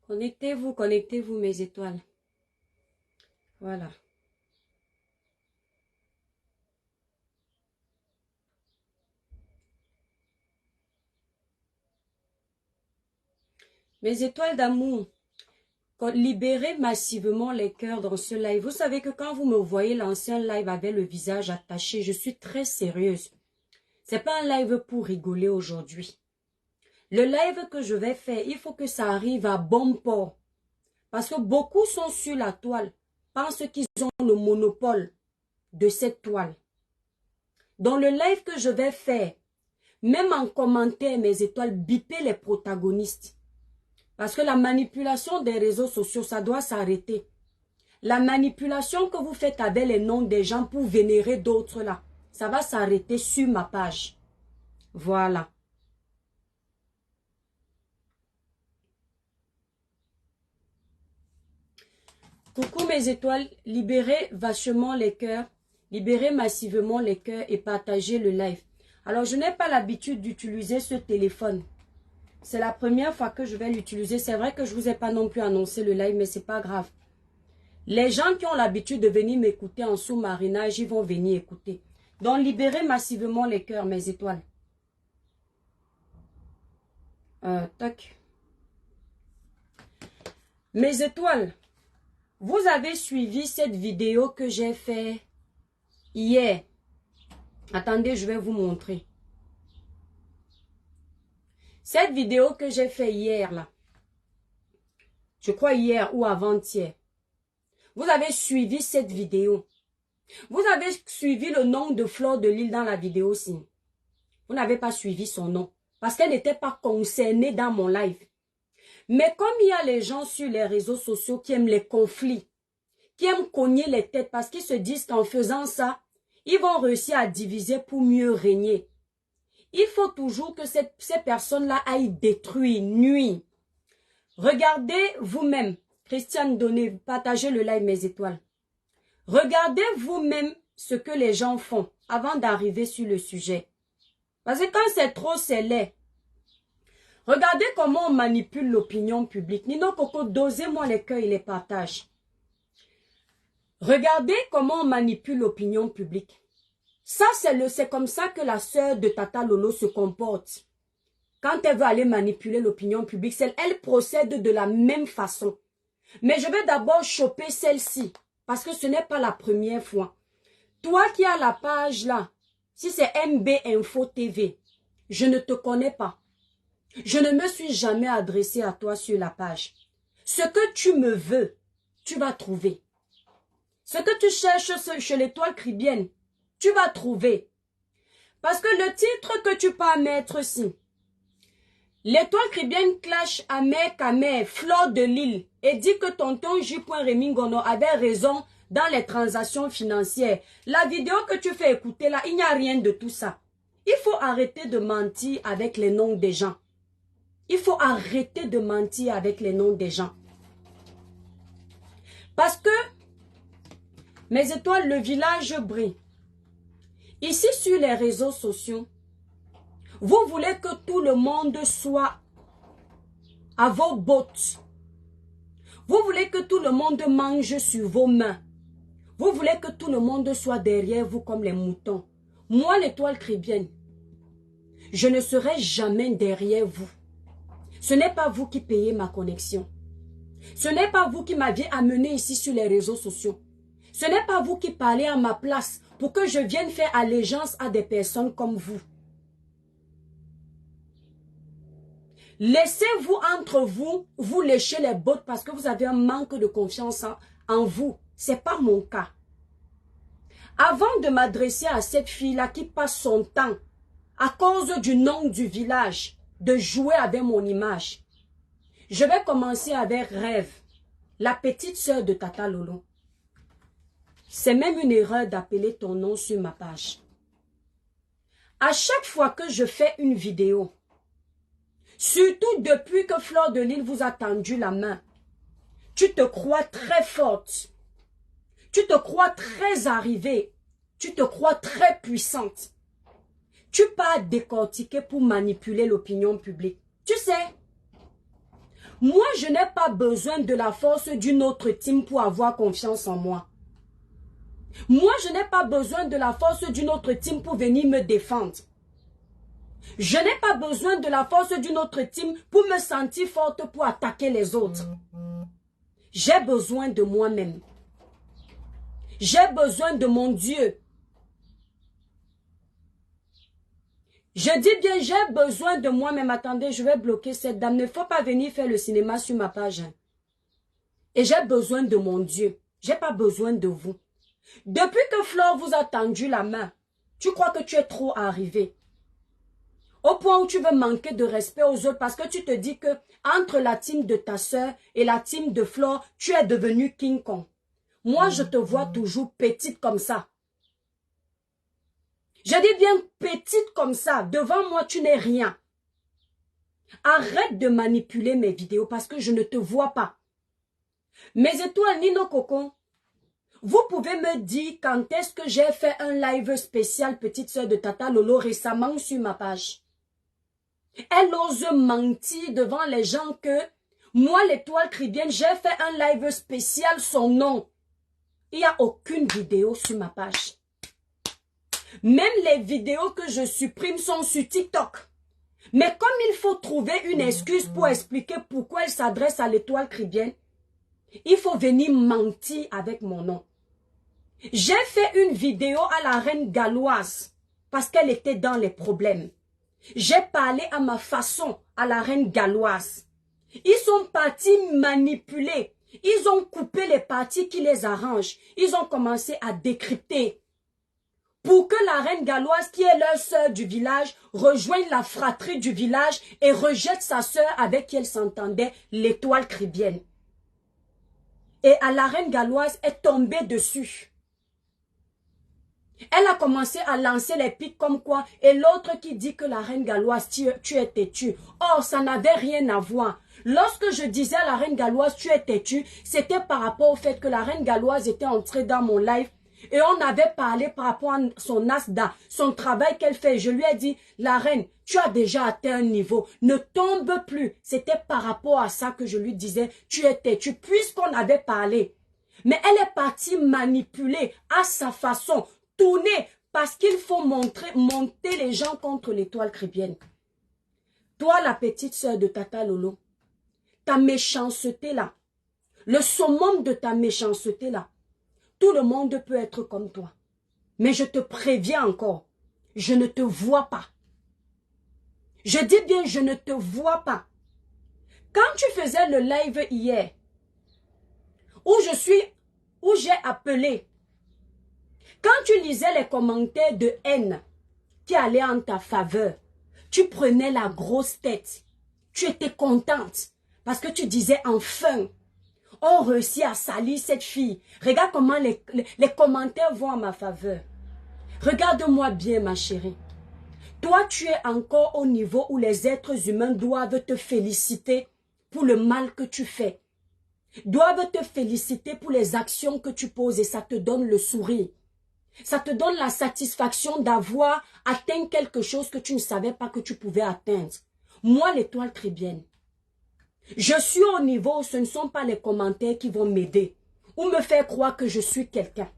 Connectez-vous, mes étoiles. Voilà. Mes étoiles d'amour, libérez massivement les cœurs dans ce live. Vous savez que quand vous me voyez lancer un live avec le visage attaché, je suis très sérieuse. C'est pas un live pour rigoler aujourd'hui. Le live que je vais faire, il faut que ça arrive à bon port. Parce que beaucoup sont sur la toile, pensent qu'ils ont le monopole de cette toile. Dans le live que je vais faire, même en commentaire, mes étoiles, bipez les protagonistes. Parce que la manipulation des réseaux sociaux, ça doit s'arrêter. La manipulation que vous faites avec les noms des gens pour vénérer d'autres là, ça va s'arrêter sur ma page. Voilà. Coucou mes étoiles, libérez vachement les cœurs, libérez massivement les cœurs et partagez le live. Alors je n'ai pas l'habitude d'utiliser ce téléphone. C'est la première fois que je vais l'utiliser. C'est vrai que je ne vous ai pas non plus annoncé le live, mais c'est pas grave. Les gens qui ont l'habitude de venir m'écouter en sous-marinage, ils vont venir écouter. Donc libérez massivement les cœurs, mes étoiles. Tac. Mes étoiles. Vous avez suivi cette vidéo que j'ai fait hier. Attendez, je vais vous montrer. Cette vidéo que j'ai fait hier, là. Je crois hier ou avant-hier. Vous avez suivi cette vidéo. Vous avez suivi le nom de Fleur de Lille dans la vidéo aussi. Vous n'avez pas suivi son nom. Parce qu'elle n'était pas concernée dans mon live. Mais comme il y a les gens sur les réseaux sociaux qui aiment les conflits, qui aiment cogner les têtes parce qu'ils se disent qu'en faisant ça, ils vont réussir à diviser pour mieux régner. Il faut toujours que ces personnes-là aillent détruire, nuire. Regardez vous-même. Christiane Donné, partagez le live mes étoiles. Regardez vous-même ce que les gens font avant d'arriver sur le sujet. Parce que quand c'est trop, c'est laid. Regardez comment on manipule l'opinion publique. Nino Coco, dosez-moi les cœurs et les partages. Regardez comment on manipule l'opinion publique. Ça, c'est comme ça que la sœur de Tata Lolo se comporte. Quand elle veut aller manipuler l'opinion publique, elle procède de la même façon. Mais je vais d'abord choper celle-ci, parce que ce n'est pas la première fois. Toi qui as la page là, si c'est MB Info TV, je ne te connais pas. Je ne me suis jamais adressé à toi sur la page. Ce que tu me veux, tu vas trouver. Ce que tu cherches chez l'étoile cribienne, tu vas trouver. Parce que le titre que tu peux mettre ici, l'étoile cribienne clash Amer, Fleur de Lille, et dit que tonton J. Remingono avait raison dans les transactions financières. La vidéo que tu fais écouter là, il n'y a rien de tout ça. Il faut arrêter de mentir avec les noms des gens. Il faut arrêter de mentir avec les noms des gens. Parce que, mes étoiles, le village brille. Ici, sur les réseaux sociaux, vous voulez que tout le monde soit à vos bottes. Vous voulez que tout le monde mange sur vos mains. Vous voulez que tout le monde soit derrière vous comme les moutons. Moi, l'étoile chrétienne, je ne serai jamais derrière vous. Ce n'est pas vous qui payez ma connexion. Ce n'est pas vous qui m'aviez amené ici sur les réseaux sociaux. Ce n'est pas vous qui parlez à ma place pour que je vienne faire allégeance à des personnes comme vous. Laissez-vous entre vous, vous lécher les bottes parce que vous avez un manque de confiance en vous. Ce n'est pas mon cas. Avant de m'adresser à cette fille-là qui passe son temps, à cause du nom du village, de jouer avec mon image, je vais commencer avec Rêve, la petite sœur de Tata Lolo. C'est même une erreur d'appeler ton nom sur ma page. À chaque fois que je fais une vidéo, surtout depuis que Fleur de Lys vous a tendu la main, tu te crois très forte, tu te crois très arrivée, tu te crois très puissante. Tu pars décortiquer pour manipuler l'opinion publique. Tu sais, moi je n'ai pas besoin de la force d'une autre team pour avoir confiance en moi. Moi je n'ai pas besoin de la force d'une autre team pour venir me défendre. Je n'ai pas besoin de la force d'une autre team pour me sentir forte pour attaquer les autres. J'ai besoin de moi-même. J'ai besoin de mon Dieu. Je dis bien, j'ai besoin de moi-même. Attendez, je vais bloquer cette dame. Il ne faut pas venir faire le cinéma sur ma page. Et j'ai besoin de mon Dieu. Je n'ai pas besoin de vous. Depuis que Flore vous a tendu la main, tu crois que tu es trop arrivé. Au point où tu veux manquer de respect aux autres parce que tu te dis que entre la team de ta soeur et la team de Flore, tu es devenu King Kong. Moi, je te vois toujours petite comme ça. Je dis bien petite comme ça. Devant moi, tu n'es rien. Arrête de manipuler mes vidéos parce que je ne te vois pas. Mes étoiles, Nino Coco, vous pouvez me dire quand est-ce que j'ai fait un live spécial petite soeur de Tata Lolo récemment sur ma page. Elle ose mentir devant les gens que moi, l'étoile Caribbeenne, j'ai fait un live spécial son nom. Il n'y a aucune vidéo sur ma page. Même les vidéos que je supprime sont sur TikTok. Mais comme il faut trouver une excuse pour expliquer pourquoi elle s'adresse à l'étoile Caribbeenne, il faut venir mentir avec mon nom. J'ai fait une vidéo à la reine galloise parce qu'elle était dans les problèmes. J'ai parlé à ma façon à la reine galloise. Ils sont partis manipuler. Ils ont coupé les parties qui les arrangent. Ils ont commencé à décrypter. Pour que la reine galloise, qui est leur sœur du village, rejoigne la fratrie du village et rejette sa sœur avec qui elle s'entendait, l'étoile Caribbeenne. Et à la reine galloise est tombée dessus. Elle a commencé à lancer les pics comme quoi, et l'autre qui dit que la reine galloise, tu es têtue. Or, ça n'avait rien à voir. Lorsque je disais à la reine galloise, tu es têtue, c'était par rapport au fait que la reine galloise était entrée dans mon live et on avait parlé par rapport à son ASDA, son travail qu'elle fait. Je lui ai dit, la reine, tu as déjà atteint un niveau, ne tombe plus. C'était par rapport à ça que je lui disais, tu es têtue, puisqu'on avait parlé. Mais elle est partie manipuler à sa façon, tourner, parce qu'il faut monter les gens contre l'étoile Caribbeenne. Toi, la petite sœur de Tata Lolo, ta méchanceté là, le summum de ta méchanceté là, tout le monde peut être comme toi. Mais je te préviens encore, je ne te vois pas. Je dis bien, je ne te vois pas. Quand tu faisais le live hier, où j'ai appelé, quand tu lisais les commentaires de haine qui allaient en ta faveur, tu prenais la grosse tête. Tu étais contente parce que tu disais enfin, on réussit à salir cette fille. Regarde comment les commentaires vont en ma faveur. Regarde-moi bien, ma chérie. Toi, tu es encore au niveau où les êtres humains doivent te féliciter pour le mal que tu fais. Doivent te féliciter pour les actions que tu poses et ça te donne le sourire. Ça te donne la satisfaction d'avoir atteint quelque chose que tu ne savais pas que tu pouvais atteindre. Moi, l'étoile Caribbeenne, je suis au niveau où ce ne sont pas les commentaires qui vont m'aider ou me faire croire que je suis quelqu'un.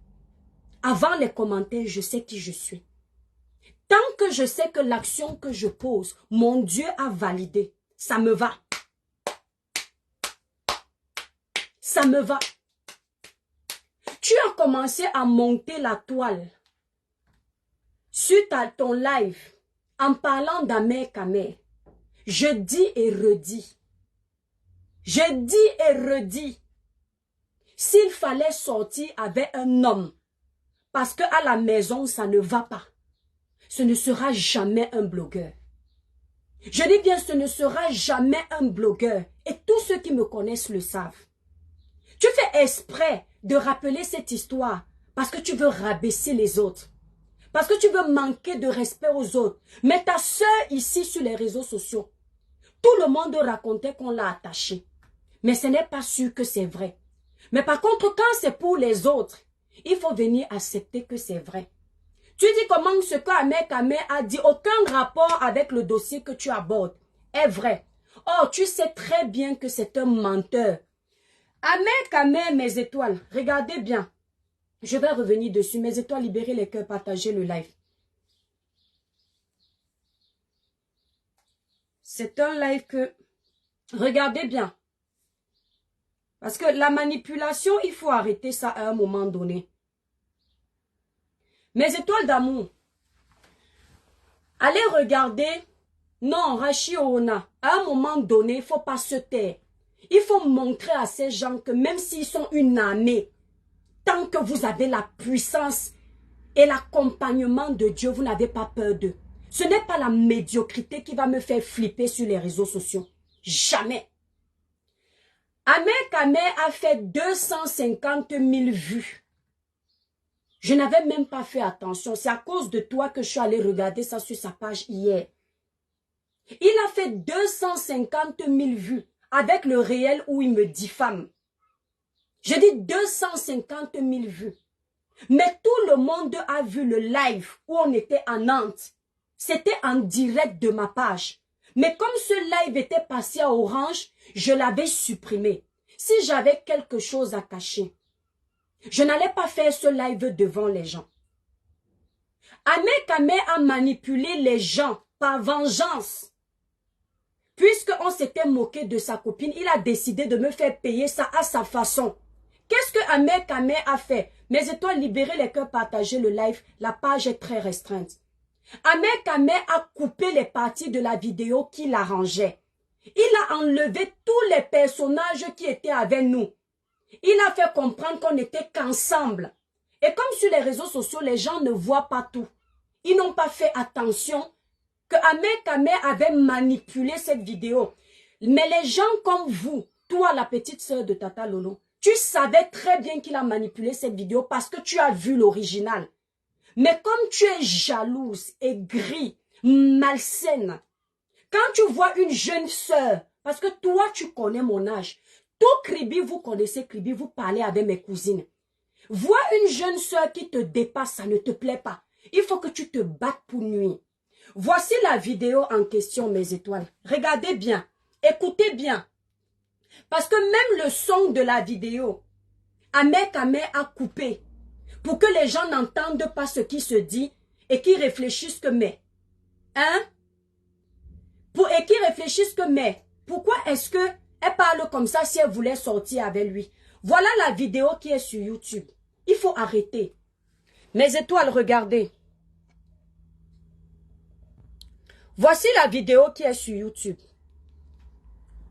Avant les commentaires, je sais qui je suis. Tant que je sais que l'action que je pose, mon Dieu a validé, ça me va. Ça me va. Tu as commencé à monter la toile suite à ton live en parlant d'Amer Kamer. Je dis et redis. Je dis et redis. S'il fallait sortir avec un homme, parce qu'à la maison, ça ne va pas, ce ne sera jamais un blogueur. Je dis bien, ce ne sera jamais un blogueur. Et tous ceux qui me connaissent le savent. Tu fais exprès de rappeler cette histoire Parce que tu veux rabaisser les autres. Parce que tu veux manquer de respect aux autres. Mais ta soeur ici sur les réseaux sociaux, tout le monde racontait qu'on l'a attachée. Mais ce n'est pas sûr que c'est vrai. Mais par contre, quand c'est pour les autres, il faut venir accepter que c'est vrai. Tu dis comment ce que Ahmed Kamé a dit, aucun rapport avec le dossier que tu abordes, est vrai. Oh, tu sais très bien que c'est un menteur. Ahmed Kamé, mes étoiles, regardez bien. Je vais revenir dessus. Mes étoiles, libérez les cœurs, partagez le live. C'est un live que... Regardez bien. Parce que la manipulation, il faut arrêter ça à un moment donné. Mes étoiles d'amour. Allez regarder. Non, Rachi Ona. À un moment donné, il ne faut pas se taire. Il faut montrer à ces gens que même s'ils sont une armée, tant que vous avez la puissance et l'accompagnement de Dieu, vous n'avez pas peur d'eux. Ce n'est pas la médiocrité qui va me faire flipper sur les réseaux sociaux. Jamais. Ahmed Kamé a fait 250 000 vues. Je n'avais même pas fait attention. C'est à cause de toi que je suis allée regarder ça sur sa page hier. Il a fait 250 000 vues avec le réel où il me diffame. Je dis 250 000 vues. Mais tout le monde a vu le live où on était à Nantes. C'était en direct de ma page. Mais comme ce live était passé à Orange, je l'avais supprimé. Si j'avais quelque chose à cacher, je n'allais pas faire ce live devant les gens. Ahmed Kamé a manipulé les gens par vengeance. Puisqu'on s'était moqué de sa copine, il a décidé de me faire payer ça à sa façon. Qu'est-ce que Ahmed Kamé a fait? Mes étoiles, libérez les cœurs, partagez le live. La page est très restreinte. Ahmed Kamé a coupé les parties de la vidéo qui l'arrangeaient. Il a enlevé tous les personnages qui étaient avec nous. Il a fait comprendre qu'on n'était qu'ensemble. Et comme sur les réseaux sociaux, les gens ne voient pas tout. Ils n'ont pas fait attention que Ahmed Kamé avait manipulé cette vidéo. Mais les gens comme vous, toi la petite sœur de Tata Lolo, tu savais très bien qu'il a manipulé cette vidéo parce que tu as vu l'original. Mais comme tu es jalouse, aigrie, malsaine, quand tu vois une jeune sœur, parce que toi tu connais mon âge, tout Kribi, vous connaissez Kribi, vous parlez avec mes cousines. Vois une jeune sœur qui te dépasse, ça ne te plaît pas. Il faut que tu te battes pour nuire. Voici la vidéo en question, mes étoiles. Regardez bien, écoutez bien. Parce que même le son de la vidéo, Ahmed Kamé a coupé pour que les gens n'entendent pas ce qui se dit et qu'ils réfléchissent que mais. Hein? Et qu'ils réfléchissent que mais. Pourquoi est-ce qu'elle parle comme ça si elle voulait sortir avec lui? Voilà la vidéo qui est sur YouTube. Il faut arrêter. Mes étoiles, regardez. Voici la vidéo qui est sur YouTube.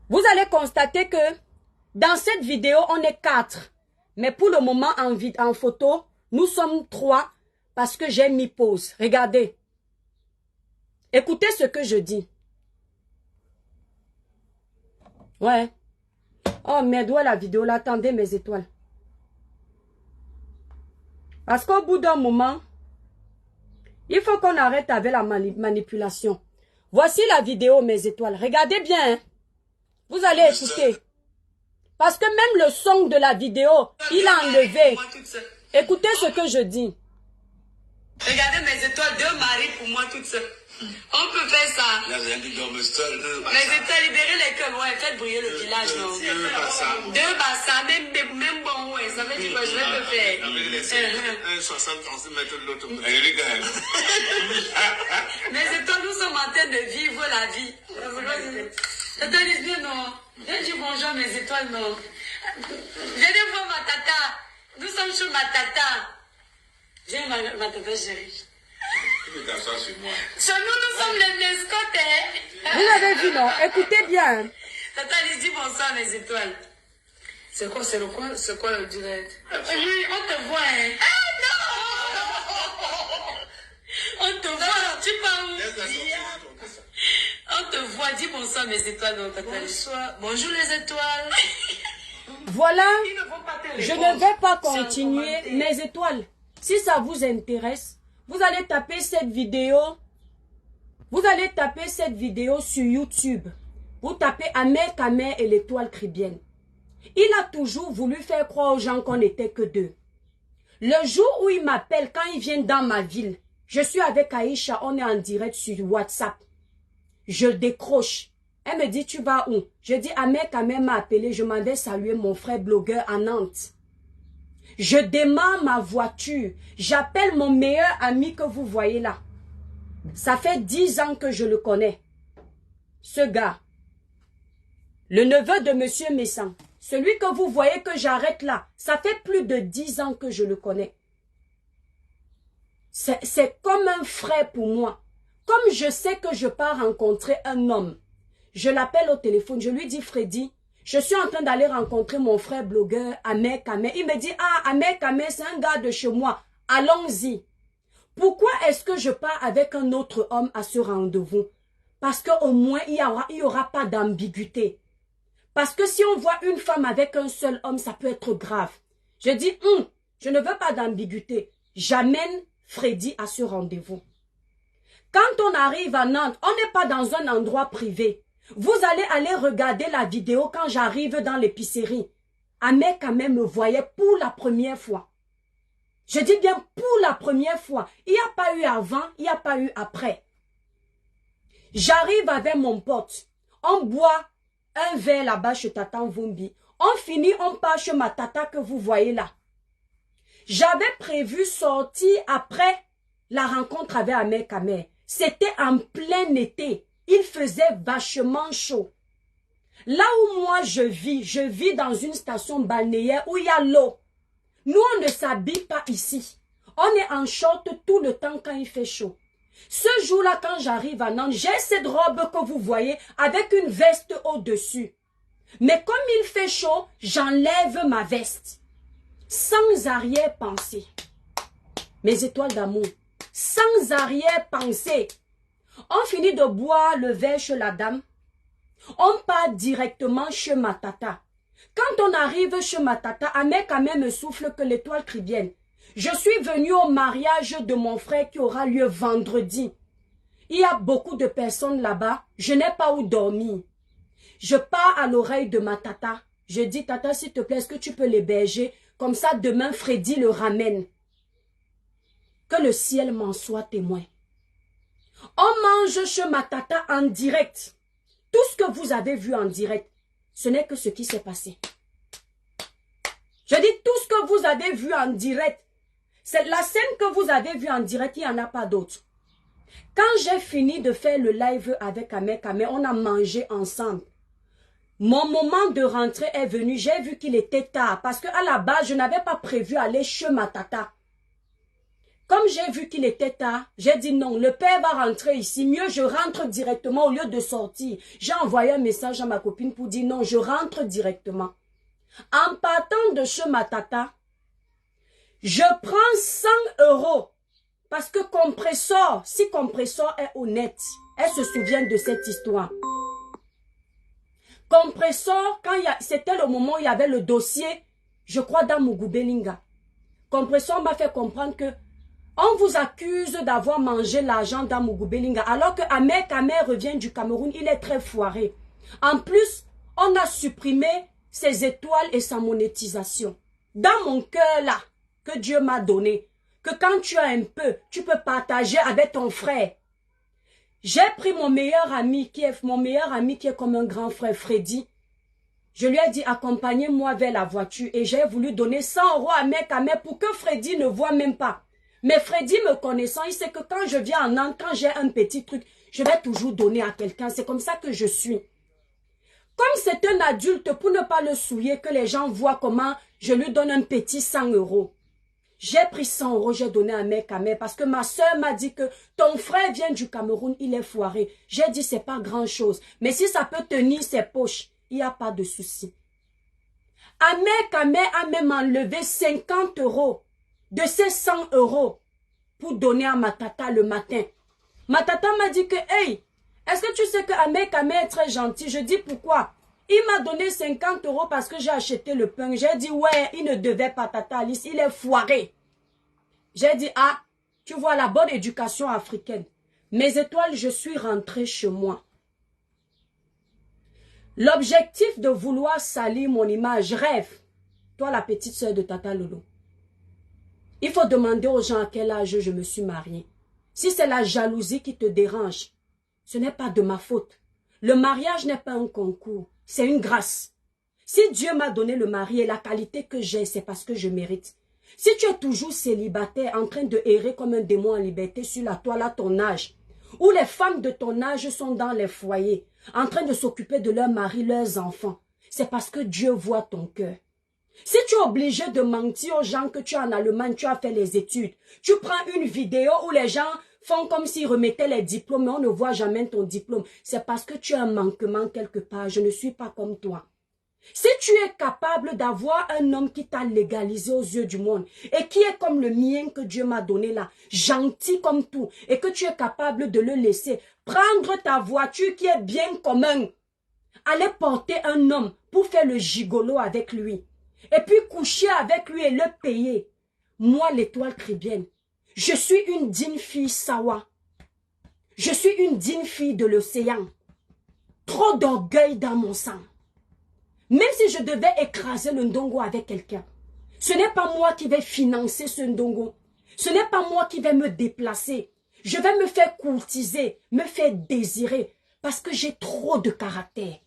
Vous allez constater que dans cette vidéo, on est 4. Mais pour le moment, en photo, nous sommes 3 parce que j'ai mis pause. Regardez. Écoutez ce que je dis. Ouais. Oh merde, où est la vidéo là? Attendez mes étoiles. Parce qu'au bout d'un moment, il faut qu'on arrête avec la manipulation. Voici la vidéo, mes étoiles. Regardez bien. Hein. Vous allez écouter. Parce que même le son de la vidéo, il a enlevé. Écoutez ce que je dis. Regardez mes étoiles, 2 maris pour moi toute seule. On peut faire ça. Là, rien qui dorme seul. Mes étoiles, libérez les cœurs, ouais, faites briller le village, non? 2 bassins, même bon, ouais, ça veut dire que je vais te faire. Un 60 cm de l'autre. Mes étoiles, nous sommes en train de vivre la vie. Attendez bien, non. Je dis bonjour, mes étoiles, non. Venez voir ma tata. Nous sommes sur ma tata. Viens, ma tata chérie. Sur nous sommes les escortes, hein. Vous avez vu, non? Écoutez bien. Tata, elle dit bonsoir, mes étoiles. C'est quoi le direct? Oui, on te voit, hein. Ah, non! On te voit, tu parles. On te voit, dis bonsoir, mes étoiles. Non, tata. Bonsoir. Bonjour, les étoiles. Voilà, Ils ne vont pas te je répondre. ne vais pas C'est un continuer commentaire. mes étoiles. Si ça vous intéresse, vous allez taper cette vidéo. Vous allez taper cette vidéo sur YouTube. Vous tapez Ahmed Kamer et l'étoile cribienne. Il a toujours voulu faire croire aux gens qu'on n'était que deux. Le jour où il m'appelle, quand il vient dans ma ville, je suis avec Aïcha, on est en direct sur WhatsApp. Je décroche. Elle me dit, tu vas où? Je dis, Ahmed Kamer m'a appelé, je m'en vais saluer mon frère blogueur à Nantes. Je démarre ma voiture. J'appelle mon meilleur ami que vous voyez là. Ça fait 10 ans que je le connais. Ce gars. Le neveu de Monsieur Messan. Celui que vous voyez que j'arrête là. Ça fait plus de 10 ans que je le connais. C'est comme un frère pour moi. Comme je sais que je pars rencontrer un homme. Je l'appelle au téléphone. Je lui dis, Freddy, je suis en train d'aller rencontrer mon frère blogueur, Ahmed Kamer. Il me dit, ah, Ahmed Kamer, c'est un gars de chez moi. Allons-y. Pourquoi est-ce que je pars avec un autre homme à ce rendez-vous? Parce qu'au moins, il y aura pas d'ambiguïté. Parce que si on voit une femme avec un seul homme, ça peut être grave. Je dis, je ne veux pas d'ambiguïté. J'amène Freddy à ce rendez-vous. Quand on arrive à Nantes, on n'est pas dans un endroit privé. Vous allez aller regarder la vidéo quand j'arrive dans l'épicerie. Ahmed Kamer me voyait pour la première fois. Je dis bien pour la première fois. Il n'y a pas eu avant, il n'y a pas eu après. J'arrive avec mon pote. On boit un verre là-bas chez Tata Mvumbi. On finit, on part chez ma tata que vous voyez là. J'avais prévu sortir après la rencontre avec Ahmed Kamer. C'était en plein été. Il faisait vachement chaud. Là où moi je vis dans une station balnéaire où il y a l'eau. Nous, on ne s'habille pas ici. On est en short tout le temps quand il fait chaud. Ce jour-là, quand j'arrive à Nantes, j'ai cette robe que vous voyez avec une veste au-dessus. Mais comme il fait chaud, j'enlève ma veste. Sans arrière-pensée. Mes étoiles d'amour. Sans arrière-pensée. On finit de boire le verre chez la dame. On part directement chez ma tata. Quand on arrive chez ma tata, Ahmed Kamer me souffle que l'étoile cribienne. Je suis venue au mariage de mon frère qui aura lieu vendredi. Il y a beaucoup de personnes là-bas. Je n'ai pas où dormir. Je pars à l'oreille de ma tata. Je dis, tata, s'il te plaît, est-ce que tu peux l'héberger? Comme ça, demain, Freddy le ramène. Que le ciel m'en soit témoin. On mange chez ma tata en direct. Tout ce que vous avez vu en direct, ce n'est que ce qui s'est passé. Je dis tout ce que vous avez vu en direct. C'est la scène que vous avez vue en direct, il n'y en a pas d'autre. Quand j'ai fini de faire le live avec Ahmed Kamer, on a mangé ensemble. Mon moment de rentrée est venu, j'ai vu qu'il était tard parce qu'à la base, je n'avais pas prévu aller chez ma tata. Comme j'ai vu qu'il était tard, j'ai dit non, le père va rentrer ici, mieux je rentre directement au lieu de sortir. J'ai envoyé un message à ma copine pour dire non, je rentre directement. En partant de chez ma tata, je prends 100 € parce que Compressor, si Compressor est honnête, elle se souvient de cette histoire. Compressor, c'était le moment où il y avait le dossier, je crois, dans Mugubelinga. Compressor m'a fait comprendre que on vous accuse d'avoir mangé l'argent dans Mugubelinga, alors que Ahmed Kamer revient du Cameroun, il est très foiré. En plus, on a supprimé ses étoiles et sa monétisation. Dans mon cœur là, que Dieu m'a donné, que quand tu as un peu, tu peux partager avec ton frère. J'ai pris mon meilleur ami qui est comme un grand frère, Freddy. Je lui ai dit, accompagnez-moi vers la voiture et j'ai voulu donner 100 € à Ahmed Kamer pour que Freddy ne voit même pas. Mais Freddy me connaissant, il sait que quand je viens en Nantes, quand j'ai un petit truc, je vais toujours donner à quelqu'un. C'est comme ça que je suis. Comme c'est un adulte, pour ne pas le souiller, que les gens voient comment je lui donne un petit 100 €. J'ai pris 100 €, j'ai donné à Ahmed Kamer parce que ma soeur m'a dit que ton frère vient du Cameroun, il est foiré. J'ai dit, c'est pas grand chose. Mais si ça peut tenir ses poches, il n'y a pas de souci. Ahmed Kamer a même enlevé 50 € de ces 100 € pour donner à ma tata le matin. Ma tata m'a dit que, hey, est-ce que tu sais que Ahmed Kamer est très gentil? Je dis pourquoi? Il m'a donné 50 € parce que j'ai acheté le pain. J'ai dit, ouais, il ne devait pas, Tata Alice, il est foiré. J'ai dit, ah, tu vois la bonne éducation africaine. Mes étoiles, je suis rentrée chez moi. L'objectif de vouloir salir mon image, rêve. Toi, la petite soeur de Tata Lolo. Il faut demander aux gens à quel âge je me suis mariée. Si c'est la jalousie qui te dérange, ce n'est pas de ma faute. Le mariage n'est pas un concours, c'est une grâce. Si Dieu m'a donné le mari et la qualité que j'ai, c'est parce que je mérite. Si tu es toujours célibataire, en train de errer comme un démon en liberté sur la toile à ton âge, où les femmes de ton âge sont dans les foyers, en train de s'occuper de leur mari, leurs enfants, c'est parce que Dieu voit ton cœur. Si tu es obligé de mentir aux gens que tu es en Allemagne, tu as fait les études, tu prends une vidéo où les gens font comme s'ils remettaient les diplômes, mais on ne voit jamais ton diplôme, c'est parce que tu as un manquement quelque part. Je ne suis pas comme toi. Si tu es capable d'avoir un homme qui t'a légalisé aux yeux du monde et qui est comme le mien que Dieu m'a donné là, gentil comme tout, et que tu es capable de le laisser prendre ta voiture qui est bien commun, aller porter un homme pour faire le gigolo avec lui, et puis coucher avec lui et le payer. Moi, l'étoile chrétienne, je suis une digne fille Sawa. Je suis une digne fille de l'océan. Trop d'orgueil dans mon sang. Même si je devais écraser le ndongo avec quelqu'un, ce n'est pas moi qui vais financer ce ndongo. Ce n'est pas moi qui vais me déplacer. Je vais me faire courtiser, me faire désirer, parce que j'ai trop de caractère.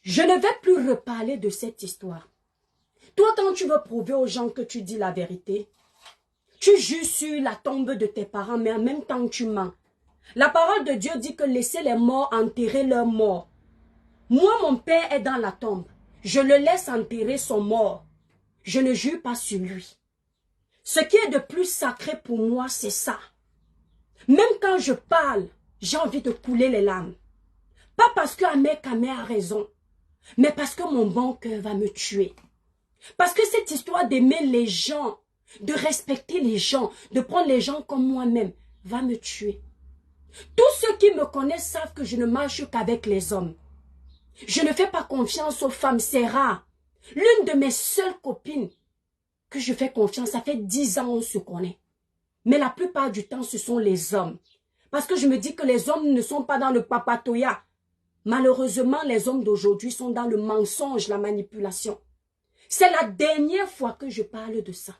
Je ne vais plus reparler de cette histoire. Toi, quand tu veux prouver aux gens que tu dis la vérité, tu jures sur la tombe de tes parents, mais en même temps tu mens. La parole de Dieu dit que laissez les morts enterrer leurs morts. Moi, mon père est dans la tombe. Je le laisse enterrer son mort. Je ne jure pas sur lui. Ce qui est de plus sacré pour moi, c'est ça. Même quand je parle, j'ai envie de couler les larmes. Pas parce que Ahmed Kamé a raison, mais parce que mon bon cœur va me tuer. Parce que cette histoire d'aimer les gens, de respecter les gens, de prendre les gens comme moi-même, va me tuer. Tous ceux qui me connaissent savent que je ne marche qu'avec les hommes. Je ne fais pas confiance aux femmes, c'est rare. L'une de mes seules copines que je fais confiance, ça fait 10 ans on se connaît. Mais la plupart du temps, ce sont les hommes. Parce que je me dis que les hommes ne sont pas dans le papatoya. Malheureusement, les hommes d'aujourd'hui sont dans le mensonge, la manipulation. C'est la dernière fois que je parle de ça.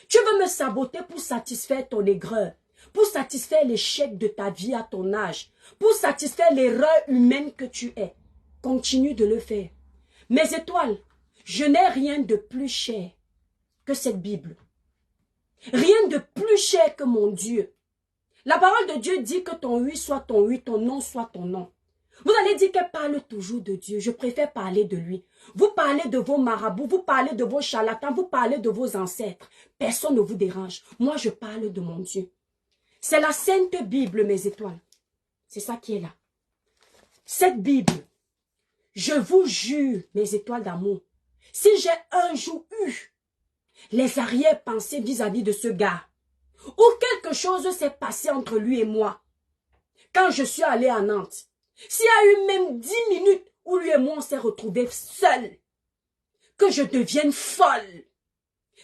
Tu veux me saboter pour satisfaire ton aigreur, pour satisfaire l'échec de ta vie à ton âge, pour satisfaire l'erreur humaine que tu es. Continue de le faire. Mes étoiles, je n'ai rien de plus cher que cette Bible. Rien de plus cher que mon Dieu. La parole de Dieu dit que ton oui soit ton oui, ton non soit ton non. Vous allez dire qu'elle parle toujours de Dieu. Je préfère parler de lui. Vous parlez de vos marabouts, vous parlez de vos charlatans, vous parlez de vos ancêtres. Personne ne vous dérange. Moi, je parle de mon Dieu. C'est la Sainte Bible, mes étoiles. C'est ça qui est là. Cette Bible, je vous jure, mes étoiles d'amour, si j'ai un jour eu les arrière-pensées vis-à-vis de ce gars, ou quelque chose s'est passé entre lui et moi, quand je suis allée à Nantes, s'il y a eu même 10 minutes où lui et moi on s'est retrouvés seuls, que je devienne folle,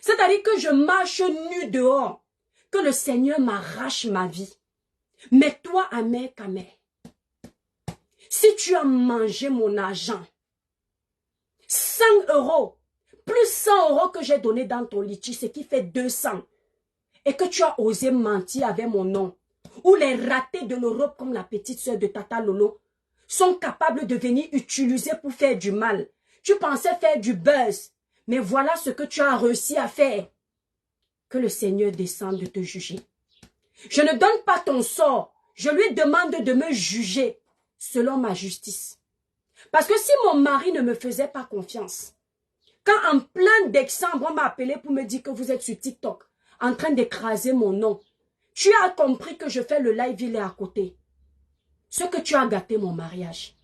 c'est-à-dire que je marche nue dehors, que le Seigneur m'arrache ma vie. Mais toi, Ahmed Kamé, si tu as mangé mon argent, 100 €, plus 100 € que j'ai donné dans ton litchi, ce qui fait 200, et que tu as osé mentir avec mon nom, ou les ratés de l'Europe comme la petite soeur de Tata Lolo, sont capables de venir utiliser pour faire du mal. Tu pensais faire du buzz, mais voilà ce que tu as réussi à faire. Que le Seigneur descende te juger. Je ne donne pas ton sort, je lui demande de me juger selon ma justice. Parce que si mon mari ne me faisait pas confiance, quand en plein décembre, on m'a appelé pour me dire que vous êtes sur TikTok, en train d'écraser mon nom, tu as compris que je fais le live, il est à côté. Ce que tu as gâté mon mariage.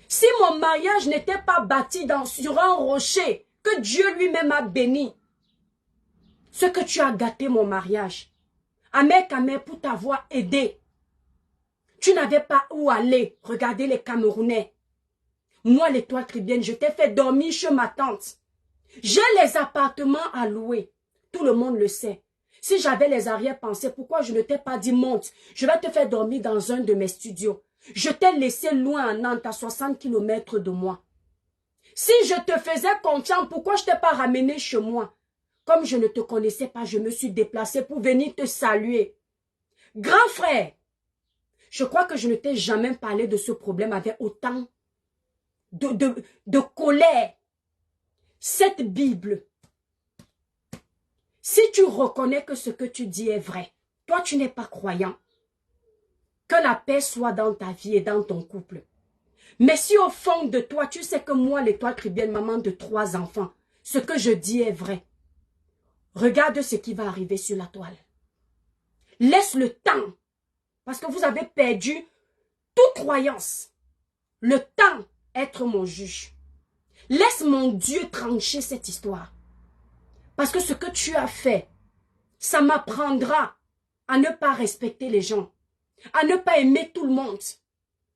Si mon mariage n'était pas bâti sur un rocher que Dieu lui-même a béni, ce que tu as gâté mon mariage, Ahmed Kamé, pour t'avoir aidé, tu n'avais pas où aller regarder les Camerounais. Moi, l'Étoile Caribbeenne, je t'ai fait dormir chez ma tante. J'ai les appartements à louer. Tout le monde le sait. Si j'avais les arrière-pensées, pourquoi je ne t'ai pas dit monte? Je vais te faire dormir dans un de mes studios. Je t'ai laissé loin à Nantes, à 60 km de moi. Si je te faisais confiance, pourquoi je ne t'ai pas ramené chez moi? Comme je ne te connaissais pas, je me suis déplacée pour venir te saluer. Grand frère, je crois que je ne t'ai jamais parlé de ce problème avec autant de colère. Cette Bible, si tu reconnais que ce que tu dis est vrai, toi tu n'es pas croyant, que la paix soit dans ta vie et dans ton couple. Mais si au fond de toi, tu sais que moi, l'Étoile Caribbeenne, maman de 3 enfants, ce que je dis est vrai, regarde ce qui va arriver sur la toile. Laisse le temps, parce que vous avez perdu toute croyance. Le temps être mon juge. Laisse mon Dieu trancher cette histoire. Parce que ce que tu as fait, ça m'apprendra à ne pas respecter les gens, à ne pas aimer tout le monde.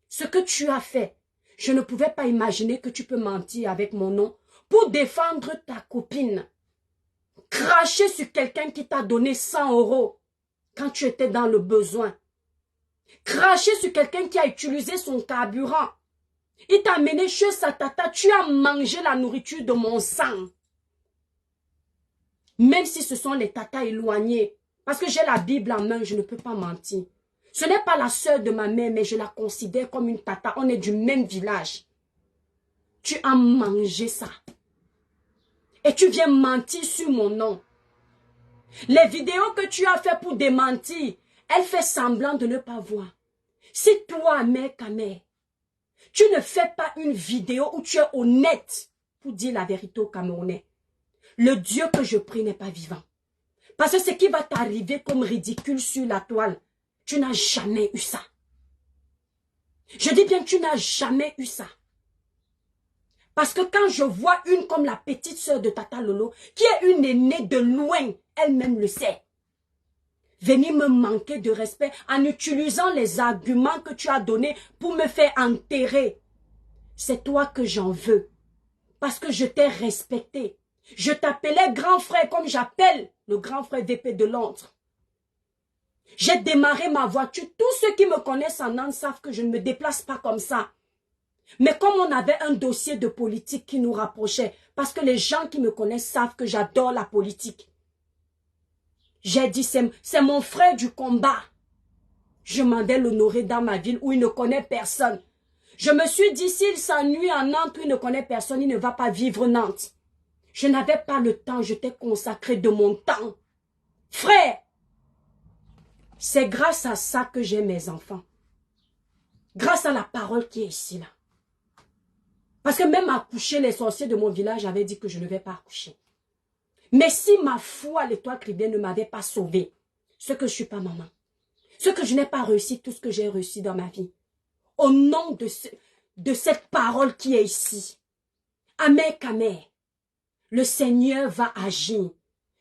Ce que tu as fait, je ne pouvais pas imaginer que tu peux mentir avec mon nom pour défendre ta copine. Cracher sur quelqu'un qui t'a donné 100 € quand tu étais dans le besoin. Cracher sur quelqu'un qui a utilisé son carburant. Il t'a amené chez sa tata, tu as mangé la nourriture de mon sang. Même si ce sont les tatas éloignés, parce que j'ai la Bible en main, je ne peux pas mentir. Ce n'est pas la sœur de ma mère, mais je la considère comme une tata. On est du même village. Tu as mangé ça. Et tu viens mentir sur mon nom. Les vidéos que tu as fait pour démentir, elle fait semblant de ne pas voir. Si toi, mère Kamel, tu ne fais pas une vidéo où tu es honnête pour dire la vérité aux Camerounais, le Dieu que je prie n'est pas vivant. Parce que ce qui va t'arriver comme ridicule sur la toile, tu n'as jamais eu ça. Je dis bien que tu n'as jamais eu ça. Parce que quand je vois une comme la petite sœur de Tata Lolo, qui est une aînée de loin, elle-même le sait, venir me manquer de respect en utilisant les arguments que tu as donnés pour me faire enterrer. C'est toi que j'en veux. Parce que je t'ai respecté. Je t'appelais grand frère comme j'appelle le grand frère VP de Londres. J'ai démarré ma voiture. Tous ceux qui me connaissent en Nantes savent que je ne me déplace pas comme ça. Mais comme on avait un dossier de politique qui nous rapprochait, parce que les gens qui me connaissent savent que j'adore la politique. J'ai dit, c'est mon frère du combat. Je m'en vais l'honorer dans ma ville où il ne connaît personne. Je me suis dit, s'il s'ennuie en Nantes où il ne connaît personne, il ne va pas vivre Nantes. Je n'avais pas le temps, je t'ai consacré de mon temps. Frère, c'est grâce à ça que j'ai mes enfants. Grâce à la parole qui est ici, là. Parce que même accoucher, les sorciers de mon village avaient dit que je ne vais pas accoucher. Mais si ma foi, l'Étoile Caribbeenne, ne m'avait pas sauvée, ce que je ne suis pas maman, ce que je n'ai pas réussi, tout ce que j'ai réussi dans ma vie, au nom de cette parole qui est ici, Amen Kamel, le Seigneur va agir.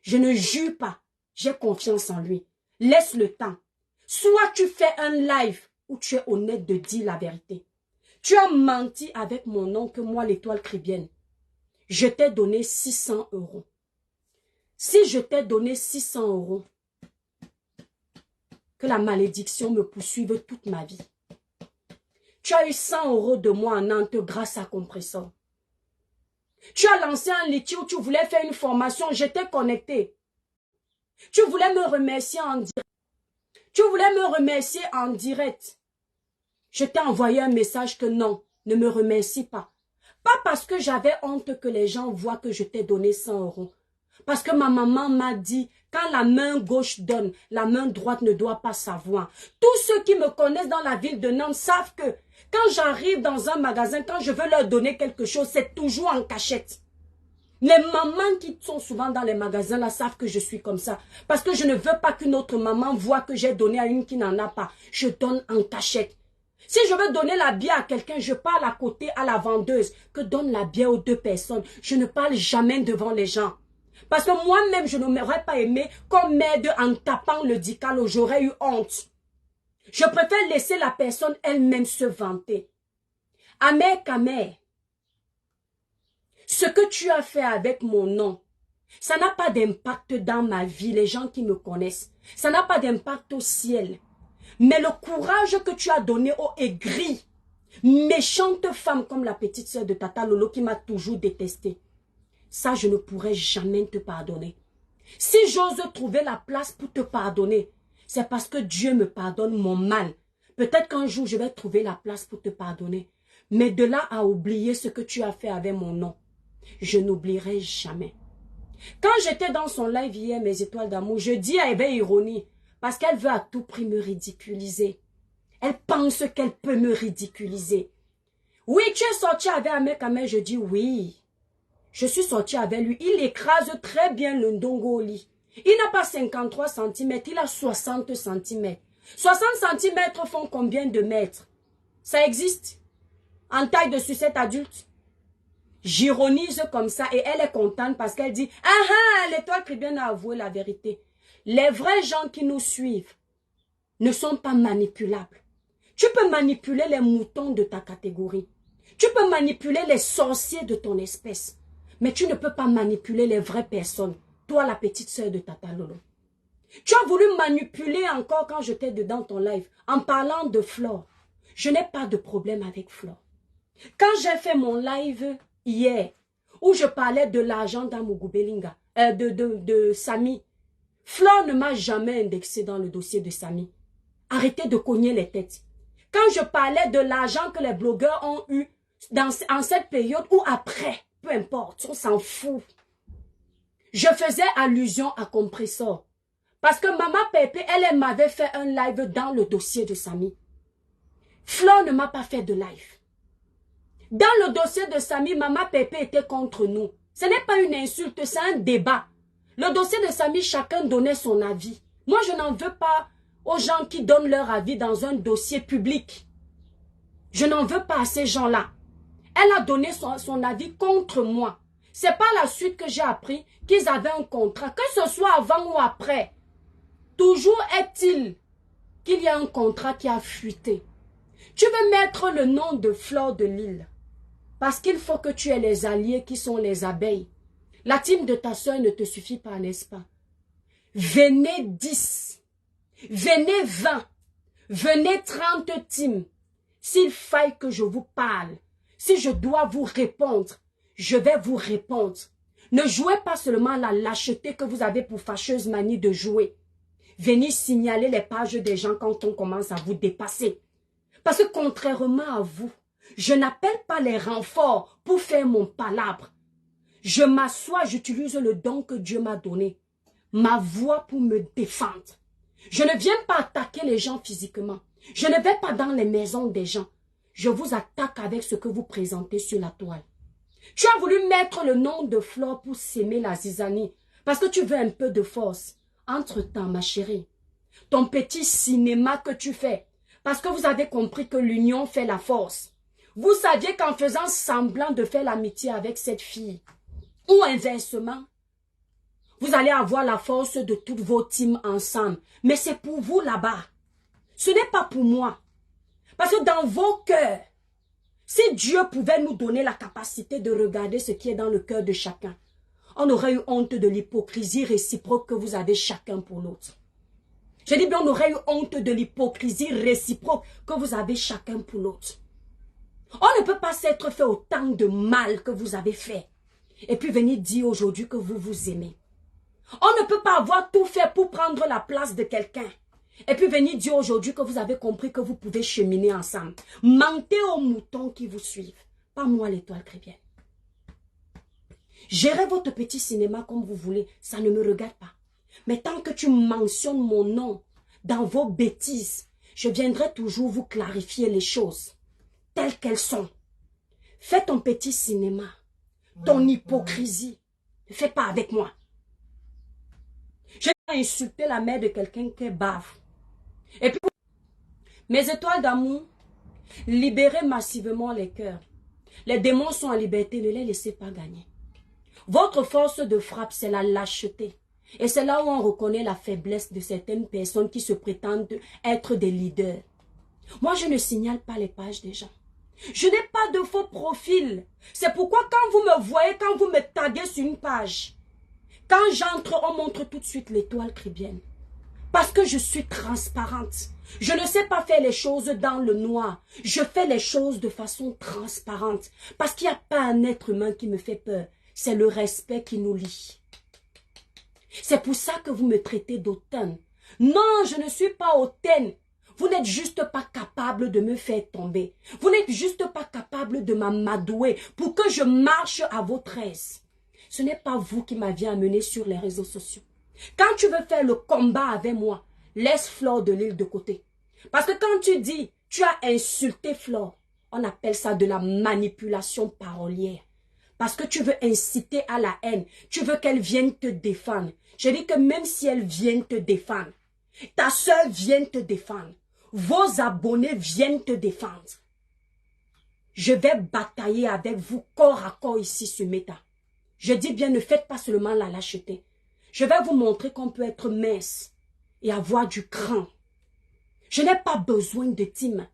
Je ne jure pas, j'ai confiance en lui. Laisse le temps. Soit tu fais un live où tu es honnête de dire la vérité. Tu as menti avec mon nom que moi, l'Étoile Caribbeenne. Je t'ai donné 600 €. Si je t'ai donné 600 €, que la malédiction me poursuive toute ma vie. Tu as eu 100 € de moi en Nantes grâce à Compressor. Tu as lancé un litige où tu voulais faire une formation, j'étais connecté. Tu voulais me remercier en direct. Tu voulais me remercier en direct. Je t'ai envoyé un message que non, ne me remercie pas. Pas parce que j'avais honte que les gens voient que je t'ai donné 100 €. Parce que ma maman m'a dit, quand la main gauche donne, la main droite ne doit pas savoir. Tous ceux qui me connaissent dans la ville de Nantes savent que quand j'arrive dans un magasin, quand je veux leur donner quelque chose, c'est toujours en cachette. Les mamans qui sont souvent dans les magasins là savent que je suis comme ça. Parce que je ne veux pas qu'une autre maman voie que j'ai donné à une qui n'en a pas. Je donne en cachette. Si je veux donner la bière à quelqu'un, je parle à côté à la vendeuse que donne la bière aux 2 personnes. Je ne parle jamais devant les gens. Parce que moi-même, je n'aurais pas aimé qu'on m'aide en tapant le dicalo. J'aurais eu honte. Je préfère laisser la personne elle-même se vanter. Amen Kamel, Ce que tu as fait avec mon nom, ça n'a pas d'impact dans ma vie, les gens qui me connaissent. Ça n'a pas d'impact au ciel. Mais le courage que tu as donné aux aigris, méchante femme comme la petite sœur de Tata Lolo qui m'a toujours détestée, ça je ne pourrai jamais te pardonner. Si j'ose trouver la place pour te pardonner, c'est parce que Dieu me pardonne mon mal. Peut-être qu'un jour je vais trouver la place pour te pardonner. Mais de là à oublier ce que tu as fait avec mon nom, je n'oublierai jamais. Quand j'étais dans son live hier, mes étoiles d'amour, je dis avec ironie, parce qu'elle veut à tout prix me ridiculiser. Elle pense qu'elle peut me ridiculiser. Oui, tu es sorti avec un mec, mais je dis oui. Je suis sorti avec lui. Il écrase très bien le ndongo au lit. Il n'a pas 53 cm, il a 60 cm. 60 cm font combien de mètres? Ça existe? En taille de sucette adulte? J'ironise comme ça et elle est contente parce qu'elle dit « Ah ah, l'étoile chrétienne a avoué la vérité. » Les vrais gens qui nous suivent ne sont pas manipulables. Tu peux manipuler les moutons de ta catégorie. Tu peux manipuler les sorciers de ton espèce. Mais tu ne peux pas manipuler les vraies personnes. Toi, la petite sœur de Tata Lolo. Tu as voulu manipuler encore quand j'étais dans ton live en parlant de Flore. Je n'ai pas de problème avec Flore. Quand j'ai fait mon live hier, où je parlais de l'argent d'Amugubelinga, de Samy, Flore ne m'a jamais indexé dans le dossier de Samy. Arrêtez de cogner les têtes. Quand je parlais de l'argent que les blogueurs ont eu en cette période ou après, peu importe, on s'en fout. Je faisais allusion à Compressor. Parce que Maman Pépé, elle m'avait fait un live dans le dossier de Samy. Flore ne m'a pas fait de live. Dans le dossier de Samy, Maman Pépé était contre nous. Ce n'est pas une insulte, c'est un débat. Le dossier de Samy, chacun donnait son avis. Moi, je n'en veux pas aux gens qui donnent leur avis dans un dossier public. Je n'en veux pas à ces gens-là. Elle a donné son avis contre moi. C'est par la suite que j'ai appris qu'ils avaient un contrat, que ce soit avant ou après. Toujours est-il qu'il y a un contrat qui a fuité. Tu veux mettre le nom de Flore de Lille parce qu'il faut que tu aies les alliés qui sont les abeilles. La team de ta soeur ne te suffit pas, n'est-ce pas? Venez 10, venez 20, venez 30 teams. S'il faille que je vous parle, si je dois vous répondre, je vais vous répondre. Ne jouez pas seulement la lâcheté que vous avez pour fâcheuse manie de jouer. Venez signaler les pages des gens quand on commence à vous dépasser. Parce que contrairement à vous, je n'appelle pas les renforts pour faire mon palabre. Je m'assois, j'utilise le don que Dieu m'a donné. Ma voix pour me défendre. Je ne viens pas attaquer les gens physiquement. Je ne vais pas dans les maisons des gens. Je vous attaque avec ce que vous présentez sur la toile. Tu as voulu mettre le nom de Flore pour s'aimer la zizanie. Parce que tu veux un peu de force. Entre-temps, ma chérie, ton petit cinéma que tu fais, parce que vous avez compris que l'union fait la force. Vous saviez qu'en faisant semblant de faire l'amitié avec cette fille, ou inversement, vous allez avoir la force de toutes vos teams ensemble. Mais c'est pour vous là-bas. Ce n'est pas pour moi. Parce que dans vos cœurs, si Dieu pouvait nous donner la capacité de regarder ce qui est dans le cœur de chacun, on aurait eu honte de l'hypocrisie réciproque que vous avez chacun pour l'autre. Je dis bien, on aurait eu honte de l'hypocrisie réciproque que vous avez chacun pour l'autre. On ne peut pas s'être fait autant de mal que vous avez fait. Et puis venir dire aujourd'hui que vous vous aimez. On ne peut pas avoir tout fait pour prendre la place de quelqu'un. Et puis venir dire aujourd'hui que vous avez compris que vous pouvez cheminer ensemble. Mentez aux moutons qui vous suivent. Pas moi, l'étoile chrétienne. Gérez votre petit cinéma comme vous voulez. Ça ne me regarde pas. Mais tant que tu mentionnes mon nom dans vos bêtises, je viendrai toujours vous clarifier les choses telles qu'elles sont. Fais ton petit cinéma. Ton hypocrisie. Ne fais pas avec moi. Je vais insulter la mère de quelqu'un qui est bave. Et puis, mes étoiles d'amour, libérez massivement les cœurs. Les démons sont en liberté, ne les laissez pas gagner. Votre force de frappe, c'est la lâcheté. Et c'est là où on reconnaît la faiblesse de certaines personnes qui se prétendent être des leaders. Moi, je ne signale pas les pages des gens. Je n'ai pas de faux profil. C'est pourquoi quand vous me voyez, quand vous me taguez sur une page, quand j'entre, on montre tout de suite l'étoile caribéenne. Parce que je suis transparente. Je ne sais pas faire les choses dans le noir. Je fais les choses de façon transparente. Parce qu'il n'y a pas un être humain qui me fait peur. C'est le respect qui nous lie. C'est pour ça que vous me traitez d'hautaine. Non, je ne suis pas hautaine. Vous n'êtes juste pas capable de me faire tomber. Vous n'êtes juste pas capable de m'amadouer pour que je marche à votre aise. Ce n'est pas vous qui m'aviez amené sur les réseaux sociaux. Quand tu veux faire le combat avec moi, laisse Flore de Lille de côté. Parce que quand tu dis, tu as insulté Flore, on appelle ça de la manipulation parolière. Parce que tu veux inciter à la haine. Tu veux qu'elle vienne te défendre. Je dis que même si elle vient te défendre, ta soeur vient te défendre, vos abonnés viennent te défendre, je vais batailler avec vous corps à corps ici sur Meta. Je dis bien, ne faites pas seulement la lâcheté. Je vais vous montrer qu'on peut être mince et avoir du cran. Je n'ai pas besoin de team.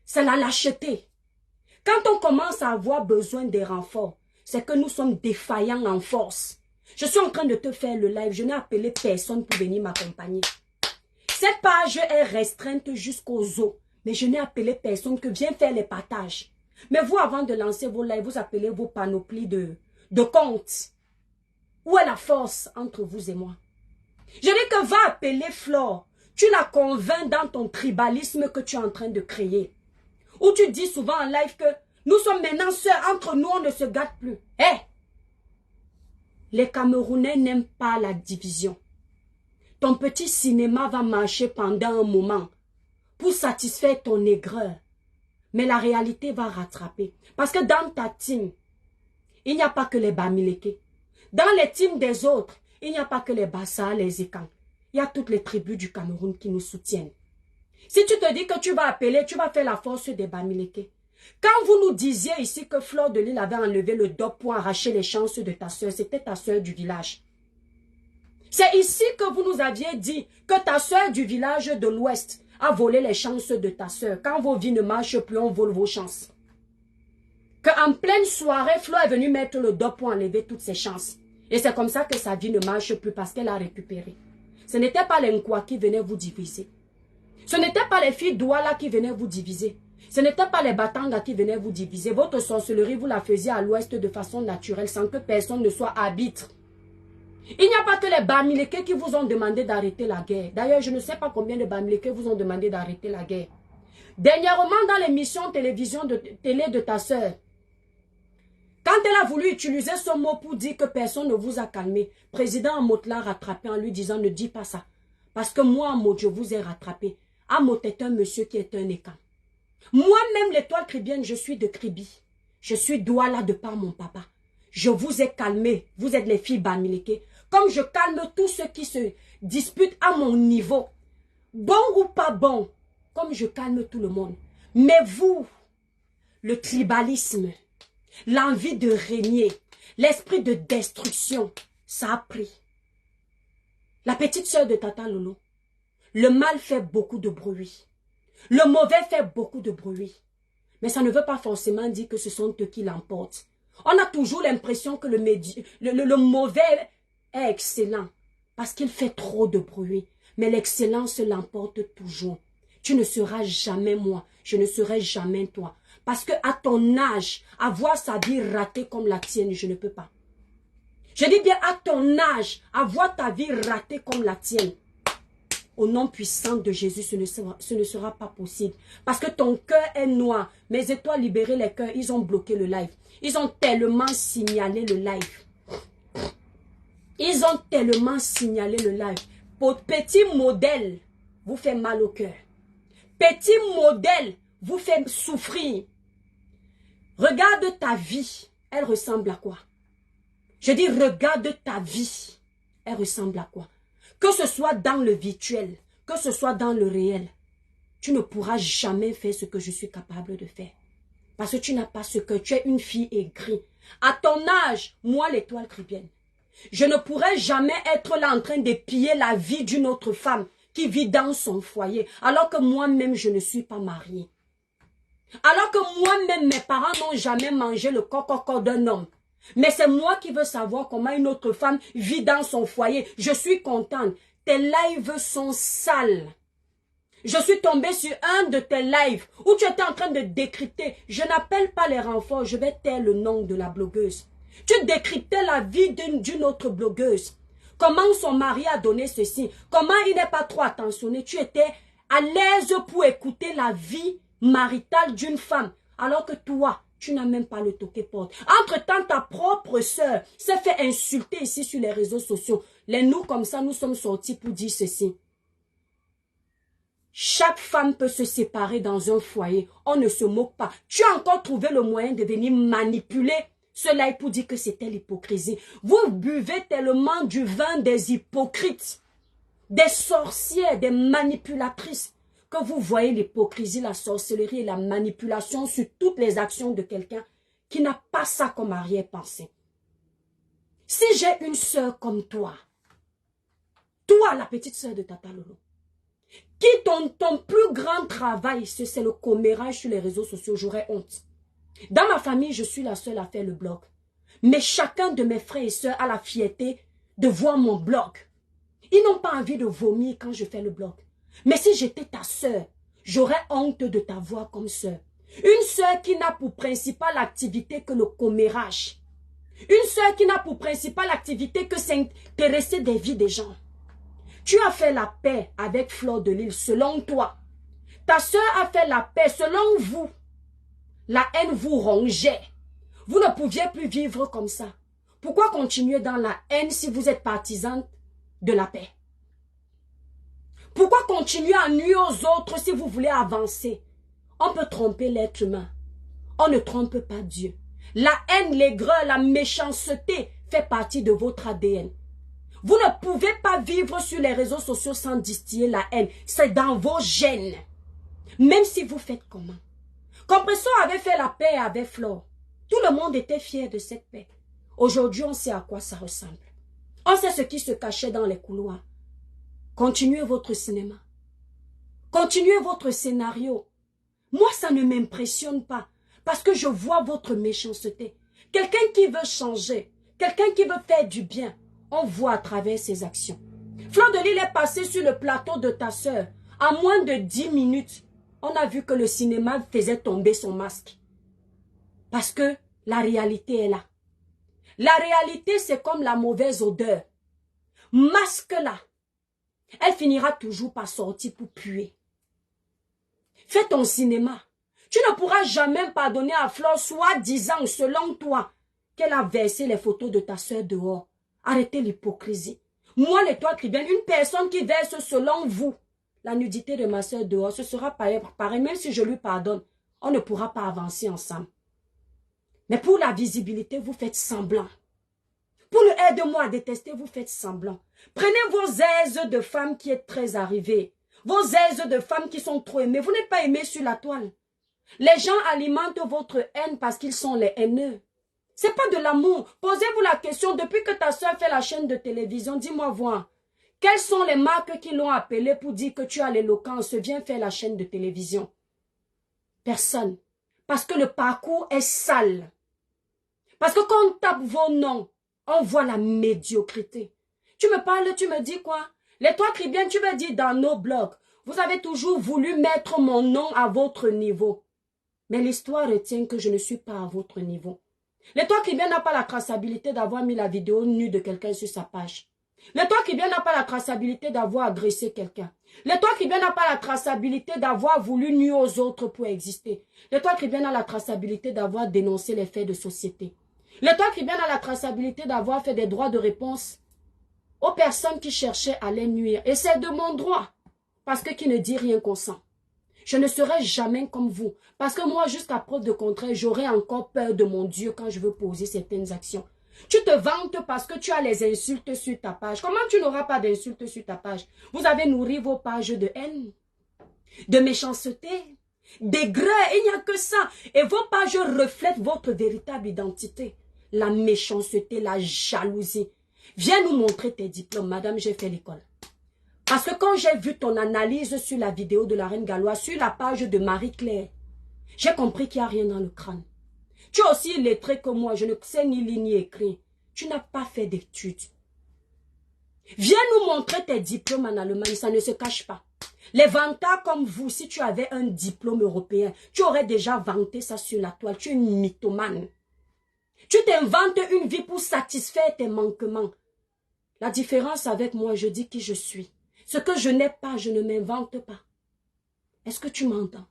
C'est la lâcheté. Quand on commence à avoir besoin des renforts, c'est que nous sommes défaillants en force. Je suis en train de te faire le live. Je n'ai appelé personne pour venir m'accompagner. Cette page est restreinte jusqu'aux os. Mais je n'ai appelé personne que viens faire les partages. Mais vous, avant de lancer vos lives, vous appelez vos panoplies de comptes. Où est la force entre vous et moi? Je dis que va appeler Flore. Tu la convaincs dans ton tribalisme que tu es en train de créer. Ou tu dis souvent en live que nous sommes maintenant sœurs, entre nous on ne se gâte plus. Hé! Les Camerounais n'aiment pas la division. Ton petit cinéma va marcher pendant un moment pour satisfaire ton aigreur. Mais la réalité va rattraper. Parce que dans ta team, il n'y a pas que les Bamileke. Dans les teams des autres, il n'y a pas que les Bassa, les Ekang. Il y a toutes les tribus du Cameroun qui nous soutiennent. Si tu te dis que tu vas appeler, tu vas faire la force des Bamileke. Quand vous nous disiez ici que Flore de Lille avait enlevé le dop pour arracher les chances de ta soeur, c'était ta soeur du village. C'est ici que vous nous aviez dit que ta soeur du village de l'Ouest a volé les chances de ta soeur. Quand vos vies ne marchent plus, on vole vos chances. Qu'en pleine soirée, Flore est venue mettre le dop pour enlever toutes ses chances. Et c'est comme ça que sa vie ne marche plus parce qu'elle a récupéré. Ce n'était pas les Nkwa qui venaient vous diviser. Ce n'était pas les filles Douala qui venaient vous diviser. Ce n'était pas les Batanga qui venaient vous diviser. Votre sorcellerie, vous la faisiez à l'ouest de façon naturelle sans que personne ne soit arbitre. Il n'y a pas que les Bamileke qui vous ont demandé d'arrêter la guerre. D'ailleurs, je ne sais pas combien de Bamileke vous ont demandé d'arrêter la guerre. Dernièrement, dans l'émission télé de ta soeur, quand elle a voulu utiliser ce mot pour dire que personne ne vous a calmé, président Amot l'a rattrapé en lui disant ne dis pas ça. Parce que moi, Amot, je vous ai rattrapé. Amot est un monsieur qui est un écan. Moi-même, l'étoile cribienne, je suis de Kribi. Je suis Douala de par mon papa. Je vous ai calmé. Vous êtes les filles Bamileke. Comme je calme tous ceux qui se disputent à mon niveau. Bon ou pas bon. Comme je calme tout le monde. Mais vous, le tribalisme, l'envie de régner, l'esprit de destruction, ça a pris. La petite sœur de Tata Lolo, le mal fait beaucoup de bruit. Le mauvais fait beaucoup de bruit. Mais ça ne veut pas forcément dire que ce sont eux qui l'emportent. On a toujours l'impression que le mauvais est excellent. Parce qu'il fait trop de bruit. Mais l'excellence l'emporte toujours. Tu ne seras jamais moi. Je ne serai jamais toi. Parce que à ton âge, avoir sa vie ratée comme la tienne, je ne peux pas. Je dis bien à ton âge, avoir ta vie ratée comme la tienne. Au nom puissant de Jésus, ce ne sera pas possible. Parce que ton cœur est noir. Mes étoiles libérées les cœurs, ils ont bloqué le live. Ils ont tellement signalé le live. Ils ont tellement signalé le live. Pour petit modèle, vous fait mal au cœur. Petit modèle, vous fait souffrir. Regarde ta vie. Elle ressemble à quoi? Je dis, regarde ta vie. Elle ressemble à quoi? Que ce soit dans le virtuel, que ce soit dans le réel, tu ne pourras jamais faire ce que je suis capable de faire. Parce que tu n'as pas ce cœur. Tu es une fille aigrie. À ton âge, moi, l'étoile cribienne, je ne pourrais jamais être là en train de piller la vie d'une autre femme qui vit dans son foyer, alors que moi-même, je ne suis pas mariée. Alors que moi-même, mes parents n'ont jamais mangé le coco d'un homme. Mais c'est moi qui veux savoir comment une autre femme vit dans son foyer. Je suis contente. Tes lives sont sales. Je suis tombée sur un de tes lives où tu étais en train de décrypter. Je n'appelle pas les renforts, je vais taire le nom de la blogueuse. Tu décryptais la vie d'une autre blogueuse. Comment son mari a donné ceci. Comment il n'est pas trop attentionné. Tu étais à l'aise pour écouter la vie maritale d'une femme. Alors que toi, tu n'as même pas le toqué porte. Entre-temps, ta propre sœur s'est fait insulter ici sur les réseaux sociaux. Les nous comme ça, nous sommes sortis pour dire ceci. Chaque femme peut se séparer dans un foyer. On ne se moque pas. Tu as encore trouvé le moyen de venir manipuler cela pour dire que c'était l'hypocrisie. Vous buvez tellement du vin des hypocrites, des sorcières, des manipulatrices, que vous voyez l'hypocrisie, la sorcellerie et la manipulation sur toutes les actions de quelqu'un qui n'a pas ça comme arrière-pensée. Si j'ai une sœur comme toi, la petite sœur de Tata Lolo, qui ton plus grand travail, c'est le commérage sur les réseaux sociaux, j'aurais honte. Dans ma famille, je suis la seule à faire le blog. Mais chacun de mes frères et sœurs a la fierté de voir mon blog. Ils n'ont pas envie de vomir quand je fais le blog. Mais si j'étais ta sœur, j'aurais honte de t'avoir comme sœur. Une sœur qui n'a pour principale activité que le commérage. Une sœur qui n'a pour principale activité que s'intéresser des vies des gens. Tu as fait la paix avec Fleur de Lys, selon toi. Ta sœur a fait la paix, selon vous. La haine vous rongeait. Vous ne pouviez plus vivre comme ça. Pourquoi continuer dans la haine si vous êtes partisane de la paix? Pourquoi continuer à nuire aux autres si vous voulez avancer? On peut tromper l'être humain. On ne trompe pas Dieu. La haine, l'aigreur, la méchanceté fait partie de votre ADN. Vous ne pouvez pas vivre sur les réseaux sociaux sans distiller la haine. C'est dans vos gènes. Même si vous faites comment? Compressor avait fait la paix avec Flore. Tout le monde était fier de cette paix. Aujourd'hui, on sait à quoi ça ressemble. On sait ce qui se cachait dans les couloirs. Continuez votre cinéma. Continuez votre scénario. Moi, ça ne m'impressionne pas. Parce que je vois votre méchanceté. Quelqu'un qui veut changer. Quelqu'un qui veut faire du bien. On voit à travers ses actions. Fleur de Lys est passé sur le plateau de ta sœur. En moins de 10 minutes, on a vu que le cinéma faisait tomber son masque. Parce que la réalité est là. La réalité, c'est comme la mauvaise odeur. Masque-la. Elle finira toujours par sortir pour puer. Fais ton cinéma. Tu ne pourras jamais pardonner à Flore, soi-disant, selon toi, qu'elle a versé les photos de ta sœur dehors. Arrêtez l'hypocrisie. Moi, l'étoile chrétienne, une personne qui verse selon vous la nudité de ma sœur dehors, ce sera pareil. Même si je lui pardonne, on ne pourra pas avancer ensemble. Mais pour la visibilité, vous faites semblant. Pour le aide-moi à détester, vous faites semblant. Prenez vos aises de femmes qui êtes très arrivées. Vos aises de femmes qui sont trop aimées. Vous n'êtes pas aimées sur la toile. Les gens alimentent votre haine parce qu'ils sont les haineux. C'est pas de l'amour. Posez-vous la question, depuis que ta soeur fait la chaîne de télévision, dis-moi voir. Quelles sont les marques qui l'ont appelé pour dire que tu as l'éloquence, viens faire la chaîne de télévision? Personne. Parce que le parcours est sale. Parce que quand on tape vos noms, on voit la médiocrité. Tu me parles, tu me dis quoi? L'étoile chrétienne, tu me dis dans nos blogs, vous avez toujours voulu mettre mon nom à votre niveau. Mais l'histoire retient que je ne suis pas à votre niveau. L'étoile chrétienne n'a pas la traçabilité d'avoir mis la vidéo nue de quelqu'un sur sa page. L'étoile chrétienne n'a pas la traçabilité d'avoir agressé quelqu'un. L'étoile chrétienne n'a pas la traçabilité d'avoir voulu nuire aux autres pour exister. L'étoile chrétienne a la traçabilité d'avoir dénoncé les faits de société. L'étoile chrétienne a la traçabilité d'avoir fait des droits de réponse aux personnes qui cherchaient à les nuire. Et c'est de mon droit. Parce que qui ne dit rien consent. Je ne serai jamais comme vous. Parce que moi, jusqu'à preuve de contraire, j'aurai encore peur de mon Dieu quand je veux poser certaines actions. Tu te vantes parce que tu as les insultes sur ta page. Comment tu n'auras pas d'insultes sur ta page? Vous avez nourri vos pages de haine, de méchanceté, d'aigreur. Il n'y a que ça. Et vos pages reflètent votre véritable identité. La méchanceté, la jalousie. Viens nous montrer tes diplômes. Madame, j'ai fait l'école. Parce que quand j'ai vu ton analyse sur la vidéo de la reine galloise, sur la page de Marie-Claire, J'ai compris qu'il n'y a rien dans le crâne. Tu es aussi illettré que moi, je ne sais ni lire ni écrire. Tu n'as pas fait d'études. Viens nous montrer tes diplômes en Allemagne, ça ne se cache pas. Les vantards comme vous, si tu avais un diplôme européen, tu aurais déjà vanté ça sur la toile. Tu es une mythomane. Tu t'inventes une vie pour satisfaire tes manquements. La différence avec moi, je dis qui je suis. Ce que je n'ai pas, je ne m'invente pas. Est-ce que tu m'entends?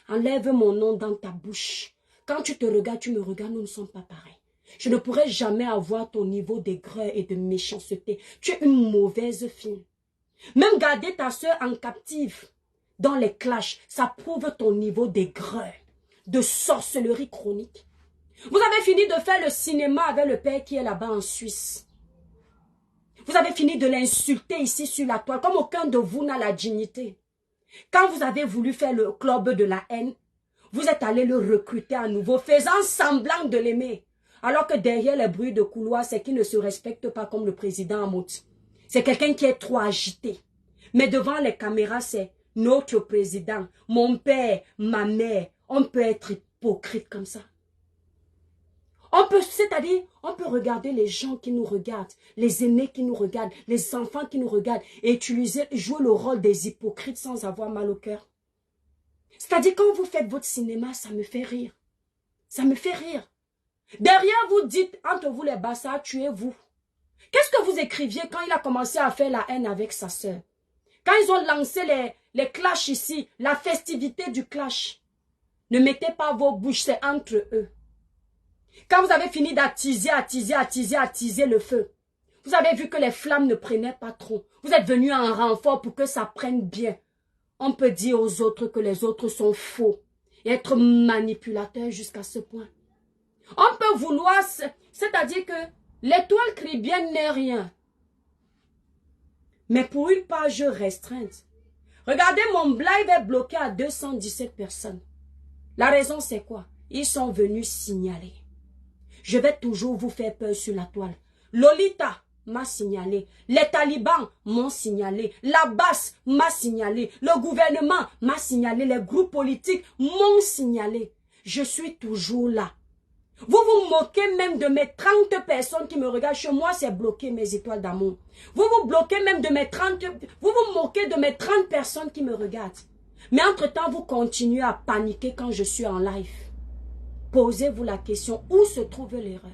Enlève mon nom dans ta bouche. Quand tu te regardes, tu me regardes, nous ne sommes pas pareils. Je ne pourrai jamais avoir ton niveau d'aigreur et de méchanceté. Tu es une mauvaise fille. Même garder ta soeur en captive dans les clashs, ça prouve ton niveau d'aigreur, de sorcellerie chronique. Vous avez fini de faire le cinéma avec le père qui est là-bas en Suisse. Vous avez fini de l'insulter ici sur la toile, comme aucun de vous n'a la dignité. Quand vous avez voulu faire le club de la haine, vous êtes allé le recruter à nouveau, faisant semblant de l'aimer. Alors que derrière les bruits de couloir, c'est qu'il ne se respecte pas comme le président Hamout. C'est quelqu'un qui est trop agité. Mais devant les caméras, c'est notre président, mon père, ma mère. On peut être hypocrite comme ça. On peut, c'est-à-dire, on peut regarder les gens qui nous regardent, les aînés qui nous regardent, les enfants qui nous regardent et jouer le rôle des hypocrites sans avoir mal au cœur. C'est-à-dire, quand vous faites votre cinéma, ça me fait rire. Ça me fait rire. Derrière, vous dites, entre vous les bassards, tuez-vous. Qu'est-ce que vous écriviez quand il a commencé à faire la haine avec sa sœur? Quand ils ont lancé les clashs ici, la festivité du clash. Ne mettez pas vos bouches, c'est entre eux. Quand vous avez fini d'attiser le feu, vous avez vu que les flammes ne prenaient pas trop. Vous êtes venu en renfort pour que ça prenne bien. On peut dire aux autres que les autres sont faux et être manipulateurs jusqu'à ce point. On peut vouloir, c'est-à-dire que l'étoile crie bien n'est rien. Mais pour une page restreinte, regardez, mon live est bloqué à 217 personnes. La raison c'est quoi? Ils sont venus signaler. Je vais toujours vous faire peur sur la toile. Lolita m'a signalé. Les talibans m'ont signalé. La basse m'a signalé. Le gouvernement m'a signalé. Les groupes politiques m'ont signalé. Je suis toujours là. Vous vous moquez même de mes 30 personnes qui me regardent. Chez moi, c'est bloqué mes étoiles d'amour. Vous vous bloquez même de mes 30... Vous vous moquez de mes 30 personnes qui me regardent. Mais entre-temps, vous continuez à paniquer quand je suis en live. Posez-vous la question, où se trouve l'erreur?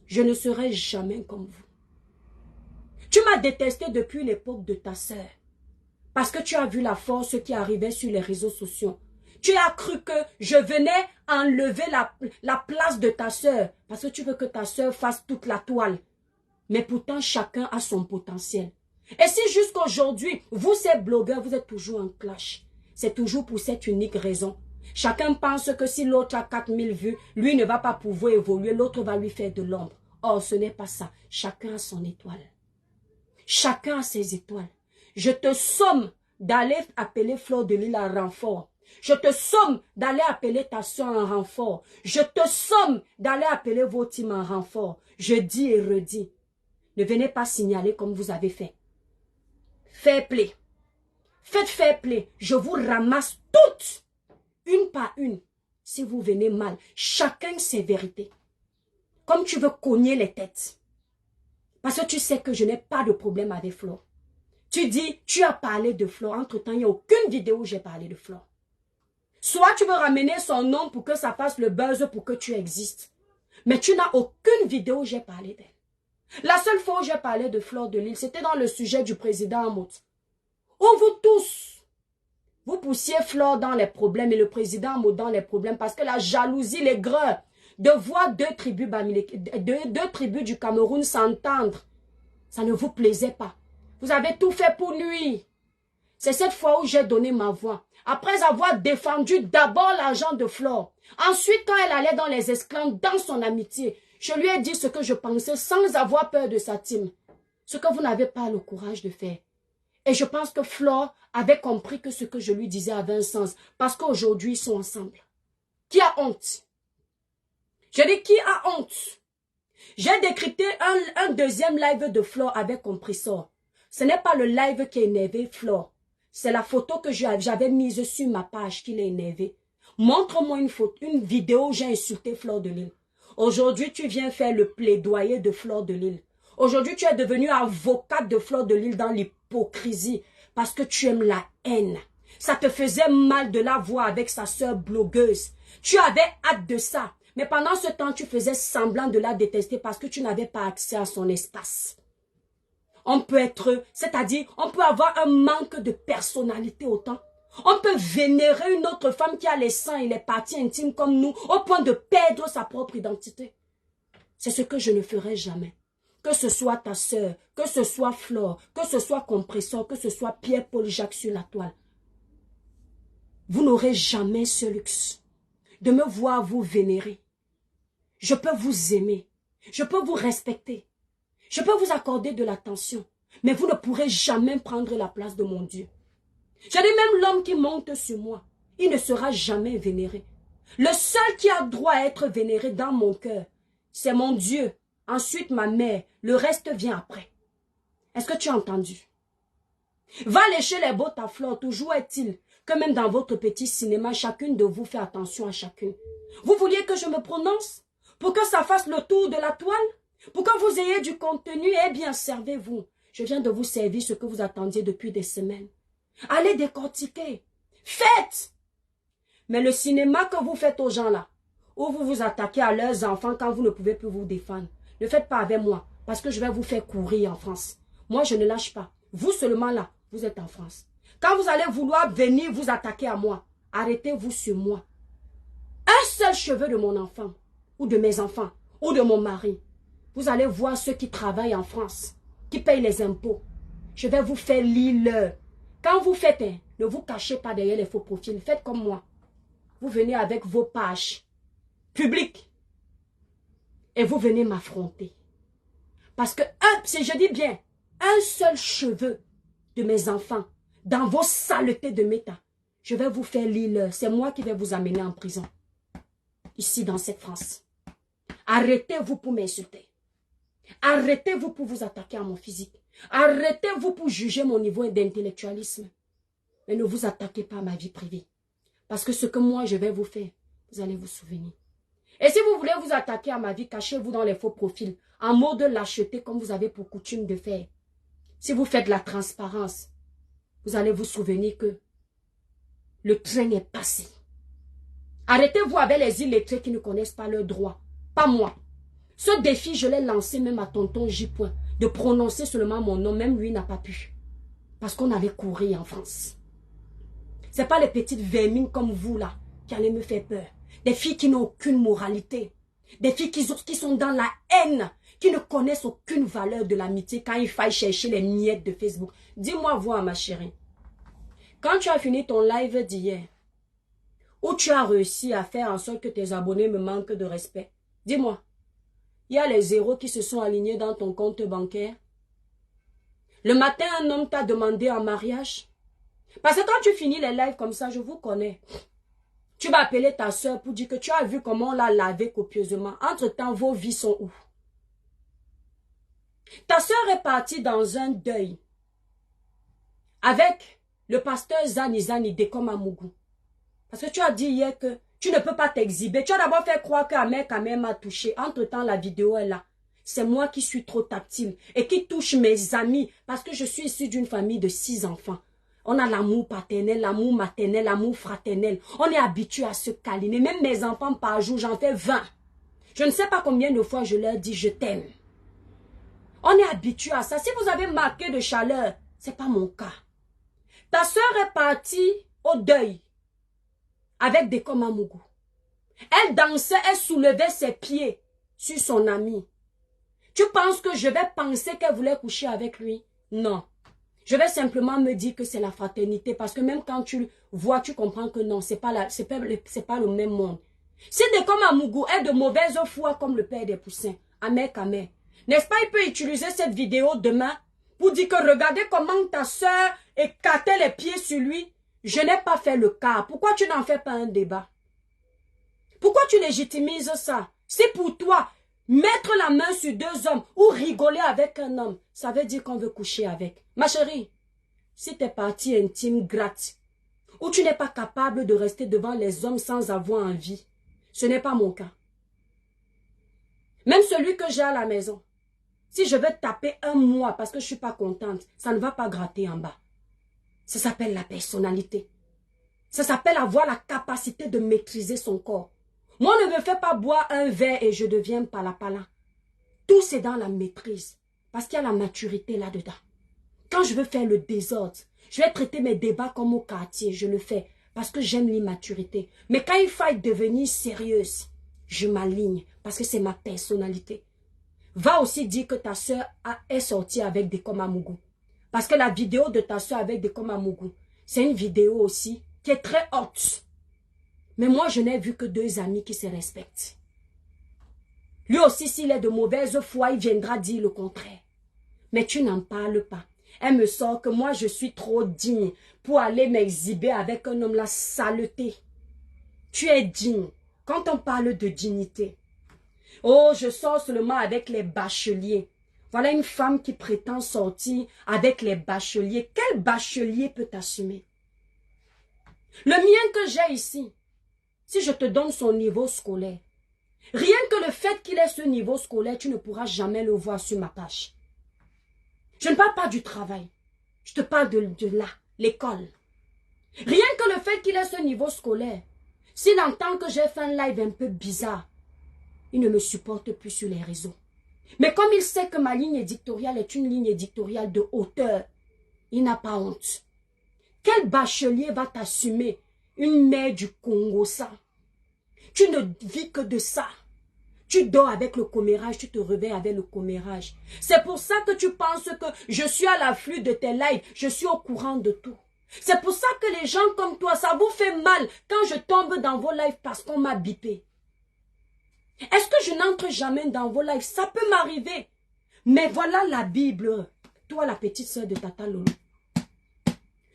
Je ne serai jamais comme vous. Tu m'as détesté depuis l'époque de ta sœur. Parce que tu as vu la force qui arrivait sur les réseaux sociaux. Tu as cru que je venais enlever la place de ta sœur. Parce que tu veux que ta sœur fasse toute la toile. Mais pourtant, chacun a son potentiel. Et si jusqu'aujourd'hui, vous, ces blogueurs, vous êtes toujours en clash. C'est toujours pour cette unique raison. Chacun pense que si l'autre a 4000 vues, lui ne va pas pouvoir évoluer, l'autre va lui faire de l'ombre. Or, ce n'est pas ça. Chacun a son étoile. Chacun a ses étoiles. Je te somme d'aller appeler Fleur de Lille en renfort. Je te somme d'aller appeler ta soeur en renfort. Je te somme d'aller appeler vos teams en renfort. Je dis et redis. Ne venez pas signaler comme vous avez fait. Fair play. Faites fair play. Je vous ramasse toutes. Une par une, si vous venez mal, chacun ses vérités. Comme tu veux cogner les têtes. Parce que tu sais que je n'ai pas de problème avec Flore. Tu dis, tu as parlé de Flore. Entre-temps, il n'y a aucune vidéo où j'ai parlé de Flore. Soit tu veux ramener son nom pour que ça fasse le buzz pour que tu existes. Mais tu n'as aucune vidéo où j'ai parlé d'elle. La seule fois où j'ai parlé de Fleur de Lille, c'était dans le sujet du président Hamout. Où vous tous, vous poussiez Flore dans les problèmes et le président Hamout dans les problèmes parce que la jalousie, l'aigreur de voir deux tribus du Cameroun s'entendre, ça ne vous plaisait pas. Vous avez tout fait pour lui. C'est cette fois où j'ai donné ma voix. Après avoir défendu d'abord l'argent de Flore. Ensuite, quand elle allait dans les esclandres, dans son amitié, je lui ai dit ce que je pensais sans avoir peur de sa team. Ce que vous n'avez pas le courage de faire. Et je pense que Flore avait compris que ce que je lui disais avait un sens. Parce qu'aujourd'hui, ils sont ensemble. Qui a honte? Je dis qui a honte? J'ai décrypté un deuxième live de Flore avec compresseur. Ce n'est pas le live qui a énervé Flore. C'est la photo que j'avais mise sur ma page qui l'a énervé. Montre-moi une photo, une vidéo où j'ai insulté Fleur de Lys. Aujourd'hui, tu viens faire le plaidoyer de Fleur de Lys. Aujourd'hui, tu es devenu avocate de Fleur de Lys dans l'hypocrisie parce que tu aimes la haine. Ça te faisait mal de la voir avec sa sœur blogueuse. Tu avais hâte de ça. Mais pendant ce temps, tu faisais semblant de la détester parce que tu n'avais pas accès à son espace. On peut être, c'est-à-dire, on peut avoir un manque de personnalité autant. On peut vénérer une autre femme qui a les seins et les parties intimes comme nous, au point de perdre sa propre identité. C'est ce que je ne ferai jamais. Que ce soit ta sœur, que ce soit Flore, que ce soit Compressor, que ce soit Pierre-Paul Jacques sur la toile. Vous n'aurez jamais ce luxe de me voir vous vénérer. Je peux vous aimer, je peux vous respecter, je peux vous accorder de l'attention, mais vous ne pourrez jamais prendre la place de mon Dieu. Je dis même l'homme qui monte sur moi, il ne sera jamais vénéré. Le seul qui a droit à être vénéré dans mon cœur, c'est mon Dieu. Ensuite ma mère, le reste vient après. Est-ce que tu as entendu? Va lécher les bottes à Flore, toujours est-il que même dans votre petit cinéma, chacune de vous fait attention à chacune. Vous vouliez que je me prononce pour que ça fasse le tour de la toile? Pour que vous ayez du contenu? Eh bien, servez-vous. Je viens de vous servir ce que vous attendiez depuis des semaines. Allez décortiquer. Faites. Mais le cinéma que vous faites aux gens là, où vous vous attaquez à leurs enfants quand vous ne pouvez plus vous défendre, ne faites pas avec moi, parce que je vais vous faire courir en France. Moi, je ne lâche pas. Vous seulement là, vous êtes en France. Quand vous allez vouloir venir vous attaquer à moi, arrêtez-vous sur moi. Un seul cheveu de mon enfant, ou de mes enfants, ou de mon mari. Vous allez voir ceux qui travaillent en France, qui payent les impôts. Je vais vous faire lire. Quand vous faites, ne vous cachez pas derrière les faux profils. Faites comme moi. Vous venez avec vos pages publiques et vous venez m'affronter. Parce que, si je dis bien, un seul cheveu de mes enfants dans vos saletés de méta, je vais vous faire lire. C'est moi qui vais vous amener en prison. Ici, dans cette France. Arrêtez-vous pour m'insulter. Arrêtez-vous pour vous attaquer à mon physique. Arrêtez-vous pour juger mon niveau d'intellectualisme. Mais ne vous attaquez pas à ma vie privée. Parce que ce que moi je vais vous faire, vous allez vous souvenir. Et si vous voulez vous attaquer à ma vie, cachez-vous dans les faux profils, en mode lâcheté comme vous avez pour coutume de faire. Si vous faites la transparence, vous allez vous souvenir que le train est passé. Arrêtez-vous avec les illettrés qui ne connaissent pas leurs droits. Pas moi. Ce défi, je l'ai lancé même à tonton J. de prononcer seulement mon nom. Même lui n'a pas pu. Parce qu'on allait courir en France. Ce n'est pas les petites vermines comme vous là qui allaient me faire peur. Des filles qui n'ont aucune moralité. Des filles qui sont dans la haine. Qui ne connaissent aucune valeur de l'amitié quand il faille chercher les miettes de Facebook. Dis-moi, voir ma chérie. Quand tu as fini ton live d'hier, où tu as réussi à faire en sorte que tes abonnés me manquent de respect, dis-moi, il y a les zéros qui se sont alignés dans ton compte bancaire. Le matin, un homme t'a demandé en mariage. Parce que quand tu finis les lives comme ça, je vous connais. Tu vas appeler ta soeur pour dire que tu as vu comment on l'a lavé copieusement. Entre-temps, vos vies sont où? Ta soeur est partie dans un deuil avec le pasteur Zani Dekomamougou. Parce que tu as dit hier que tu ne peux pas t'exhiber. Tu as d'abord fait croire qu'Amer m'a touché. Entre-temps, la vidéo est là. C'est moi qui suis trop tactile et qui touche mes amis parce que je suis issue d'une famille de 6 enfants. On a l'amour paternel, l'amour maternel, l'amour fraternel. On est habitué à se câliner. Même mes enfants par jour, j'en fais 20. Je ne sais pas combien de fois je leur dis je t'aime. On est habitué à ça. Si vous avez marqué de chaleur, ce n'est pas mon cas. Ta soeur est partie au deuil avec Dekomamougou. Elle dansait, elle soulevait ses pieds sur son ami. Tu penses que je vais penser qu'elle voulait coucher avec lui? Non. Je vais simplement me dire que c'est la fraternité. Parce que même quand tu vois, tu comprends que non, c'est pas le même monde. Si Dekomamougou est de mauvaise foi comme le père des poussins, Amer Kamer, n'est-ce pas, il peut utiliser cette vidéo demain pour dire que regardez comment ta soeur écartait les pieds sur lui. Je n'ai pas fait le cas. Pourquoi tu n'en fais pas un débat? Pourquoi tu légitimises ça? C'est pour toi, mettre la main sur 2 hommes ou rigoler avec un homme, ça veut dire qu'on veut coucher avec. Ma chérie, si tes parties intimes grattent, où tu n'es pas capable de rester devant les hommes sans avoir envie. Ce n'est pas mon cas. Même celui que j'ai à la maison, si je veux taper un mois parce que je ne suis pas contente, ça ne va pas gratter en bas. Ça s'appelle la personnalité. Ça s'appelle avoir la capacité de maîtriser son corps. Moi, ne me fais pas boire un verre et je deviens pala-pala. Tout c'est dans la maîtrise. Parce qu'il y a la maturité là-dedans. Quand je veux faire le désordre, je vais traiter mes débats comme au quartier. Je le fais parce que j'aime l'immaturité. Mais quand il faut devenir sérieuse, je m'aligne parce que c'est ma personnalité. Va aussi dire que ta soeur est sortie avec des Komamougou. Parce que la vidéo de ta soeur avec des Komamougou, c'est une vidéo aussi qui est très haute. Mais moi, je n'ai vu que 2 amis qui se respectent. Lui aussi, s'il est de mauvaise foi, il viendra dire le contraire. Mais tu n'en parles pas. Elle me sort que moi, je suis trop digne pour aller m'exhiber avec un homme, la saleté. Tu es digne. Quand on parle de dignité, oh, je sors seulement avec les bacheliers. Voilà une femme qui prétend sortir avec les bacheliers. Quel bachelier peut t'assumer? Le mien que j'ai ici, si je te donne son niveau scolaire, rien que le fait qu'il ait ce niveau scolaire, tu ne pourras jamais le voir sur ma page. Je ne parle pas du travail. Je te parle de là, l'école. Rien que le fait qu'il ait ce niveau scolaire, s'il entend que j'ai fait un live un peu bizarre, il ne me supporte plus sur les réseaux. Mais comme il sait que ma ligne éditoriale est une ligne éditoriale de hauteur, il n'a pas honte. Quel bachelier va t'assumer une mère du Congo ça? Tu ne vis que de ça. Tu dors avec le commérage, tu te réveilles avec le commérage. C'est pour ça que tu penses que je suis à l'afflux de tes lives, je suis au courant de tout. C'est pour ça que les gens comme toi, ça vous fait mal quand je tombe dans vos lives parce qu'on m'a bipé. Est-ce que je n'entre jamais dans vos lives? Ça peut m'arriver. Mais voilà la Bible. Toi, la petite sœur de Tata Lolo.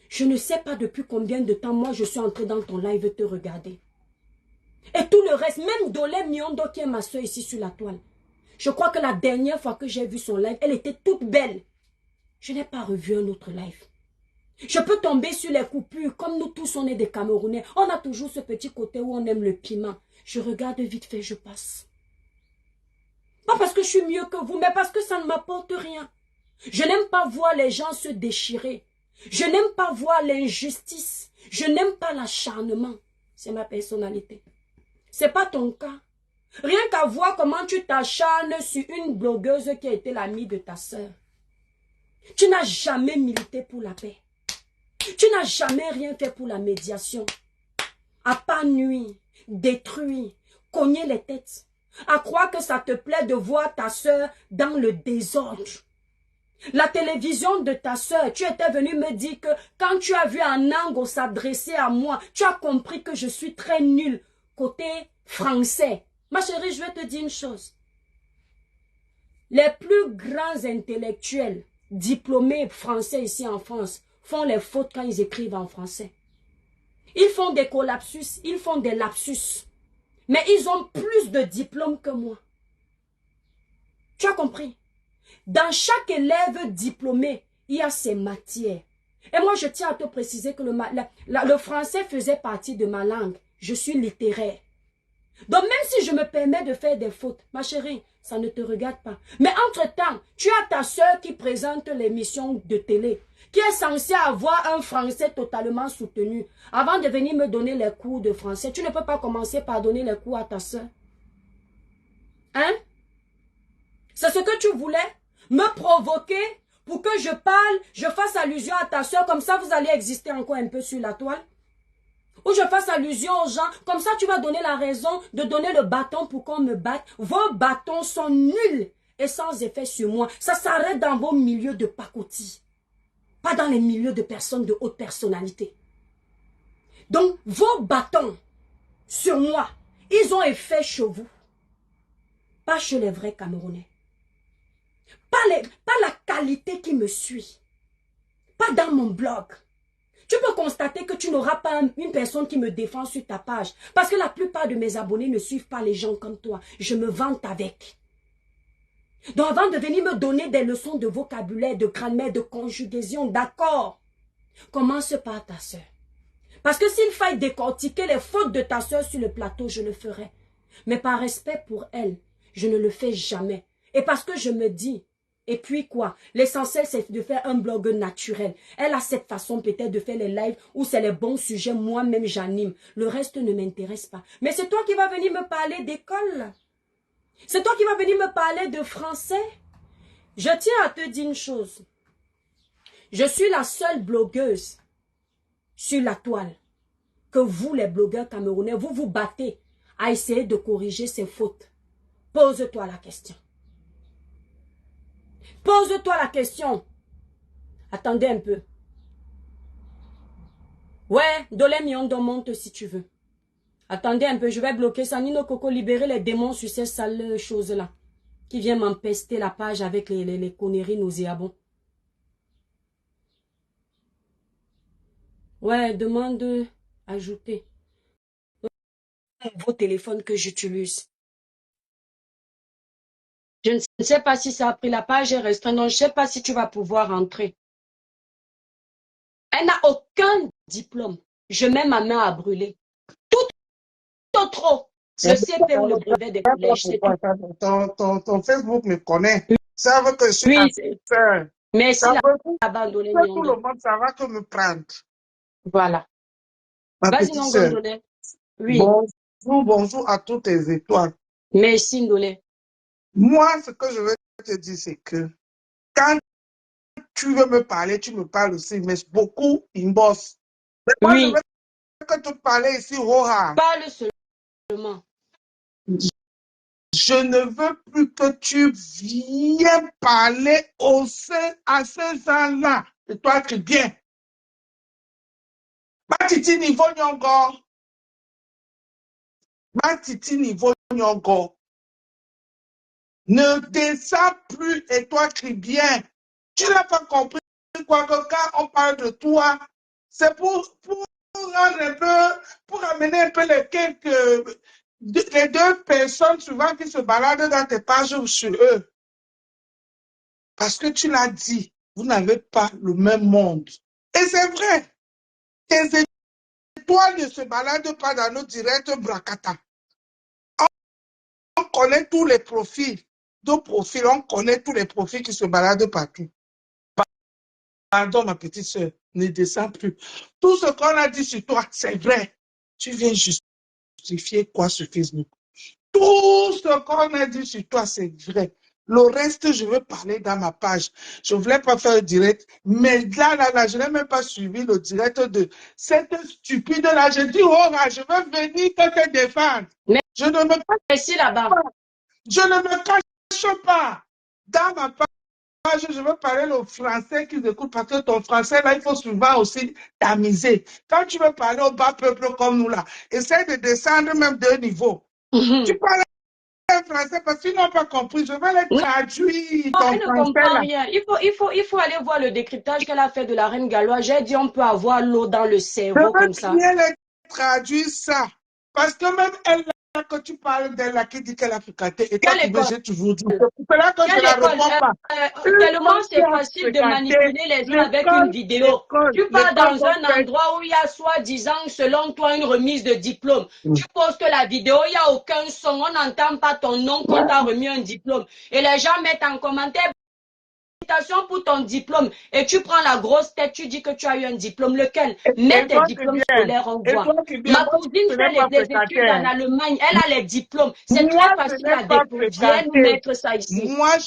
Je ne sais pas depuis combien de temps moi je suis entrée dans ton live te regarder. Et tout le reste, même Dolé Miondo qui est ma soeur ici sur la toile. Je crois que la dernière fois que j'ai vu son live, elle était toute belle. Je n'ai pas revu un autre live. Je peux tomber sur les coupures, comme nous tous on est des Camerounais. On a toujours ce petit côté où on aime le piment. Je regarde vite fait, je passe. Pas parce que je suis mieux que vous, mais parce que ça ne m'apporte rien. Je n'aime pas voir les gens se déchirer. Je n'aime pas voir l'injustice. Je n'aime pas l'acharnement. C'est ma personnalité. C'est pas ton cas. Rien qu'à voir comment tu t'acharnes sur une blogueuse qui a été l'amie de ta sœur. Tu n'as jamais milité pour la paix. Tu n'as jamais rien fait pour la médiation. À part nuire, détruire, cogner les têtes. À croire que ça te plaît de voir ta sœur dans le désordre. La télévision de ta sœur, tu étais venu me dire que quand tu as vu un angle s'adresser à moi, tu as compris que je suis très nulle côté français. Ma chérie, je vais te dire une chose. Les plus grands intellectuels diplômés français ici en France font les fautes quand ils écrivent en français. Ils font des collapsus, ils font des lapsus. Mais ils ont plus de diplômes que moi. Tu as compris? Dans chaque élève diplômé, il y a ses matières. Et moi, je tiens à te préciser que le français faisait partie de ma langue. Je suis littéraire. Donc, même si je me permets de faire des fautes, ma chérie, ça ne te regarde pas. Mais entre-temps, tu as ta soeur qui présente l'émission de télé, qui est censée avoir un français totalement soutenu. Avant de venir me donner les cours de français, tu ne peux pas commencer par donner les cours à ta soeur. Hein? C'est ce que tu voulais? Me provoquer pour que je parle, je fasse allusion à ta soeur, comme ça vous allez exister encore un peu sur la toile? Ou je fasse allusion aux gens, comme ça tu vas donner la raison de donner le bâton pour qu'on me batte. Vos bâtons sont nuls et sans effet sur moi. Ça s'arrête dans vos milieux de pacotille, pas dans les milieux de personnes de haute personnalité. Donc vos bâtons sur moi, ils ont effet chez vous, pas chez les vrais Camerounais. Pas la qualité qui me suit, pas dans mon blog. Tu peux constater que tu n'auras pas une personne qui me défend sur ta page. Parce que la plupart de mes abonnés ne suivent pas les gens comme toi. Je me vante avec. Donc avant de venir me donner des leçons de vocabulaire, de grammaire, de conjugaison, d'accord, commence par ta soeur. Parce que s'il faille décortiquer les fautes de ta soeur sur le plateau, je le ferai. Mais par respect pour elle, je ne le fais jamais. Et parce que je me dis, et puis quoi? L'essentiel, c'est de faire un blog naturel. Elle a cette façon peut-être de faire les lives où c'est les bons sujets, moi-même j'anime. Le reste ne m'intéresse pas. Mais c'est toi qui vas venir me parler d'école. C'est toi qui vas venir me parler de français. Je tiens à te dire une chose. Je suis la seule blogueuse sur la toile que vous, les blogueurs camerounais, vous vous battez à essayer de corriger ces fautes. Pose-toi la question. Pose-toi la question. Attendez un peu. Ouais, Dolé Miondo monte si tu veux. Attendez un peu, je vais bloquer ça. Nino Coco, libérer les démons sur ces sales choses-là. Qui viennent m'empester la page avec les conneries nauséabonds. Ouais, demande ajouter. Un nouveau téléphone que j'utilise. Je ne sais pas si ça a pris la page est restreinte, donc je ne sais pas si tu vas pouvoir entrer. Elle n'a aucun diplôme. Je mets ma main à brûler. Tout autre. Le CP ou le brevet des collèges, c'est tout. Ton Facebook me connaît. Ça veut que je suis Oui, affaire. merci Ça veut abandonné que tout le Nyondo. monde, ça va que me prendre. Voilà. Ma Vas-y, petite sœur. Ndolé. Oui. Bonjour à toutes tes étoiles. Merci, Ndolé. Moi, ce que je veux te dire, c'est que quand tu veux me parler, tu me parles aussi, mais beaucoup inbox. Mais moi, je Oui. veux que tu parles ici, Roha. Parle seulement. Je ne veux plus que tu viennes parler à ces gens-là. Et toi, tu viens. Batiti niveau nyongo. Batiti niveau nyongo. Ne descends plus et toi, crie bien. Tu n'as pas compris quoi que quand on parle de toi, c'est pour rendre un peu, pour amener un peu les deux personnes souvent qui se baladent dans tes pages sur eux. Parce que tu l'as dit, vous n'avez pas le même monde. Et c'est vrai, tes étoiles ne se baladent pas dans nos directs Bracata. On connaît tous les profils. On connaît tous les profils qui se baladent partout. Pardon, ma petite soeur, ne descends plus. Tout ce qu'on a dit sur toi, c'est vrai. Tu viens justifier quoi sur Facebook? Tout ce qu'on a dit sur toi, c'est vrai. Le reste, je veux parler dans ma page. Je ne voulais pas faire le direct, mais là, je n'ai même pas suivi le direct de cette stupide-là. Je dis, oh, là, je veux venir te défendre. Mais je ne me cache merci là-bas. pas. Je ne me cache pas. Dans ma page, je veux parler le français qu'ils écoutent parce que ton français, là, il faut souvent aussi t'amuser. Quand tu veux parler au bas peuple comme nous, là, essaie de descendre même d'un niveau. Tu parles français parce qu'ils n'ont pas compris. Je vais les traduire. Non, elle ne comprend rien. Il faut aller voir le décryptage qu'elle a fait de la reine galloise. J'ai dit on peut avoir l'eau dans le cerveau comme ça. Je vais bien les traduire ça. Parce que même elle, là, que tu parles d'elle, là, qui dit qu'elle a fréquenté, et toi, j'ai toujours dit. C'est là que je la réponds pas. Tellement c'est facile de manipuler les gens avec une vidéo. Tu pars dans un endroit où il y a soi-disant, selon toi, une remise de diplôme. Tu postes la vidéo, il n'y a aucun son, on n'entend pas ton nom qu'on t'a remis un diplôme. Et les gens mettent en commentaire pour ton diplôme. Et tu prends la grosse tête, tu dis que tu as eu un diplôme. Lequel? Mets tes diplômes scolaires en voie. Ma cousine fait les études en Allemagne, elle a les diplômes. C'est très facile à découvrir. Viens nous mettre ça ici. Moi,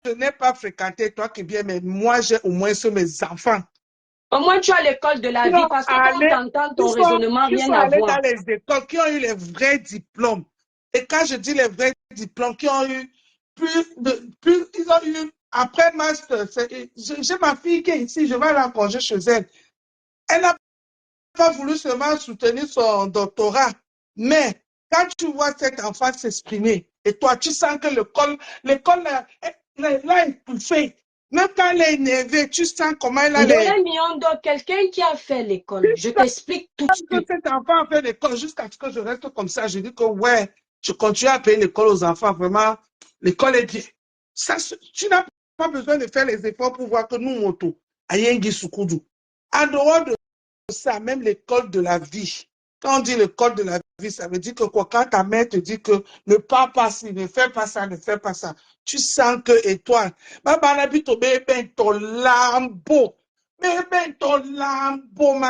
je n'ai pas fréquenté, toi qui viens, mais moi, j'ai au moins sur mes enfants. Au moins, tu as l'école de la vie, parce que quand tu entends ton raisonnement, rien à voir. Dans les écoles qui ont eu les vrais diplômes. Et quand je dis les vrais diplômes, qui ont eu ils ont eu, après master, j'ai ma fille qui est ici, je vais aller en congé chez elle. Elle n'a pas voulu seulement soutenir son doctorat, mais quand tu vois cet enfant s'exprimer, et toi, tu sens que l'école l'a étouffé. Même quand elle est énervée, tu sens comment elle a quelqu'un qui a fait l'école. Je t'explique tout de suite. Cet enfant a fait l'école jusqu'à ce que je reste comme ça. Je dis que ouais, je continue à payer l'école aux enfants. Vraiment, l'école est bien. Ça, tu n'as pas besoin de faire les efforts pour voir que nous, moto, à Yengi Soukoudou. En dehors de ça, même l'école de la vie. Quand on dit l'école de la vie, ça veut dire que quoi, quand ta mère te dit que ne parle pas ci, ne fais pas ça, ne fais pas ça, tu sens que étoile, ma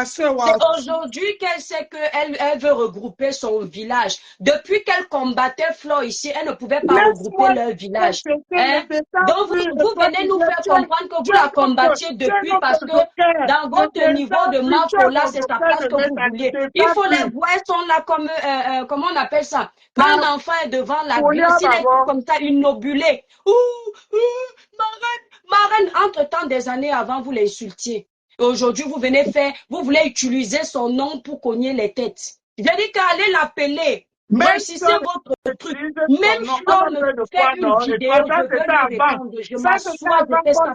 soeur, C'est aujourd'hui qu'elle sait qu'elle veut regrouper son village. Depuis qu'elle combattait Flo ici, elle ne pouvait pas regrouper leur village. Hein? Donc, vous venez nous faire comprendre que vous la combattiez depuis parce que dans votre niveau de Mafola, c'est sa place que vous vouliez. Il faut les voir, elles sont là comme, comment on appelle ça? Quand un enfant est devant la glace, il est comme ça, innobulé. Marraine, entre-temps, des années avant, vous l'insultiez. Aujourd'hui, vous voulez utiliser son nom pour cogner les têtes. J'ai dit qu'allez l'appeler. Réussissez votre truc. Même Flo me fait une vidéo, je veux lui répondre. Je m'assois, je fais ça.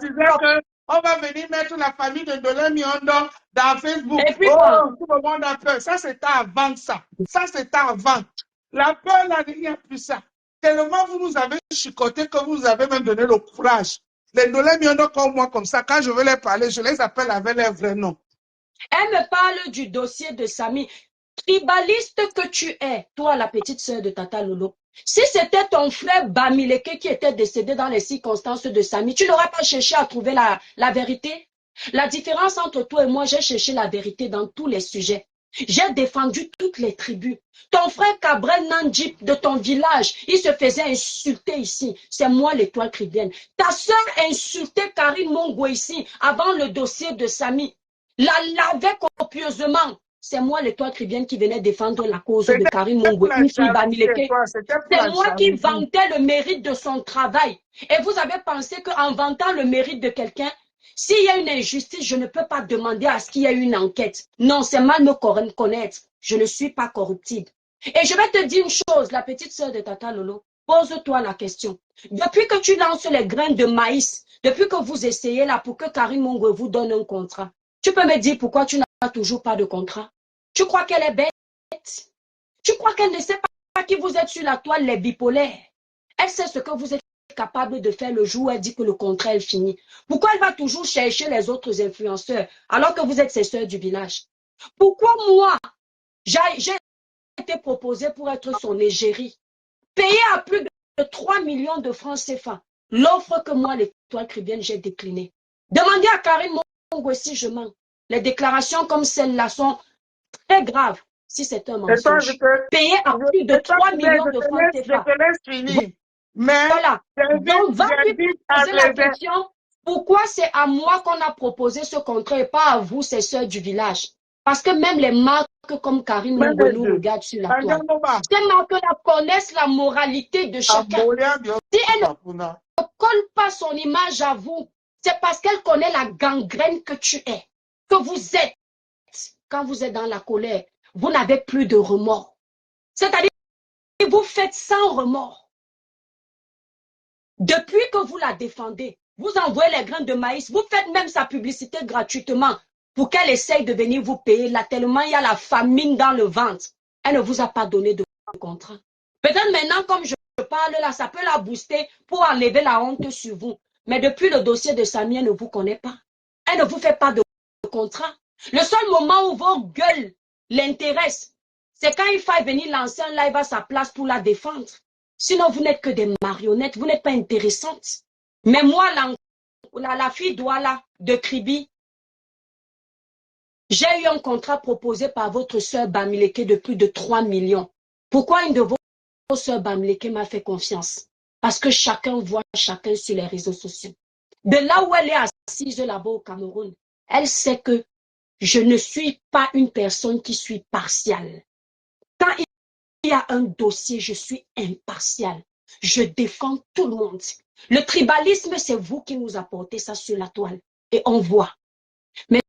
On va venir mettre la famille de Dolé Miondo dans Facebook. Et puis, tout le monde a peur. Ça, c'était avant ça. Ça, c'était avant. La peur, là, il n'y a plus ça. Tellement vous nous avez chicoté que vous avez même donné le courage. Les Dolé Miondo comme moi, comme ça, quand je veux les parler, je les appelle avec leur vrai nom. Elle me parle du dossier de Samy. Tribaliste que tu es, toi, la petite sœur de Tata Lolo. Si c'était ton frère Bamileke qui était décédé dans les circonstances de Samy, tu n'aurais pas cherché à trouver la vérité? La différence entre toi et moi, j'ai cherché la vérité dans tous les sujets. J'ai défendu toutes les tribus. Ton frère Cabrel Nandjip de ton village, il se faisait insulter ici. C'est moi l'étoile cribienne. Ta sœur insultait Karine Mongo ici avant le dossier de Samy. La lavait copieusement. C'est moi l'étoile cribienne qui venait défendre la cause de Karine Mongo, une fille Bamileke. C'est moi qui vantais le mérite de son travail. Et vous avez pensé qu'en vantant le mérite de quelqu'un, s'il y a une injustice, je ne peux pas demander à ce qu'il y ait une enquête. Non, c'est mal me connaître. Je ne suis pas corruptible. Et je vais te dire une chose, la petite sœur de Tata Lolo, pose-toi la question. Depuis que tu lances les grains de maïs, depuis que vous essayez là pour que Karine Mongo vous donne un contrat, tu peux me dire pourquoi tu n'as toujours pas de contrat? Tu crois qu'elle est bête? Tu crois qu'elle ne sait pas qui vous êtes sur la toile, les bipolaires? Elle sait ce que vous êtes capable de faire le jour où elle dit que le contrat est fini. Pourquoi elle va toujours chercher les autres influenceurs alors que vous êtes ses sœurs du village? Pourquoi moi, j'ai été proposé pour être son égérie, payé à plus de 3 millions de francs CFA? L'offre que moi, l'étoile cribienne, j'ai déclinée. Demandez à Karine Mongo si je mens. Les déclarations comme celle-là sont très graves si c'est un mensonge. Payé à plus de 3 millions de francs CFA. Mais voilà. Donc, va lui poser la question, pourquoi c'est à moi qu'on a proposé ce contrat et pas à vous, ces sœurs du village? Parce que même les marques comme Karine Mongo nous regardent sur la toile. Ces marques-là connaissent la moralité de chacun. Si elle ne colle pas son image à vous, c'est parce qu'elle connaît la gangrène que tu es, que vous êtes. Quand vous êtes dans la colère, vous n'avez plus de remords. C'est-à-dire que vous faites sans remords. Depuis que vous la défendez, vous envoyez les grains de maïs, vous faites même sa publicité gratuitement pour qu'elle essaye de venir vous payer. Là, tellement il y a la famine dans le ventre. Elle ne vous a pas donné de contrat. Peut-être maintenant, comme je parle là, ça peut la booster pour enlever la honte sur vous. Mais depuis le dossier de Samy, elle ne vous connaît pas. Elle ne vous fait pas de contrat. Le seul moment où vos gueules l'intéressent, c'est quand il faut venir lancer un live à sa place pour la défendre. Sinon, vous n'êtes que des marionnettes, vous n'êtes pas intéressantes. Mais moi, la fille Douala de Kribi, j'ai eu un contrat proposé par votre sœur Bamileke de plus de 3 millions. Pourquoi une de vos sœurs Bamileke m'a fait confiance? Parce que chacun voit chacun sur les réseaux sociaux. De là où elle est assise là-bas au Cameroun, elle sait que je ne suis pas une personne qui suis partiale. Quand il y a un dossier, je suis impartial. Je défends tout le monde. Le tribalisme, c'est vous qui nous apportez ça sur la toile. Et on voit. Mais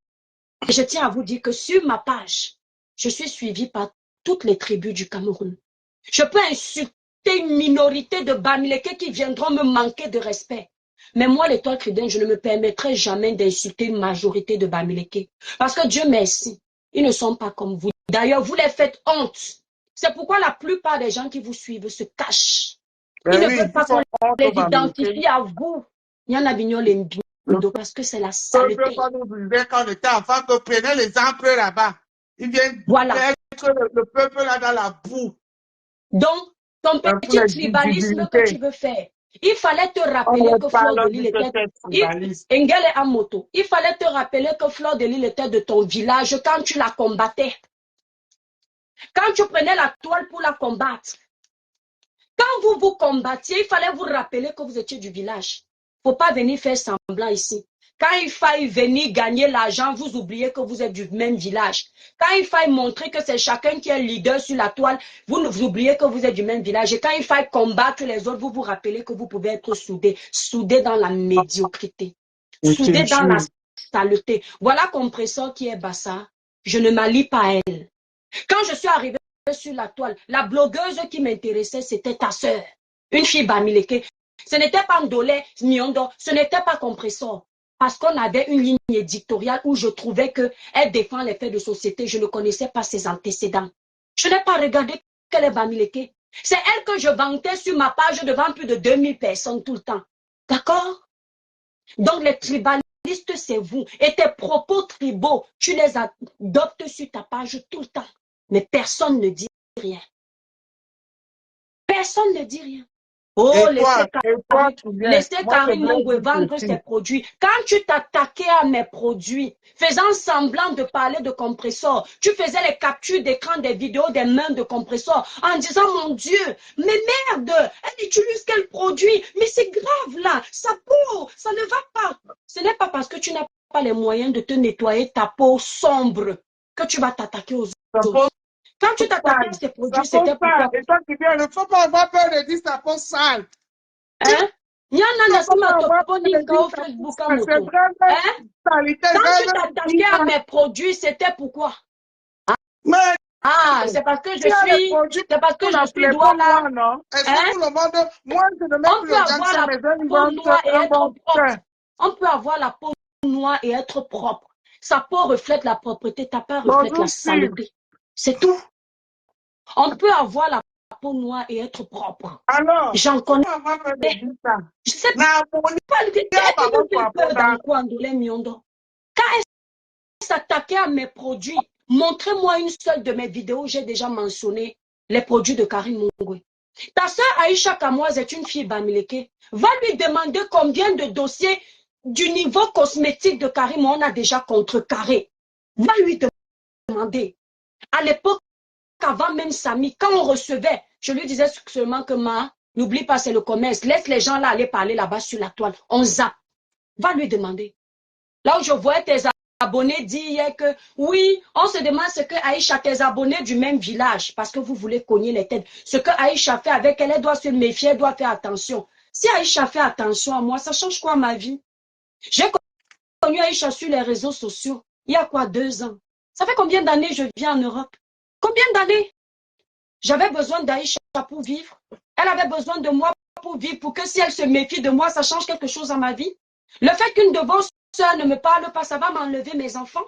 je tiens à vous dire que sur ma page, je suis suivie par toutes les tribus du Cameroun. Je peux insulter une minorité de Bamileke qui viendront me manquer de respect. Mais moi, l'étoile cribienne, je ne me permettrai jamais d'insulter une majorité de Bamileke. Parce que Dieu merci, ils ne sont pas comme vous. D'ailleurs, vous les faites honte. C'est pourquoi la plupart des gens qui vous suivent se cachent. Ils ne veulent pas qu'on les identifie à vous. Il y en a parce que c'est la Peuple, saleté. quand nous vivions, quand on était enfant, que prenait les empereurs là-bas. Ils viennent Voilà. mettre le peuple là dans la boue. Donc, ton Pour petit la tribalisme que tu divinités. veux faire, il fallait te On rappeler me que Fleur de parle Lille de était... ce tribalisme. Engel et Amoto, il fallait te rappeler que Fleur de Lille était de ton village quand tu la combattais. Quand tu prenais la toile pour la combattre. Quand vous vous combattiez, il fallait vous rappeler que vous étiez du village. Il ne faut pas venir faire semblant ici. Quand il faille venir gagner l'argent, vous oubliez que vous êtes du même village. Quand il faille montrer que c'est chacun qui est leader sur la toile, vous oubliez que vous êtes du même village. Et quand il faille combattre les autres, vous vous rappelez que vous pouvez être soudés. Soudés dans la médiocrité. Soudés dans la saleté. Voilà Compressor qui est Bassa. Je ne m'allie pas à elle. Quand je suis arrivée sur la toile, la blogueuse qui m'intéressait, c'était ta sœur. Une fille Bamileke. Ce n'était pas Ndolé, Nyondo, ce n'était pas Compressor. Parce qu'on avait une ligne éditoriale où je trouvais qu'elle défend les faits de société. Je ne connaissais pas ses antécédents. Je n'ai pas regardé qu'elle est Bamileke. C'est elle que je vantais sur ma page devant plus de 2000 personnes tout le temps. D'accord? Donc les tribalistes, c'est vous. Et tes propos tribaux, tu les adoptes sur ta page tout le temps. Mais personne ne dit rien. Personne ne dit rien. Oh, laissez Karine Mongwe vendre ses produits. Quand tu t'attaquais à mes produits, faisant semblant de parler de Compressor, tu faisais les captures d'écran des vidéos des mains de Compressor en disant, mon Dieu, mais merde, elle utilise quel produit? Mais c'est grave là, sa peau, ça ne va pas. Ce n'est pas parce que tu n'as pas les moyens de te nettoyer ta peau sombre que tu vas t'attaquer aux autres. Quand tu t'attaquais à ces produits, c'était pourquoi? Et toi qui viens, il ne faut pas avoir peur de dire sa peau sale. Hein? Il y en a qui au Facebook en moto. Hein? Quand tu t'attaquais à mes produits, c'était pourquoi? Ah, c'est parce que je suis, c'est parce que je suis droit là. Hein? Moi, je ne mets on plus peut avoir la peau noire et être propre. On peut avoir la peau noire et être propre. Sa peau reflète la propreté, ta peau reflète la saleté. C'est tout. On peut avoir la peau noire et être propre. Alors, j'en connais. Je sais pas. Dans quoi, Ndolé Miondo? Quand elle s'attaquait à mes produits, montrez-moi une seule de mes vidéos, j'ai déjà mentionné les produits de Karine Mongwe. Ta soeur Aïcha Kamoise est une fille Bamileke. Va lui demander combien de dossiers du niveau cosmétique de Karine on a déjà contrecarré. Va lui demander. À l'époque, avant même Samy, quand on recevait, je lui disais seulement que n'oublie pas, c'est le commerce. Laisse les gens là aller parler là-bas sur la toile. On zappe. Va lui demander. Là où je vois tes abonnés dire que oui, on se demande ce que Aïcha, tes abonnés du même village, parce que vous voulez cogner les têtes. Ce que Aïcha fait avec elle, elle doit se méfier, elle doit faire attention. Si Aïcha fait attention à moi, ça change quoi ma vie? J'ai connu Aïcha sur les réseaux sociaux. Il y a quoi, 2 ans? Ça fait combien d'années je viens en Europe? Combien d'années? J'avais besoin d'Aïcha pour vivre. Elle avait besoin de moi pour vivre, pour que si elle se méfie de moi, ça change quelque chose à ma vie. Le fait qu'une de vos soeurs ne me parle pas, ça va m'enlever mes enfants.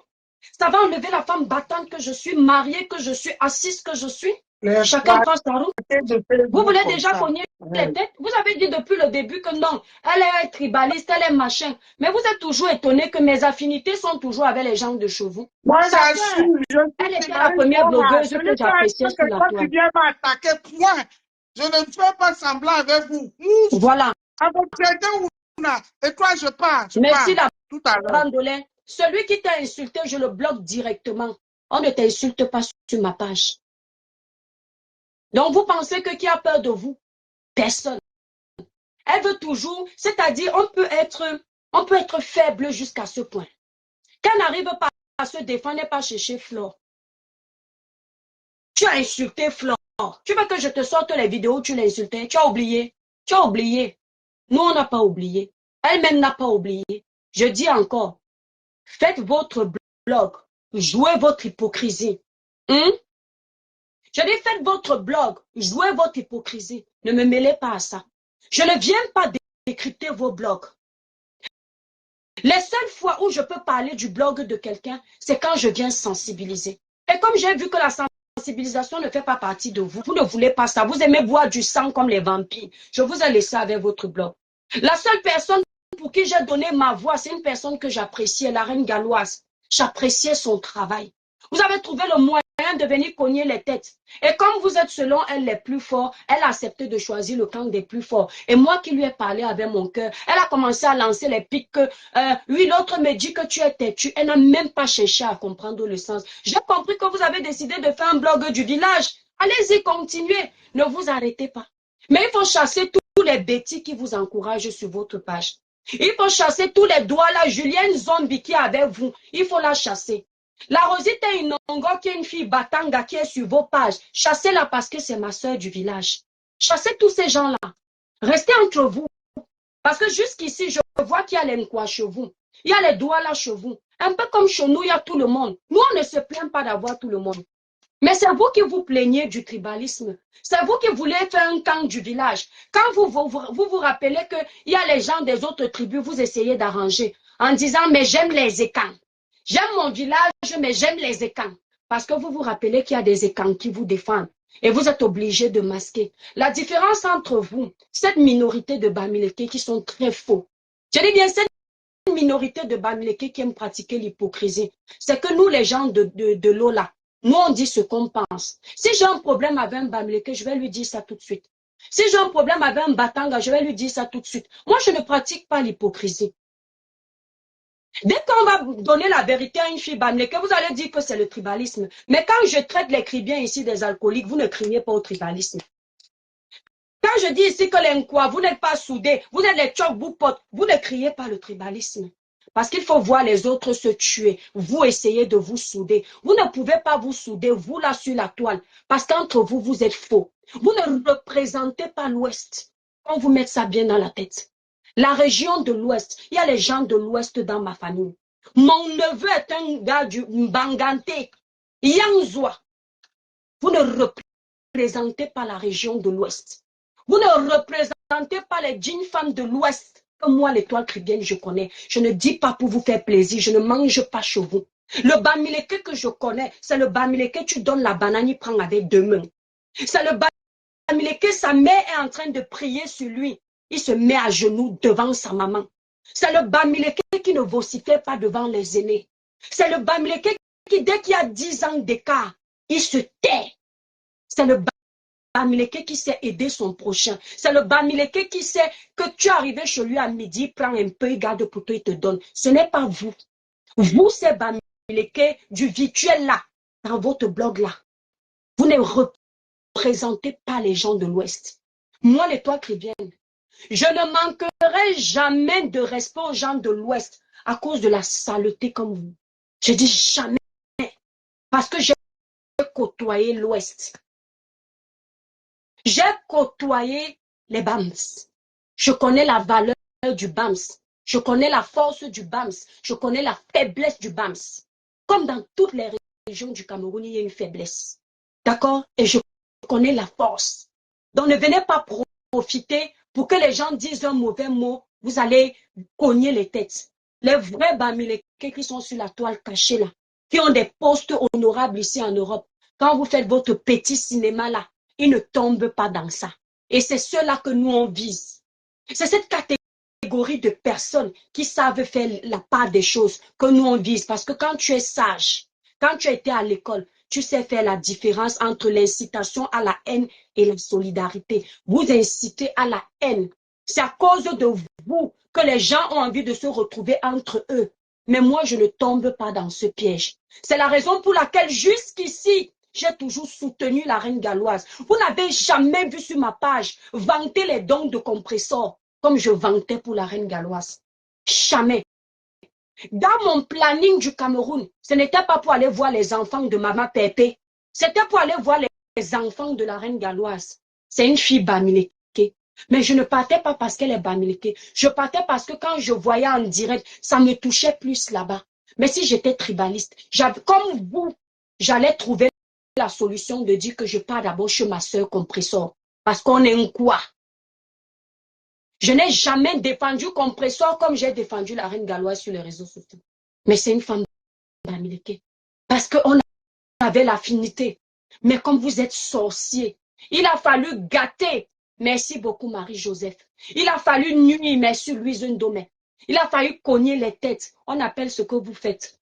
Ça va enlever la femme battante que je suis, mariée que je suis, assise que je suis. Chacun prend sa route. Vous voulez déjà cogner les têtes? Vous avez dit depuis le début que non, elle est tribaliste, elle est machin. Mais vous êtes toujours étonné que mes affinités sont toujours avec les gens de chevaux. Moi, elle était la première blogueuse que j'appréciais sur la toile. Je ne fais pas semblant avec vous. Voilà. Et toi, je pars. Merci la tout à l'heure. Celui qui t'a insulté, je le bloque directement. On ne t'insulte pas sur ma page. Donc, vous pensez que qui a peur de vous? Personne. Elle veut toujours, c'est-à-dire, on peut être faible jusqu'à ce point. Qu'elle n'arrive pas à se défendre, n'est pas chercher Flore. Tu as insulté Flore. Tu veux que je te sorte les vidéos où tu l'as insulté? Tu as oublié. Tu as oublié. Nous, on n'a pas oublié. Elle-même n'a pas oublié. Je dis encore, faites votre blog. Jouez votre hypocrisie. Je dis, faites votre blog. Jouez votre hypocrisie. Ne me mêlez pas à ça. Je ne viens pas décrypter vos blogs. Les seules fois où je peux parler du blog de quelqu'un, c'est quand je viens sensibiliser. Et comme j'ai vu que la sensibilisation ne fait pas partie de vous, vous ne voulez pas ça, vous aimez boire du sang comme les vampires, je vous ai laissé avec votre blog. La seule personne pour qui j'ai donné ma voix, c'est une personne que j'appréciais, la reine galloise. J'appréciais son travail. Vous avez trouvé le moyen de venir cogner les têtes. Et comme vous êtes selon elle les plus forts, elle a accepté de choisir le camp des plus forts. Et moi qui lui ai parlé avec mon cœur, elle a commencé à lancer les pics que, oui, l'autre me dit que tu es têtu. Elle n'a même pas cherché à comprendre le sens. J'ai compris que vous avez décidé de faire un blog du village. Allez-y, continuez. Ne vous arrêtez pas. Mais il faut chasser tous les bêtis qui vous encouragent sur votre page. Il faut chasser tous les doigts là. Julienne Zombie qui est avec vous, il faut la chasser. La Rosita Inongo qui est une fille Batanga qui est sur vos pages, chassez-la parce que c'est ma soeur du village. Chassez tous ces gens-là. Restez entre vous. Parce que jusqu'ici, je vois qu'il y a les Nkwa chez vous. Il y a les doigts là chez vous. Un peu comme chez nous, il y a tout le monde. Nous, on ne se plaint pas d'avoir tout le monde. Mais c'est vous qui vous plaignez du tribalisme. C'est vous qui voulez faire un camp du village. Quand vous rappelez qu'il y a les gens des autres tribus, vous essayez d'arranger en disant, mais j'aime les écans. J'aime mon village, mais j'aime les écans. Parce que vous vous rappelez qu'il y a des écans qui vous défendent. Et vous êtes obligés de masquer. La différence entre vous, cette minorité de Bamileke qui sont très faux. Je dis bien, cette minorité de Bamileke qui aiment pratiquer l'hypocrisie, c'est que nous, les gens de Lola, nous, on dit ce qu'on pense. Si j'ai un problème avec un Bamileke, je vais lui dire ça tout de suite. Si j'ai un problème avec un Batanga, je vais lui dire ça tout de suite. Moi, je ne pratique pas l'hypocrisie. Dès qu'on va donner la vérité à une fille Bamileke, vous allez dire que c'est le tribalisme. Mais quand je traite les cribiens ici des alcooliques, vous ne criez pas au tribalisme. Quand je dis ici que les Nkwa, vous n'êtes pas soudés, vous êtes les Tchok-Boupot, vous ne criez pas le tribalisme. Parce qu'il faut voir les autres se tuer. Vous essayez de vous souder. Vous ne pouvez pas vous souder, vous là sur la toile. Parce qu'entre vous, vous êtes faux. Vous ne représentez pas l'Ouest. On vous met ça bien dans la tête. La région de l'Ouest, il y a les gens de l'Ouest dans ma famille. Mon neveu est un gars du Mbangante, Yangzwa. Vous ne représentez pas la région de l'Ouest. Vous ne représentez pas les djinns femmes de l'Ouest. Comme moi, l'étoile cribienne, je connais. Je ne dis pas pour vous faire plaisir. Je ne mange pas chez vous. Le Bamileke que je connais, c'est le Bamileke, tu donnes la banane, il prend avec deux mains. C'est le Bamileke, sa mère est en train de prier sur lui. Il se met à genoux devant sa maman. C'est le Bamileke qui ne vocifère pas devant les aînés. C'est le Bamileke qui, dès qu'il y a 10 ans d'écart, il se tait. C'est le Bamileke qui sait aider son prochain. C'est le Bamileke qui sait que tu es arrivé chez lui à midi, prends un peu, il garde pour toi, il te donne. Ce n'est pas vous. Vous, c'est Bamileke du virtuel là, dans votre blog là. Vous ne représentez pas les gens de l'Ouest. Moi, l'étoile cribienne, je ne manquerai jamais de respect aux gens de l'Ouest à cause de la saleté comme vous. Je dis jamais. Parce que j'ai côtoyé l'Ouest. J'ai côtoyé les BAMS. Je connais la valeur du BAMS. Je connais la force du BAMS. Je connais la faiblesse du BAMS. Comme dans toutes les régions du Cameroun, il y a une faiblesse. D'accord? Et je connais la force. Donc ne venez pas profiter pour que les gens disent un mauvais mot. Vous allez cogner les têtes. Les vrais Bamileke qui sont sur la toile cachée là, qui ont des postes honorables ici en Europe, quand vous faites votre petit cinéma là, ils ne tombent pas dans ça. Et c'est ceux-là que nous on vise. C'est cette catégorie de personnes qui savent faire la part des choses que nous on vise. Parce que quand tu es sage, quand tu as été à l'école, tu sais faire la différence entre l'incitation à la haine et la solidarité. Vous incitez à la haine. C'est à cause de vous que les gens ont envie de se retrouver entre eux. Mais moi, je ne tombe pas dans ce piège. C'est la raison pour laquelle jusqu'ici, j'ai toujours soutenu la reine galloise. Vous n'avez jamais vu sur ma page vanter les dons de compresseurs comme je vantais pour la reine galloise. Jamais. Dans mon planning du Cameroun, ce n'était pas pour aller voir les enfants de Maman Pépé. C'était pour aller voir les enfants de la reine galloise. C'est une fille Bamileke. Mais je ne partais pas parce qu'elle est Bamileke. Je partais parce que quand je voyais en direct, ça me touchait plus là-bas. Mais si j'étais tribaliste, comme vous, j'allais trouver la solution de dire que je pars d'abord chez ma soeur compresseur. Parce qu'on est un quoi? Je n'ai jamais défendu compresseur comme j'ai défendu la reine galloise sur les réseaux sociaux. Mais c'est une femme Bamileke. Parce qu'on avait l'affinité. Mais comme vous êtes sorcier, il a fallu gâter. Merci beaucoup Marie-Joseph. Il a fallu nuire, merci Louise Ndomé. Il a failli cogner les têtes. On appelle ce que vous faites.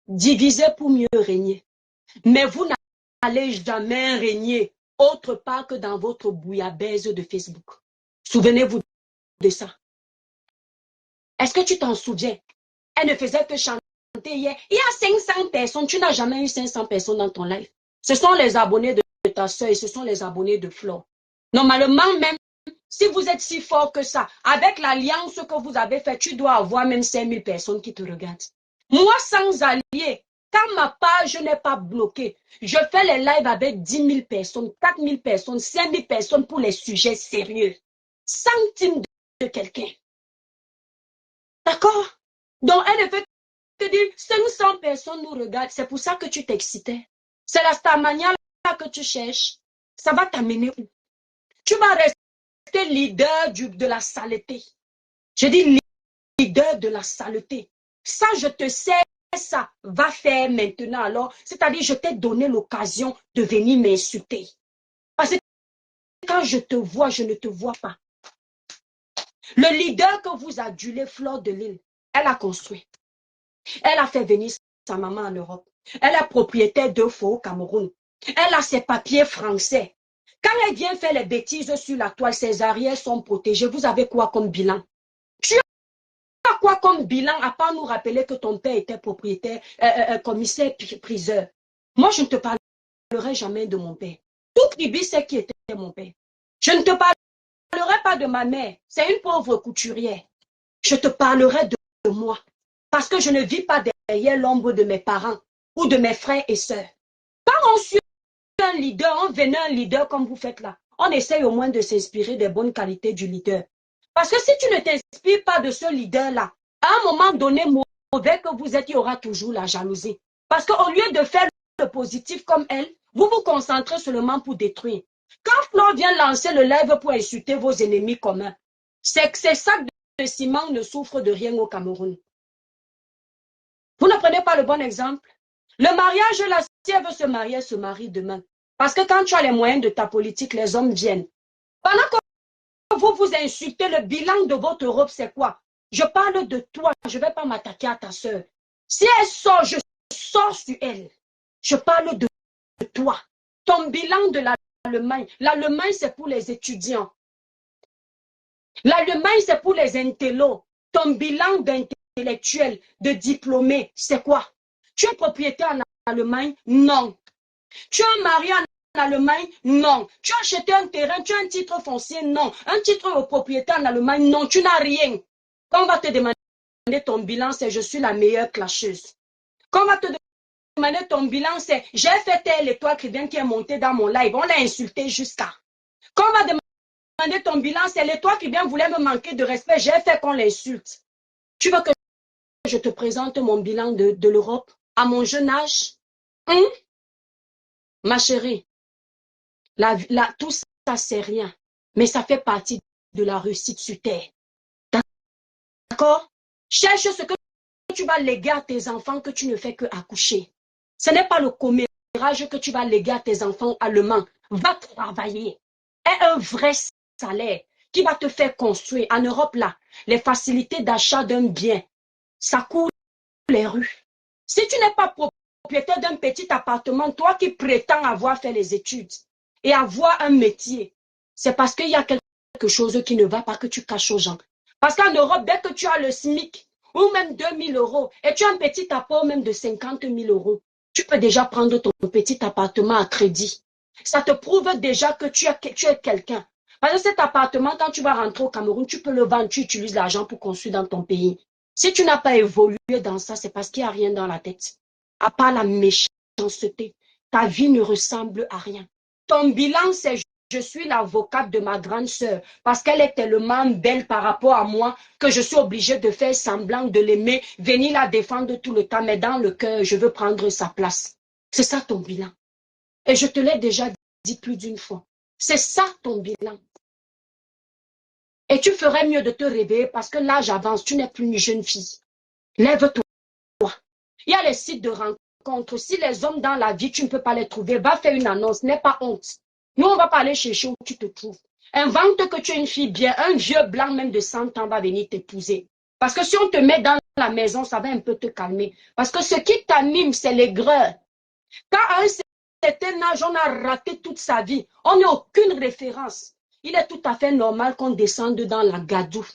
Diviser pour mieux régner. Mais vous n'allez jamais régner autre part que dans votre bouillabaisse de Facebook. Souvenez-vous de ça. Est-ce que tu t'en souviens? Elle ne faisait que chanter hier. Il y a 500 personnes. Tu n'as jamais eu 500 personnes dans ton live. Ce sont les abonnés de ta soeur et ce sont les abonnés de Flore. Normalement, même si vous êtes si fort que ça, avec l'alliance que vous avez faite, tu dois avoir même 5000 personnes qui te regardent. Moi, sans allié, quand ma page n'est pas bloquée, je fais les lives avec 10 000 personnes, 4 000 personnes, 5 000 personnes pour les sujets sérieux. Centime de quelqu'un. D'accord? Donc, elle ne fait que dire 500 personnes nous regardent. C'est pour ça que tu t'excitais. C'est la Starmania là que tu cherches. Ça va t'amener où? Tu vas rester leader de la saleté. Je dis leader de la saleté. Ça, je te sais, ça va faire maintenant alors. C'est-à-dire, je t'ai donné l'occasion de venir m'insulter. Parce que quand je te vois, je ne te vois pas. Le leader que vous adulez, Flore de Lille, elle a construit. Elle a fait venir sa maman en Europe. Elle est propriétaire de faux au Cameroun. Elle a ses papiers français. Quand elle vient faire les bêtises sur la toile, ses arrières sont protégées. Vous avez quoi comme bilan? Tu as quoi comme bilan à part nous rappeler que ton père était propriétaire, commissaire priseur? Moi, je ne te parlerai jamais de mon père. Tout Kribi sait qui était mon père. Je ne te parlerai pas de ma mère. C'est une pauvre couturière. Je te parlerai de moi. Parce que je ne vis pas derrière l'ombre de mes parents ou de mes frères et sœurs. Quand on suit un leader, on venait un leader comme vous faites là, on essaye au moins de s'inspirer des bonnes qualités du leader. Parce que si tu ne t'inspires pas de ce leader-là, à un moment donné, mauvais que vous êtes, il y aura toujours la jalousie. Parce qu'au lieu de faire le positif comme elle, vous vous concentrez seulement pour détruire. Quand Flore vient lancer le live pour insulter vos ennemis communs, c'est que ces sacs de ciment ne souffrent de rien au Cameroun. Vous ne prenez pas le bon exemple. Le mariage, là, si elle veut se marier, elle se marie demain. Parce que quand tu as les moyens de ta politique, les hommes viennent. Pendant que vous vous insultez, le bilan de votre Europe, c'est quoi? Je parle de toi, je ne vais pas m'attaquer à ta soeur. Si elle sort, je sors sur elle. Je parle de toi. Ton bilan de l'Allemagne. L'Allemagne, c'est pour les étudiants. L'Allemagne, c'est pour les intellos. Ton bilan d'intellectuel, de diplômé, c'est quoi? Tu es propriétaire en Allemagne? Non. Tu as un mari en Allemagne? Non. Tu as acheté un terrain? Tu as un titre foncier? Non. Un titre de propriété en Allemagne? Non. Tu n'as rien. Quand on va te demander ton bilan, c'est je suis la meilleure clasheuse. Quand on va te demander ton bilan, c'est j'ai fait tel et toi qui est monté dans mon live. On l'a insulté jusqu'à. Quand on va demander ton bilan, c'est l'étoile qui vient voulait me manquer de respect. J'ai fait qu'on l'insulte. Tu veux que je te présente mon bilan de l'Europe à mon jeune âge? Ma chérie, tout ça, c'est rien. Mais ça fait partie de la réussite sur Terre. D'accord? Cherche ce que tu vas léguer à tes enfants que tu ne fais que accoucher. Ce n'est pas le commérage que tu vas léguer à tes enfants allemands. Va travailler. Aie un vrai salaire qui va te faire construire. En Europe, là, les facilités d'achat d'un bien, ça coule les rues. Si tu n'es pas propriétaire d'un petit appartement, toi qui prétends avoir fait les études et avoir un métier, c'est parce qu'il y a quelque chose qui ne va pas que tu caches aux gens. Parce qu'en Europe, dès que tu as le SMIC ou même 2000 € et tu as un petit apport même de 50 000 €, tu peux déjà prendre ton petit appartement à crédit. Ça te prouve déjà que tu es quelqu'un. Parce que cet appartement, quand tu vas rentrer au Cameroun, tu peux le vendre, tu utilises l'argent pour construire dans ton pays. Si tu n'as pas évolué dans ça, c'est parce qu'il n'y a rien dans la tête. À part la méchanceté, ta vie ne ressemble à rien. Ton bilan, c'est je suis l'avocate de ma grande sœur parce qu'elle est tellement belle par rapport à moi que je suis obligée de faire semblant de l'aimer, venir la défendre tout le temps, mais dans le cœur, je veux prendre sa place. C'est ça ton bilan. Et je te l'ai déjà dit plus d'une fois. C'est ça ton bilan. Et tu ferais mieux de te réveiller parce que l'âge avance, tu n'es plus une jeune fille. Lève-toi. Il y a les sites de rencontres. Si les hommes dans la vie, tu ne peux pas les trouver, va faire une annonce, n'aie pas honte. Nous, on ne va pas aller chercher où tu te trouves. Invente que tu es une fille bien. Un vieux blanc même de 100 ans va venir t'épouser. Parce que si on te met dans la maison, ça va un peu te calmer. Parce que ce qui t'anime, c'est l'aigreur. Quand à un certain âge, on a raté toute sa vie, on n'a aucune référence. Il est tout à fait normal qu'on descende dans la gadoue.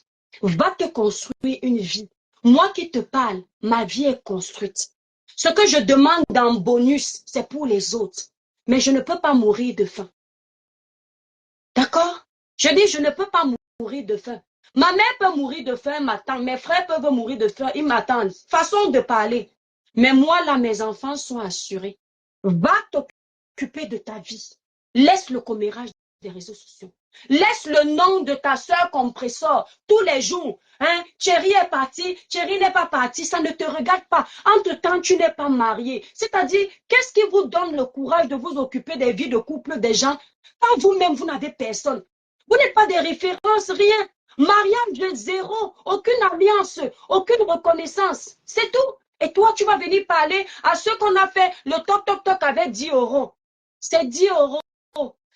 Va te construire une vie. Moi qui te parle, ma vie est construite. Ce que je demande en bonus, c'est pour les autres. Mais je ne peux pas mourir de faim. D'accord? Je dis, je ne peux pas mourir de faim. Ma mère peut mourir de faim, m'attend. Mes frères peuvent mourir de faim, ils m'attendent. Façon de parler. Mais moi, là, mes enfants sont assurés. Va t'occuper de ta vie. Laisse le commérage des réseaux sociaux. Laisse le nom de ta soeur compresseur tous les jours. Hein? Thierry est parti, Thierry n'est pas parti, ça ne te regarde pas. Entre-temps, tu n'es pas marié. C'est-à-dire, qu'est-ce qui vous donne le courage de vous occuper des vies de couple des gens quand vous-même, vous n'avez personne? Vous n'êtes pas des références, rien. Mariage zéro, aucune alliance, aucune reconnaissance. C'est tout. Et toi, tu vas venir parler à ceux qu'on a fait le toc-toc-toc avec 10 euros. C'est 10 euros.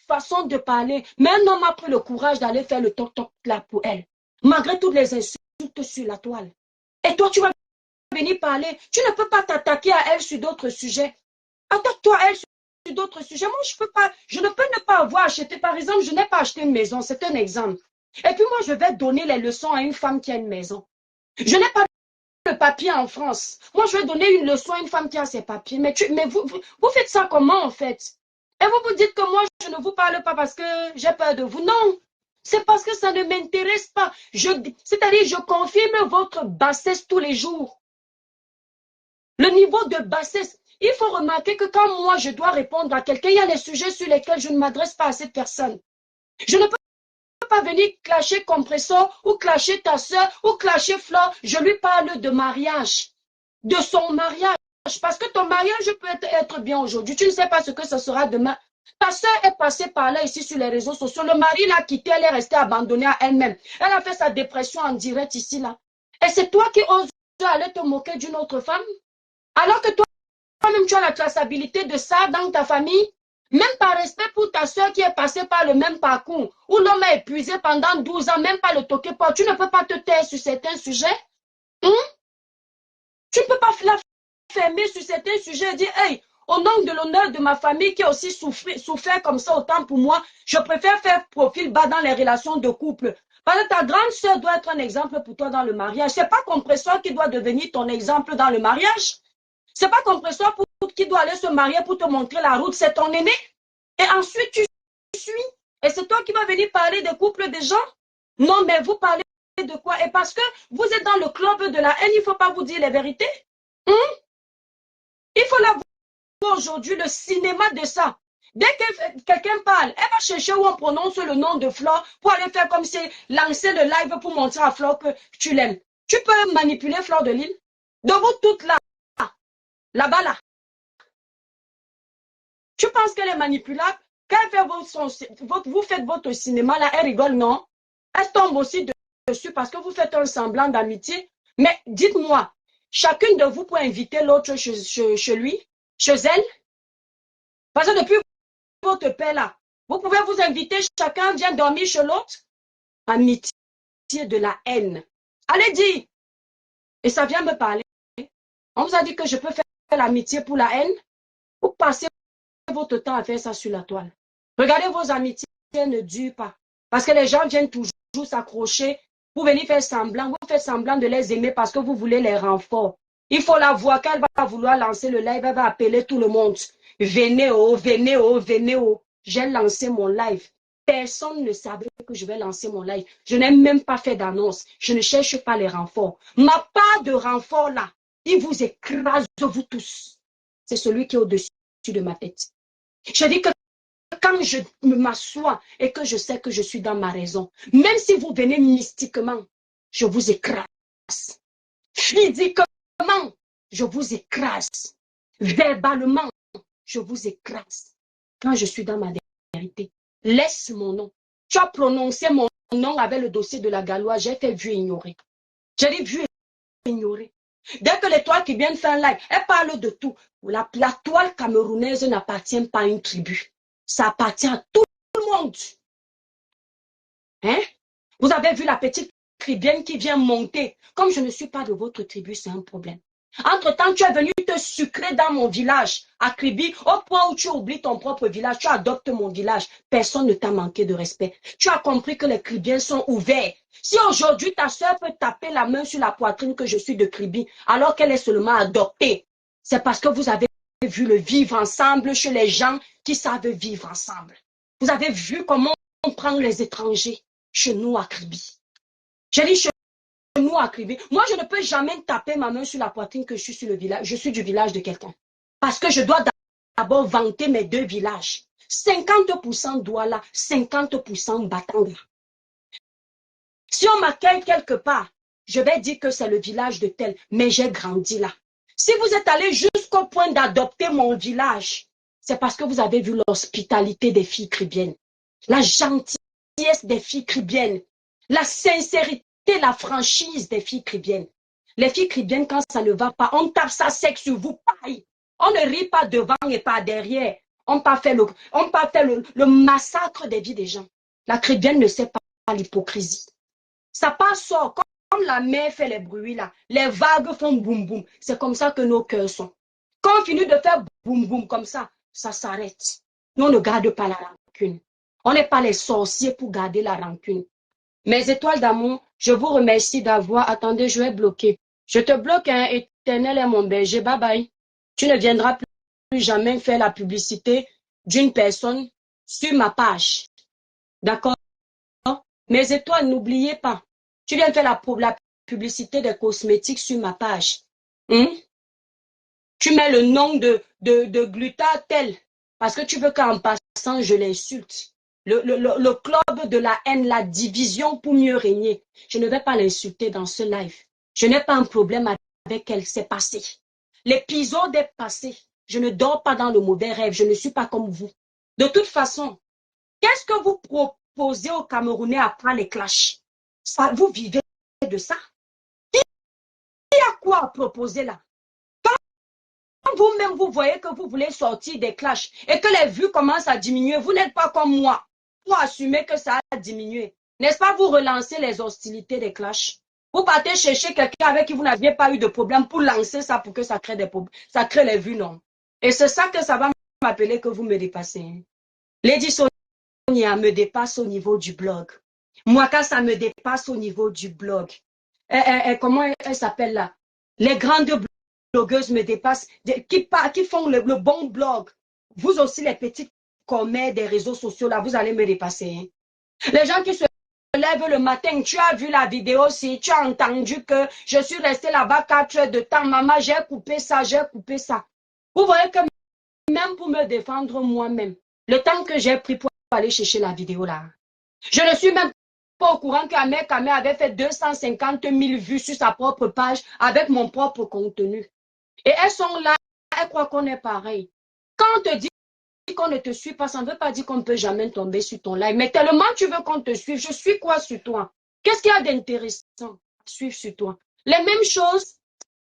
Façon de parler. Mais un homme a pris le courage d'aller faire le toc-toc là pour elle. Malgré toutes les insultes sur la toile. Et toi, tu vas venir parler. Tu ne peux pas t'attaquer à elle sur d'autres sujets. Attaque-toi à elle sur d'autres sujets. Moi, je ne peux ne pas avoir acheté. Par exemple, je n'ai pas acheté une maison. C'est un exemple. Et puis moi, je vais donner les leçons à une femme qui a une maison. Je n'ai pas le papier en France. Moi, je vais donner une leçon à une femme qui a ses papiers. Mais vous faites ça comment, en fait? Et vous vous dites que moi, je ne vous parle pas parce que j'ai peur de vous. Non, c'est parce que ça ne m'intéresse pas. C'est-à-dire, je confirme votre bassesse tous les jours. Le niveau de bassesse. Il faut remarquer que quand moi, je dois répondre à quelqu'un, il y a des sujets sur lesquels je ne m'adresse pas à cette personne. Je ne peux pas venir clasher Compressor ou clasher ta soeur ou clasher Flore. Je lui parle de mariage, de son mariage. Parce que ton mariage peut être bien aujourd'hui. Tu ne sais pas ce que ce sera demain. Ta soeur est passée par là ici sur les réseaux sociaux. Le mari l'a quittée, elle est restée abandonnée à elle-même. Elle a fait sa dépression en direct ici, là. Et c'est toi qui oses aller te moquer d'une autre femme? Alors que toi-même, tu as la traçabilité de ça dans ta famille? Même par respect pour ta soeur qui est passée par le même parcours, où l'homme est épuisé pendant 12 ans, même pas le toquer pas. Tu ne peux pas te taire sur certains sujets? Tu ne peux pas la fermer sur certains sujets et dire, hey, au nom de l'honneur de ma famille qui a aussi souffert comme ça autant pour moi, je préfère faire profil bas dans les relations de couple. Parce que ta grande sœur doit être un exemple pour toi dans le mariage. C'est pas Compressor qui doit devenir ton exemple dans le mariage. C'est pas Compressor qui doit aller se marier pour te montrer la route. C'est ton aîné. Et ensuite, tu suis. Et c'est toi qui vas venir parler des couples des gens. Non, mais vous parlez de quoi? Et parce que vous êtes dans le club de la haine, il ne faut pas vous dire les vérités. Il faut la voir aujourd'hui, le cinéma de ça. Dès que quelqu'un parle, elle va chercher où on prononce le nom de Flore pour aller faire comme si lancer le live pour montrer à Flore que tu l'aimes. Tu peux manipuler Flore de Lille. De vous toutes là, là-bas là. Tu penses qu'elle est manipulable? Quand elle fait vous faites votre cinéma là, elle rigole, non? Elle tombe aussi dessus parce que vous faites un semblant d'amitié. Mais dites-moi, chacune de vous peut inviter l'autre chez lui, chez elle? Parce que depuis votre paix là, vous pouvez vous inviter, chacun vient dormir chez l'autre. Amitié de la haine. Allez dire. Et ça vient me parler. On vous a dit que je peux faire l'amitié pour la haine? Vous passez votre temps à faire ça sur la toile. Regardez, vos amitiés ne durent pas. Parce que les gens viennent toujours s'accrocher pour venir faire semblant. Vous faites semblant de les aimer parce que vous voulez les renforts. Il faut la voir qu'elle va vouloir lancer le live, elle va appeler tout le monde. Venez, oh, venez, oh, venez, oh. J'ai lancé mon live. Personne ne savait que je vais lancer mon live. Je n'ai même pas fait d'annonce. Je ne cherche pas les renforts. Ma part de renfort là, il vous écrase, vous tous. C'est celui qui est au-dessus de ma tête. Je dis que quand je m'assois et que je sais que je suis dans ma raison, même si vous venez mystiquement, je vous écrase. Physiquement, je vous écrase. Verbalement, je vous écrase. Quand je suis dans ma vérité, laisse mon nom. Tu as prononcé mon nom avec le dossier de la Galoise, j'ai fait vu ignorer. J'ai dit vu ignorer. Dès que les toiles qui viennent faire un live, elles parlent de tout. La toile camerounaise n'appartient pas à une tribu. Ça appartient à tout le monde. Hein? Vous avez vu la petite tribienne qui vient monter. Comme je ne suis pas de votre tribu, c'est un problème. Entre-temps, tu es venu te sucrer dans mon village, à Kribi, au point où tu oublies ton propre village, tu adoptes mon village. Personne ne t'a manqué de respect. Tu as compris que les Kribiens sont ouverts. Si aujourd'hui ta soeur peut taper la main sur la poitrine que je suis de Kribi, alors qu'elle est seulement adoptée, c'est parce que vous avez vu le vivre ensemble chez les gens qui savent vivre ensemble. Vous avez vu comment on prend les étrangers chez nous à Kribi. J'ai dit chez nous à Kribi. Moi, je ne peux jamais taper ma main sur la poitrine que je suis sur le village. Je suis du village de quelqu'un. Parce que je dois d'abord vanter mes deux villages. 50% Douala, 50% Batanga. Si on m'accueille quelque part, je vais dire que c'est le village de tel, mais j'ai grandi là. Si vous êtes allé jusqu'au point d'adopter mon village, c'est parce que vous avez vu l'hospitalité des filles kribiennes, la gentillesse des filles kribiennes, la sincérité, la franchise des filles kribiennes. Les filles kribiennes, quand ça ne va pas, on tape ça sec sur vous, pareil. On ne rit pas devant et pas derrière. On ne pas fait le massacre des vies des gens. La kribienne ne sait pas l'hypocrisie. Ça passe sort, comme la mer fait les bruits là, les vagues font boum boum. C'est comme ça que nos cœurs sont. Quand on finit de faire boum boum comme ça s'arrête. Nous, on ne garde pas la rancune. On n'est pas les sorciers pour garder la rancune. Mes étoiles d'amour, je vous remercie d'avoir... Attendez, je vais bloquer. Je te bloque, hein, éternel est mon berger. Bye bye. Tu ne viendras plus jamais faire la publicité d'une personne sur ma page. D'accord? Mes étoiles, n'oubliez pas. Tu viens faire la publicité des cosmétiques sur ma page. Tu mets le nom de Gluta tel. Parce que tu veux qu'en passant, je l'insulte. Le club de la haine, la division pour mieux régner. Je ne vais pas l'insulter dans ce live. Je n'ai pas un problème avec elle, c'est passé. L'épisode est passé. Je ne dors pas dans le mauvais rêve. Je ne suis pas comme vous. De toute façon, qu'est-ce que vous proposez aux Camerounais après les clashs? Ça, vous vivez de ça? Il y a quoi à proposer là? Quand vous-même, vous voyez que vous voulez sortir des clashs et que les vues commencent à diminuer, vous n'êtes pas comme moi pour assumer que ça a diminué. N'est-ce pas, vous relancez les hostilités des clashs? Vous partez chercher quelqu'un avec qui vous n'aviez pas eu de problème pour lancer ça pour que ça crée des problèmes. Ça crée les vues, non? Et c'est ça que ça va m'appeler que vous me dépassez. Lady Sonia me dépasse au niveau du blog. Moi, quand ça me dépasse au niveau du blog. Comment elle s'appelle là? Les grandes blogueuses me dépassent, qui font le bon blog. Vous aussi, les petites commères des réseaux sociaux, là, vous allez me dépasser. Hein? Les gens qui se lèvent le matin, tu as vu la vidéo, si tu as entendu que je suis restée là-bas 4 heures de temps, maman, j'ai coupé ça, j'ai coupé ça. Vous voyez que même pour me défendre moi-même, le temps que j'ai pris pour aller chercher la vidéo là, je ne suis même pas au courant qu'Amé Kamé avait fait 250 000 vues sur sa propre page avec mon propre contenu. Et elles sont là, elles croient qu'on est pareil. Quand on te dit qu'on ne te suit pas, ça ne veut pas dire qu'on ne peut jamais tomber sur ton live. Mais tellement tu veux qu'on te suive, je suis quoi sur toi? Qu'est-ce qu'il y a d'intéressant à suivre sur toi? Les mêmes choses.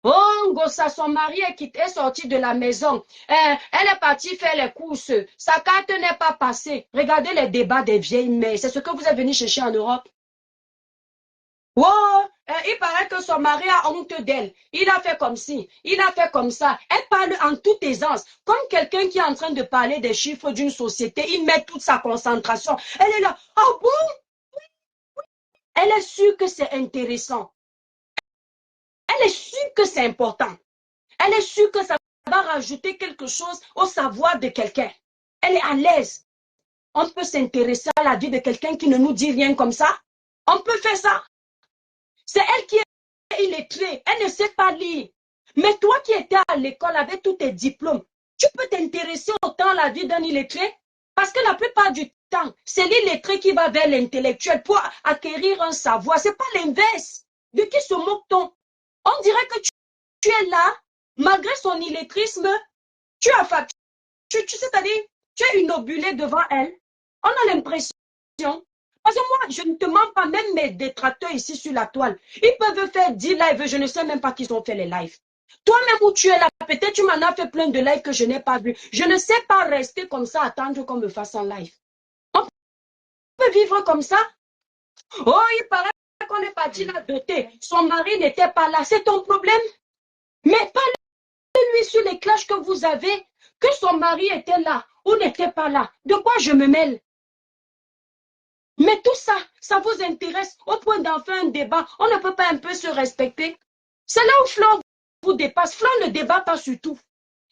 Oh, Gossa, son mari est sorti de la maison. Elle est partie faire les courses. Sa carte n'est pas passée. Regardez les débats des vieilles mères. C'est ce que vous êtes venu chercher en Europe. Oh, il paraît que son mari a honte d'elle. Il a fait comme ci, il a fait comme ça. Elle parle en toute aisance, comme quelqu'un qui est en train de parler des chiffres d'une société. Il met toute sa concentration. Elle est là. Oh bon? Elle est sûre que c'est intéressant. Elle est sûre que c'est important. Elle est sûre que ça va rajouter quelque chose au savoir de quelqu'un. Elle est à l'aise. On peut s'intéresser à la vie de quelqu'un qui ne nous dit rien comme ça. On peut faire ça. C'est elle qui est illettrée. Elle ne sait pas lire. Mais toi qui étais à l'école avec tous tes diplômes, tu peux t'intéresser autant à la vie d'un illettré? Parce que la plupart du temps, c'est l'illettré qui va vers l'intellectuel pour acquérir un savoir. Ce n'est pas l'inverse. De qui se moque-t-on? On dirait que tu es là, malgré son illettrisme, tu c'est-à-dire, tu es une obulée devant elle. On a l'impression. Parce que moi, je ne te mens pas, même mes détracteurs ici sur la toile. Ils peuvent faire 10 lives, je ne sais même pas qu'ils ont fait les lives. Toi-même où tu es là, peut-être tu m'en as fait plein de lives que je n'ai pas vu. Je ne sais pas rester comme ça, attendre qu'on me fasse un live. On peut vivre comme ça. Oh, il paraît qu'on est parti la doter. Son mari n'était pas là. C'est ton problème. Mais parlez-lui sur les clashs que vous avez, que son mari était là ou n'était pas là. De quoi je me mêle? Mais tout ça, ça vous intéresse au point d'en faire un débat. On ne peut pas un peu se respecter. C'est là où Flore vous dépasse. Flore ne débat pas sur tout.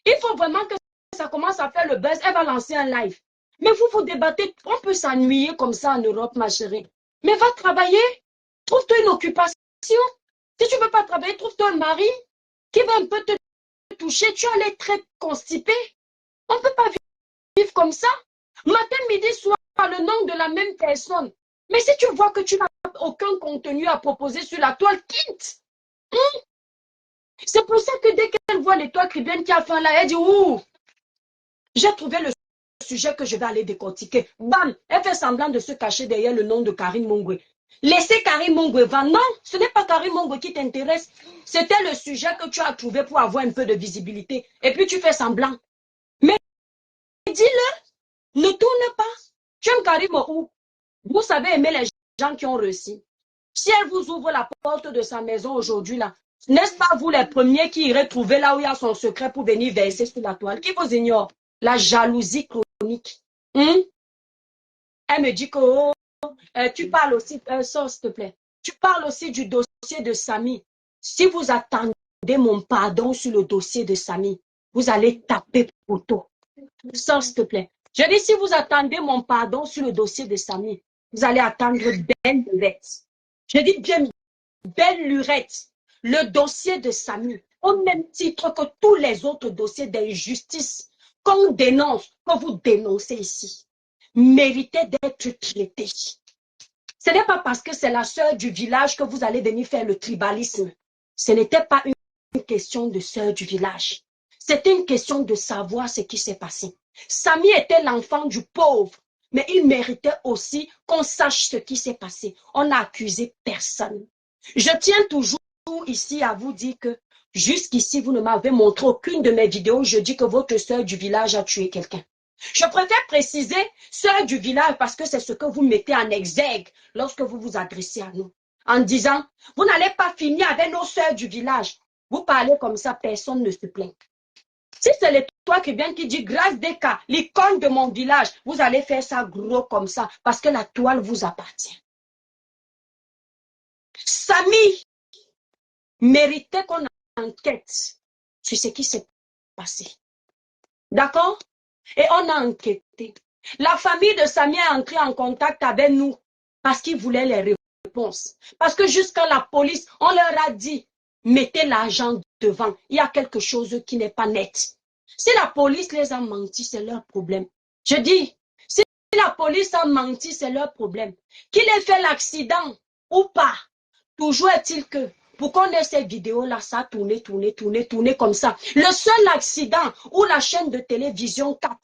Il faut vraiment que ça commence à faire le buzz. Elle va lancer un live. Mais vous débattez. On peut s'ennuyer comme ça en Europe, ma chérie. Mais va travailler. Trouve-toi une occupation. Si tu ne veux pas travailler, trouve-toi un mari qui va un peu te toucher. Tu allais être très constipé. On ne peut pas vivre comme ça. Matin, midi, soir, le nom de la même personne. Mais si tu vois que tu n'as aucun contenu à proposer sur la toile, quitte. C'est pour ça que dès qu'elle voit l'étoile caribéenne qui a fait là, elle dit, ouh, j'ai trouvé le sujet que je vais aller décortiquer. Bam, elle fait semblant de se cacher derrière le nom de Karine Mongwe. Laissez Karine Mongwe vendre. Non, ce n'est pas Karine Mongwe qui t'intéresse. C'était le sujet que tu as trouvé pour avoir un peu de visibilité. Et puis tu fais semblant. Mais dis-le, ne tourne pas. Tu aimes Karine où? Vous savez aimer les gens qui ont réussi. Si elle vous ouvre la porte de sa maison aujourd'hui, là, n'est-ce pas vous les premiers qui iraient trouver là où il y a son secret pour venir verser sur la toile? Qui vous ignore? La jalousie chronique. Elle me dit que tu parles aussi, ça s'il te plaît, tu parles aussi du dossier de Samy. Si vous attendez mon pardon sur le dossier de Samy, vous allez taper poteau. Ça s'il te plaît. Je dis si vous attendez mon pardon sur le dossier de Samy, vous allez attendre belle lurette. Je dis bien belle lurette. Le dossier de Samy, au même titre que tous les autres dossiers d'injustice qu'on dénonce, que vous dénoncez ici, méritait d'être traité. Ce n'est pas parce que c'est la sœur du village que vous allez venir faire le tribalisme. Ce n'était pas une question de sœur du village. C'était une question de savoir ce qui s'est passé. Samy était l'enfant du pauvre, mais il méritait aussi qu'on sache ce qui s'est passé. On n'a accusé personne. Je tiens toujours ici à vous dire que jusqu'ici, vous ne m'avez montré aucune de mes vidéos où je dis que votre sœur du village a tué quelqu'un. Je préfère préciser sœur du village parce que c'est ce que vous mettez en exergue lorsque vous vous adressez à nous. En disant, vous n'allez pas finir avec nos sœurs du village. Vous parlez comme ça, personne ne se plaint. Si c'est l'étoile qui dit grâce des cas, l'icône de mon village, vous allez faire ça gros comme ça parce que la toile vous appartient. Samy méritait qu'on enquête sur ce qui s'est passé. D'accord? Et on a enquêté. La famille de Samy est entrée en contact avec nous parce qu'ils voulaient les réponses. Parce que jusqu'à la police, on leur a dit, mettez l'argent devant. Il y a quelque chose qui n'est pas net. Si la police les a menti, c'est leur problème. Je dis, si la police a menti, c'est leur problème. Qu'il ait fait l'accident ou pas, toujours est-il que pour qu'on ait ces vidéos-là, ça a tourné comme ça. Le seul accident où la chaîne de télévision 4,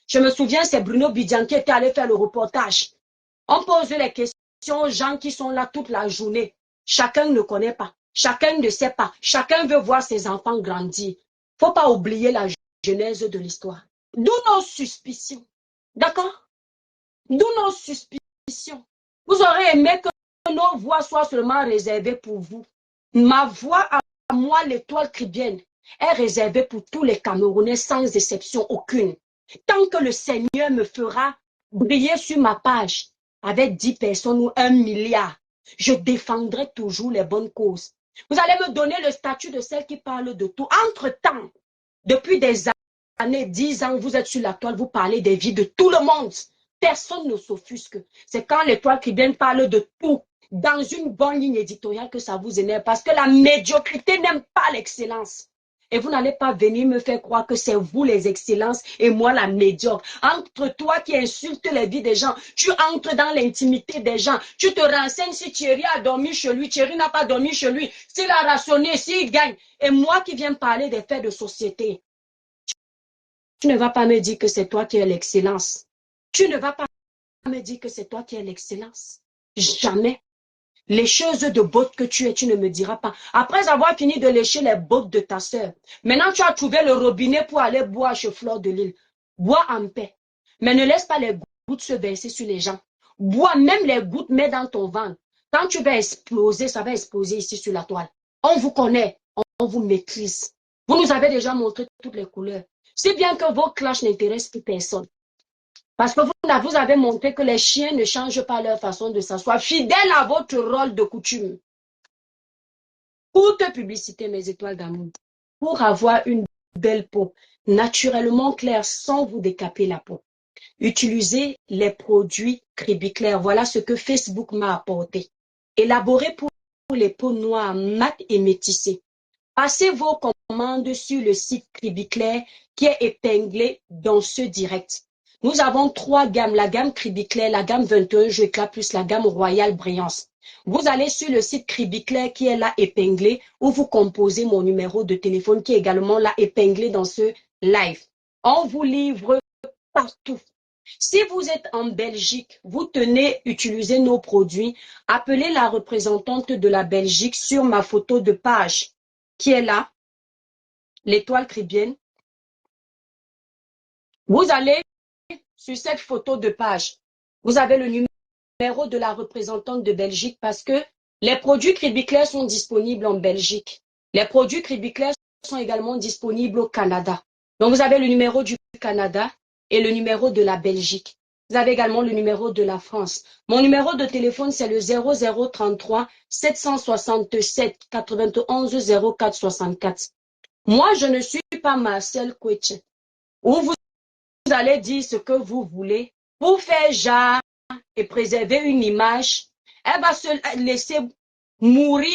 je me souviens, c'est Bruno Bidian qui était allé faire le reportage. On pose les questions aux gens qui sont là toute la journée. Chacun ne connaît pas, chacun ne sait pas, chacun veut voir ses enfants grandir. Faut pas oublier la genèse de l'histoire. D'où nos suspicions. D'accord? D'où nos suspicions. Vous aurez aimé que nos voix soient seulement réservées pour vous. Ma voix à moi, l'étoile caribéenne, est réservée pour tous les Camerounais sans exception aucune. Tant que le Seigneur me fera briller sur ma page avec 10 personnes ou 1 milliard, je défendrai toujours les bonnes causes. Vous allez me donner le statut de celle qui parle de tout. Entre-temps, depuis des années, 10 ans, vous êtes sur la toile, vous parlez des vies de tout le monde. Personne ne s'offusque. C'est quand l'étoile caribéenne parle de tout, dans une bonne ligne éditoriale que ça vous énerve, parce que la médiocrité n'aime pas l'excellence. Et vous n'allez pas venir me faire croire que c'est vous les excellences et moi la médiocre. Entre toi qui insultes les vies des gens, tu entres dans l'intimité des gens, tu te renseignes si Thierry a dormi chez lui, Thierry n'a pas dormi chez lui, s'il a rationné, s'il gagne. Et moi qui viens parler des faits de société, tu ne vas pas me dire que c'est toi qui es l'excellence. Tu ne vas pas me dire que c'est toi qui es l'excellence. Jamais. Les choses de bottes que tu es, tu ne me diras pas. Après avoir fini de lécher les bottes de ta sœur, maintenant tu as trouvé le robinet pour aller boire chez Fleur de Lille. Bois en paix. Mais ne laisse pas les gouttes se verser sur les gens. Bois même les gouttes, mets dans ton ventre. Quand tu vas exploser, ça va exploser ici sur la toile. On vous connaît, on vous maîtrise. Vous nous avez déjà montré toutes les couleurs. C'est bien que vos clashs n'intéressent plus personne. Parce que vous avez montré que les chiens ne changent pas leur façon de s'asseoir. Fidèles à votre rôle de coutume. Courte publicité, mes étoiles d'amour. Pour avoir une belle peau, naturellement claire, sans vous décaper la peau. Utilisez les produits Cribiclair. Voilà ce que Facebook m'a apporté. Élaboré pour les peaux noires, mates et métissées. Passez vos commandes sur le site Cribiclair qui est épinglé dans ce direct. Nous avons 3 gammes, la gamme Cribiclair, la gamme 21 Jeux Éclat plus la gamme Royale Brillance. Vous allez sur le site Cribiclair qui est là épinglé où vous composez mon numéro de téléphone qui est également là épinglé dans ce live. On vous livre partout. Si vous êtes en Belgique, vous tenez utiliser nos produits, appelez la représentante de la Belgique sur ma photo de page qui est là, l'étoile cribienne. Vous allez sur cette photo de page. Vous avez le numéro de la représentante de Belgique parce que les produits Cribiclair sont disponibles en Belgique. Les produits Cribiclair sont également disponibles au Canada. Donc, vous avez le numéro du Canada et le numéro de la Belgique. Vous avez également le numéro de la France. Mon numéro de téléphone, c'est le 0033 767 91 04 64. Moi, je ne suis pas Marcel Kouetche. Où vous allez dire ce que vous voulez pour faire genre et préserver une image. Elle va se laisser mourir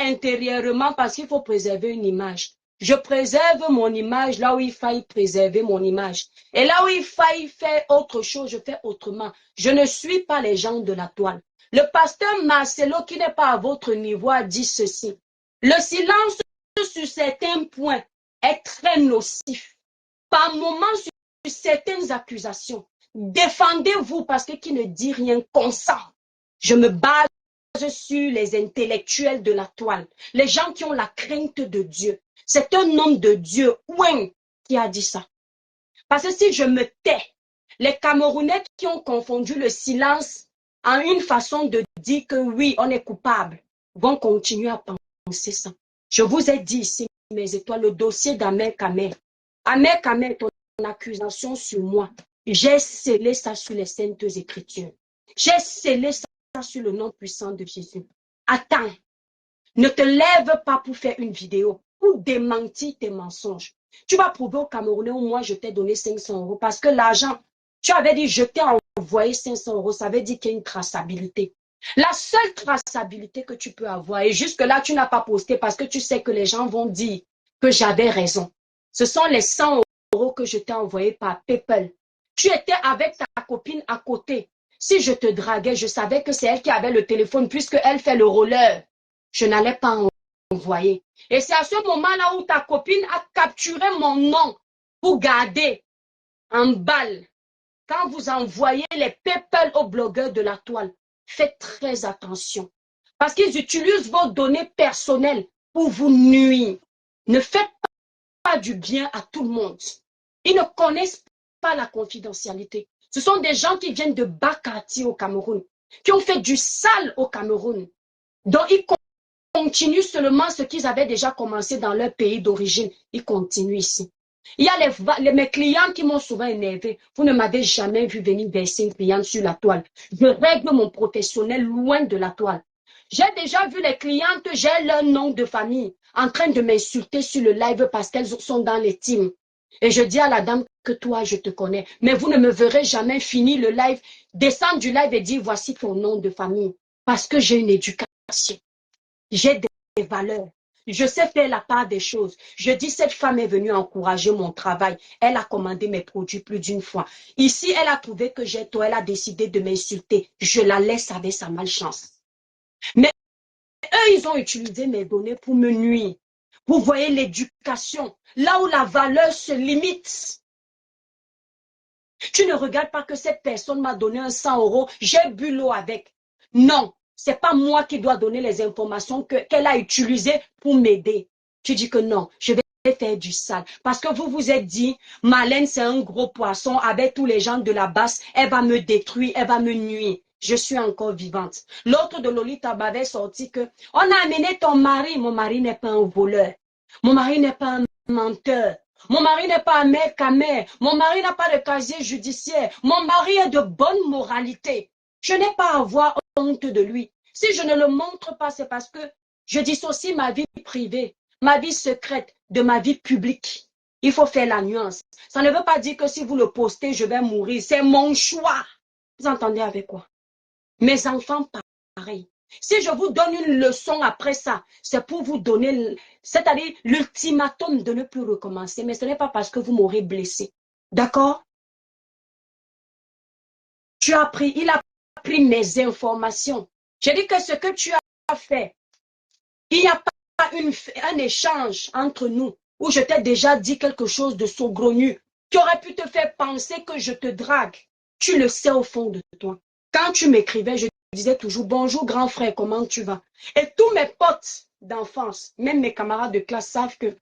intérieurement parce qu'il faut préserver une image. Je préserve mon image là où il faille préserver mon image. Et là où il faille faire autre chose, je fais autrement. Je ne suis pas les gens de la toile. Le pasteur Marcelo, qui n'est pas à votre niveau, a dit ceci. Le silence sur certains points est très nocif. Par moments, sur certaines accusations, défendez-vous parce que qui ne dit rien consent. Je me base sur les intellectuels de la toile, les gens qui ont la crainte de Dieu. C'est un homme de Dieu, Ouen, qui a dit ça. Parce que si je me tais, les Camerounais qui ont confondu le silence en une façon de dire que oui, on est coupable, vont continuer à penser ça. Je vous ai dit ici, mes étoiles, le dossier d'Amer Kamer. Amer Kamer, ton accusation sur moi, j'ai scellé ça sur les Saintes Écritures. J'ai scellé ça sur le nom puissant de Jésus. Attends, ne te lève pas pour faire une vidéo, pour démentir tes mensonges. Tu vas prouver au Camerounais où moi je t'ai donné 500 € parce que l'argent, tu avais dit je t'ai envoyé 500 €, ça veut dire qu'il y a une traçabilité. La seule traçabilité que tu peux avoir, et jusque-là tu n'as pas posté parce que tu sais que les gens vont dire que j'avais raison. Ce sont les 100 € que je t'ai envoyé par PayPal. Tu étais avec ta copine à côté. Si je te draguais, je savais que c'est elle qui avait le téléphone puisqu'elle fait le roller. Je n'allais pas envoyer. Et c'est à ce moment-là où ta copine a capturé mon nom pour garder en balle. Quand vous envoyez les PayPal aux blogueurs de la toile, faites très attention. Parce qu'ils utilisent vos données personnelles pour vous nuire. Ne faites pas du bien à tout le monde. Ils ne connaissent pas la confidentialité. Ce sont des gens qui viennent de Bakati au Cameroun, qui ont fait du sale au Cameroun. Donc, ils continuent seulement ce qu'ils avaient déjà commencé dans leur pays d'origine. Ils continuent ici. Il y a mes clients qui m'ont souvent énervé. Vous ne m'avez jamais vu venir verser une cliente sur la toile. Je règle mon professionnel loin de la toile. J'ai déjà vu les clientes, j'ai leur nom de famille, en train de m'insulter sur le live parce qu'elles sont dans les teams. Et je dis à la dame que toi, je te connais. Mais vous ne me verrez jamais finir le live, descendre du live et dire voici ton nom de famille. Parce que j'ai une éducation. J'ai des valeurs. Je sais faire la part des choses. Je dis, cette femme est venue encourager mon travail. Elle a commandé mes produits plus d'une fois. Ici, elle a trouvé que j'ai tort. Elle a décidé de m'insulter. Je la laisse avec sa malchance. Mais eux, ils ont utilisé mes données pour me nuire. Vous voyez l'éducation, là où la valeur se limite. Tu ne regardes pas que cette personne m'a donné un 100 €, j'ai bu l'eau avec. Non, c'est pas moi qui dois donner les informations qu'elle a utilisées pour m'aider. Tu dis que non, je vais faire du sale. Parce que vous vous êtes dit, Marlène, c'est un gros poisson, avec tous les gens de la basse, elle va me détruire, elle va me nuire. je suis encore vivante. L'autre de Lolita m'avait sorti que on a amené ton mari. Mon mari n'est pas un voleur. Mon mari n'est pas un menteur. Mon mari n'est pas un mec à mère. Mon mari n'a pas de casier judiciaire. Mon mari est de bonne moralité. Je n'ai pas à avoir honte de lui. Si je ne le montre pas, c'est parce que je dissocie ma vie privée, ma vie secrète de ma vie publique. Il faut faire la nuance. Ça ne veut pas dire que si vous le postez, je vais mourir. C'est mon choix. Vous entendez avec quoi? Mes enfants, pareil. Si je vous donne une leçon après ça, c'est pour vous donner, c'est-à-dire l'ultimatum de ne plus recommencer. Mais ce n'est pas parce que vous m'aurez blessé. D'accord? Il a pris mes informations. J'ai dit que ce que tu as fait, il n'y a pas un échange entre nous où je t'ai déjà dit quelque chose de saugrenu qui aurait pu te faire penser que je te drague. Tu le sais au fond de toi. Quand tu m'écrivais, je disais toujours « Bonjour grand frère, comment tu vas ?» Et tous mes potes d'enfance, même mes camarades de classe savent que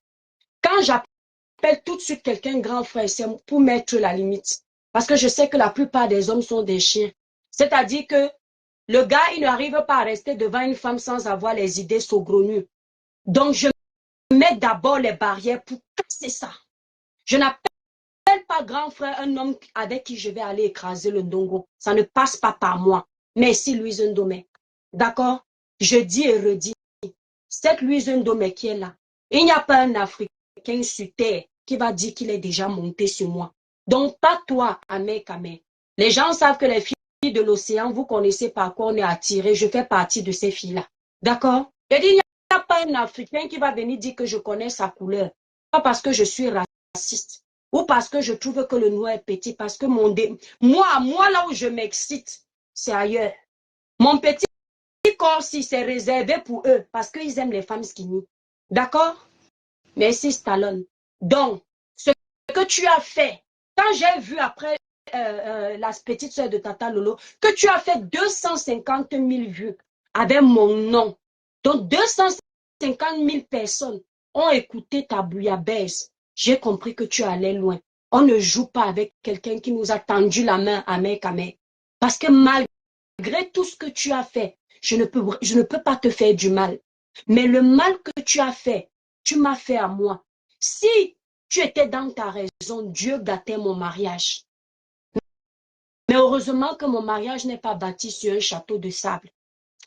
quand j'appelle tout de suite quelqu'un grand frère, c'est pour mettre la limite. Parce que je sais que la plupart des hommes sont des chiens. C'est-à-dire que le gars, il n'arrive pas à rester devant une femme sans avoir les idées saugrenues. Donc, je mets d'abord les barrières pour casser ça. Je n'appelle pas grand frère un homme avec qui je vais aller écraser le ndongo. Ça ne passe pas par moi. Merci Louise Ndomé. D'accord? Je dis et redis. Cette Louise Ndomé qui est là, il n'y a pas un Africain sur terre qui va dire qu'il est déjà monté sur moi. Donc, pas toi, Amé Kamé. Les gens savent que les filles de l'océan, vous connaissez par quoi on est attiré. Je fais partie de ces filles-là. D'accord? Je dis, il n'y a pas un Africain qui va venir dire que je connais sa couleur. Pas parce que je suis raciste. Ou parce que je trouve que le noir est petit. Parce que moi, là où je m'excite, c'est ailleurs. Mon petit corps, si c'est réservé pour eux. Parce qu'ils aiment les femmes skinny. D'accord? Merci, Stallone. Donc, ce que tu as fait, quand j'ai vu après la petite soeur de Tata Lolo, que tu as fait 250 000 vues avec mon nom. Donc, 250 000 personnes ont écouté ta bouillabaisse. J'ai compris que tu allais loin. On ne joue pas avec quelqu'un qui nous a tendu la main à mec à mec. Parce que malgré tout ce que tu as fait, je ne peux pas te faire du mal. Mais le mal que tu as fait, tu m'as fait à moi. Si tu étais dans ta raison, Dieu gâtait mon mariage. Mais heureusement que mon mariage n'est pas bâti sur un château de sable.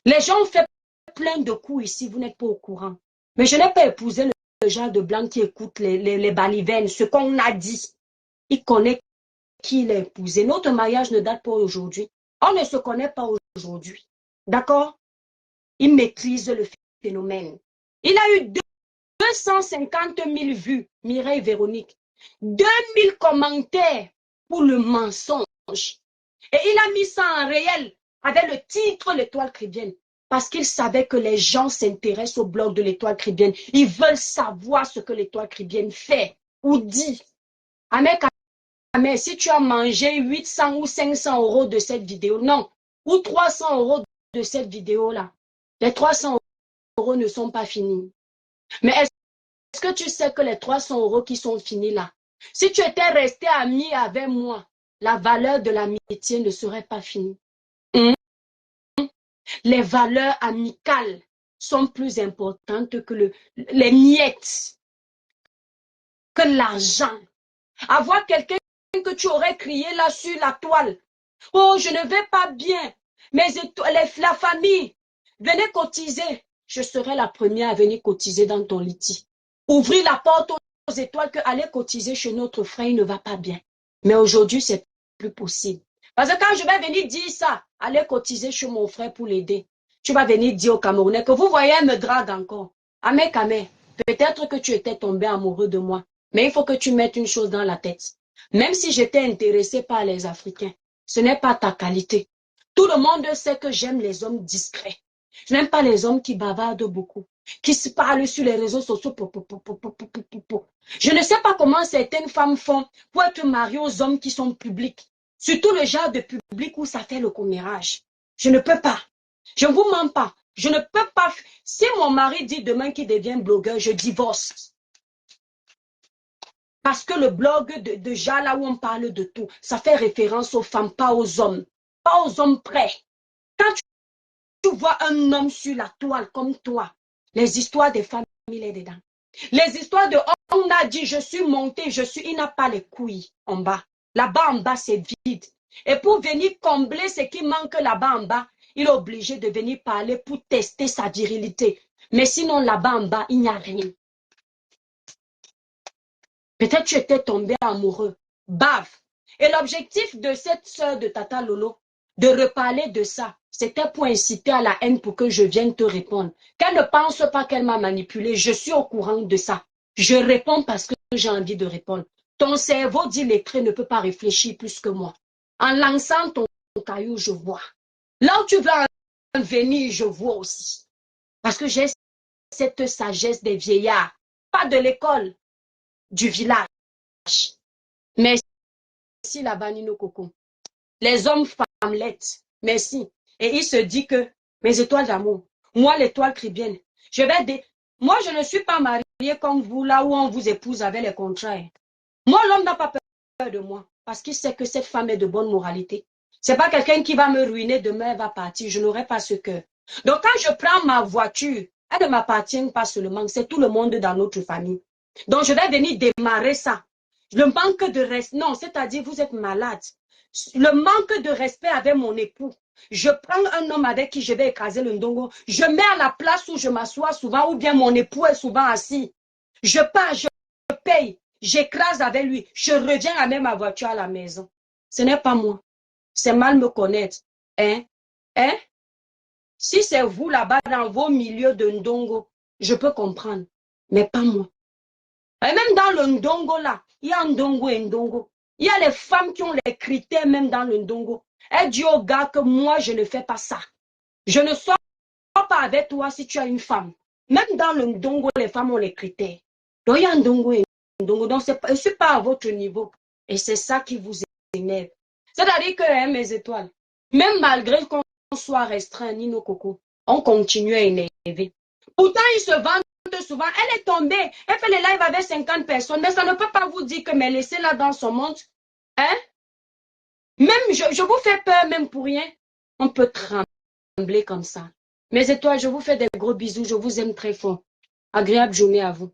Les gens ont fait plein de coups ici, vous n'êtes pas au courant. Mais je n'ai pas épousé le genre de blanc qui écoute les balivernes, ce qu'on a dit. Il connaît qui il a épousé. Notre mariage ne date pas aujourd'hui. On ne se connaît pas aujourd'hui. D'accord? Il maîtrise le phénomène. Il a eu 250 000 vues, Mireille Véronique. 2000 commentaires pour le mensonge. Et il a mis ça en réel avec le titre L'Étoile Chrétienne. Parce qu'il savait que les gens s'intéressent au blog de l'Étoile Chrétienne. Ils veulent savoir ce que l'Étoile Chrétienne fait ou dit. Mais si tu as mangé 800 ou 500 euros de cette vidéo, non, ou 300 euros de cette vidéo-là, les 300 euros ne sont pas finis. Mais est-ce que tu sais que les 300 euros qui sont finis là, si tu étais resté ami avec moi, la valeur de l'amitié ne serait pas finie. Les valeurs amicales sont plus importantes que les miettes, que l'argent. Avoir quelqu'un que tu aurais crié là sur la toile. Oh, je ne vais pas bien. La famille, venez cotiser. Je serai la première à venir cotiser dans ton litige. Ouvrir la porte aux étoiles que aller cotiser chez notre frère, il ne va pas bien. Mais aujourd'hui, c'est plus possible. Parce que quand je vais venir dire ça, aller cotiser chez mon frère pour l'aider, tu vas venir dire au Camerounais que vous voyez, elle me drague encore. Amé Kamé, peut-être que tu étais tombé amoureux de moi. Mais il faut que tu mettes une chose dans la tête. Même si j'étais intéressé par les Africains, ce n'est pas ta qualité. Tout le monde sait que j'aime les hommes discrets. Je n'aime pas les hommes qui bavardent beaucoup, qui se parlent sur les réseaux sociaux. Je ne sais pas comment certaines femmes font pour être mariées aux hommes qui sont publics. Surtout le genre de public où ça fait le commérage. Je ne peux pas. Je ne vous mens pas. Je ne peux pas. Si mon mari dit demain qu'il devient blogueur, je divorce. Parce que le blog de Jean, là où on parle de tout, ça fait référence aux femmes, pas aux hommes. Pas aux hommes prêts. vois un homme sur la toile comme toi, les histoires des femmes, il est dedans. Les histoires de on a dit, je suis monté, il n'a pas les couilles en bas. Là-bas en bas, c'est vide. Et pour venir combler ce qui manque là-bas en bas, il est obligé de venir parler pour tester sa virilité. Mais sinon, là-bas en bas, il n'y a rien. Peut-être tu étais tombé amoureux. Bave. Et l'objectif de cette sœur de Tata Lolo, de reparler de ça, c'était pour inciter à la haine pour que je vienne te répondre. Qu'elle ne pense pas qu'elle m'a manipulé, je suis au courant de ça. Je réponds parce que j'ai envie de répondre. Ton cerveau d'illettré ne peut pas réfléchir plus que moi. En lançant ton caillou, je vois. Là où tu veux en venir, je vois aussi. Parce que j'ai cette sagesse des vieillards, pas de l'école, du village. Merci là-bas, Nino Coco. Les hommes femmelettes, merci. Et il se dit que mes étoiles d'amour, moi l'étoile cribienne, moi je ne suis pas mariée comme vous là où on vous épouse avec les contrats. Moi l'homme n'a pas peur de moi parce qu'il sait que cette femme est de bonne moralité. C'est pas quelqu'un qui va me ruiner demain, elle va partir, je n'aurai pas ce cœur. Donc quand je prends ma voiture, elle ne m'appartient pas seulement, c'est tout le monde dans notre famille. Donc je vais venir démarrer ça. Le manque de respect, non, c'est-à-dire vous êtes malade. Le manque de respect avec mon époux. Je prends un homme avec qui je vais écraser le ndongo. Je mets à la place où je m'assois souvent, ou bien mon époux est souvent assis. Je pars, je paye, j'écrase avec lui. Je reviens avec ma voiture à la maison. Ce n'est pas moi. C'est mal me connaître. Hein? Hein? Si c'est vous là-bas dans vos milieux de ndongo, je peux comprendre. Mais pas moi. Et même dans le ndongo là, il y a ndongo et ndongo. Il y a les femmes qui ont les critères même dans le ndongo. Elle dit au gars que moi, je ne fais pas ça. Je ne sors pas avec toi si tu as une femme. Même dans le ndongo, les femmes ont les critères. Donc, il y a ndongo et ndongo. Donc, je ne suis pas à votre niveau. Et c'est ça qui vous énerve. C'est-à-dire que, hein, mes étoiles, même malgré qu'on soit restreint, Nino Coco, on continue à énerver. Pourtant, ils se vendent souvent. Elle est tombée. Elle fait les lives avec 50 personnes. Mais ça ne peut pas vous dire que mais laissez-la dans son monde. Hein? Même, je vous fais peur même pour rien. On peut trembler comme ça. Mes étoiles, je vous fais des gros bisous. Je vous aime très fort. Agréable journée à vous.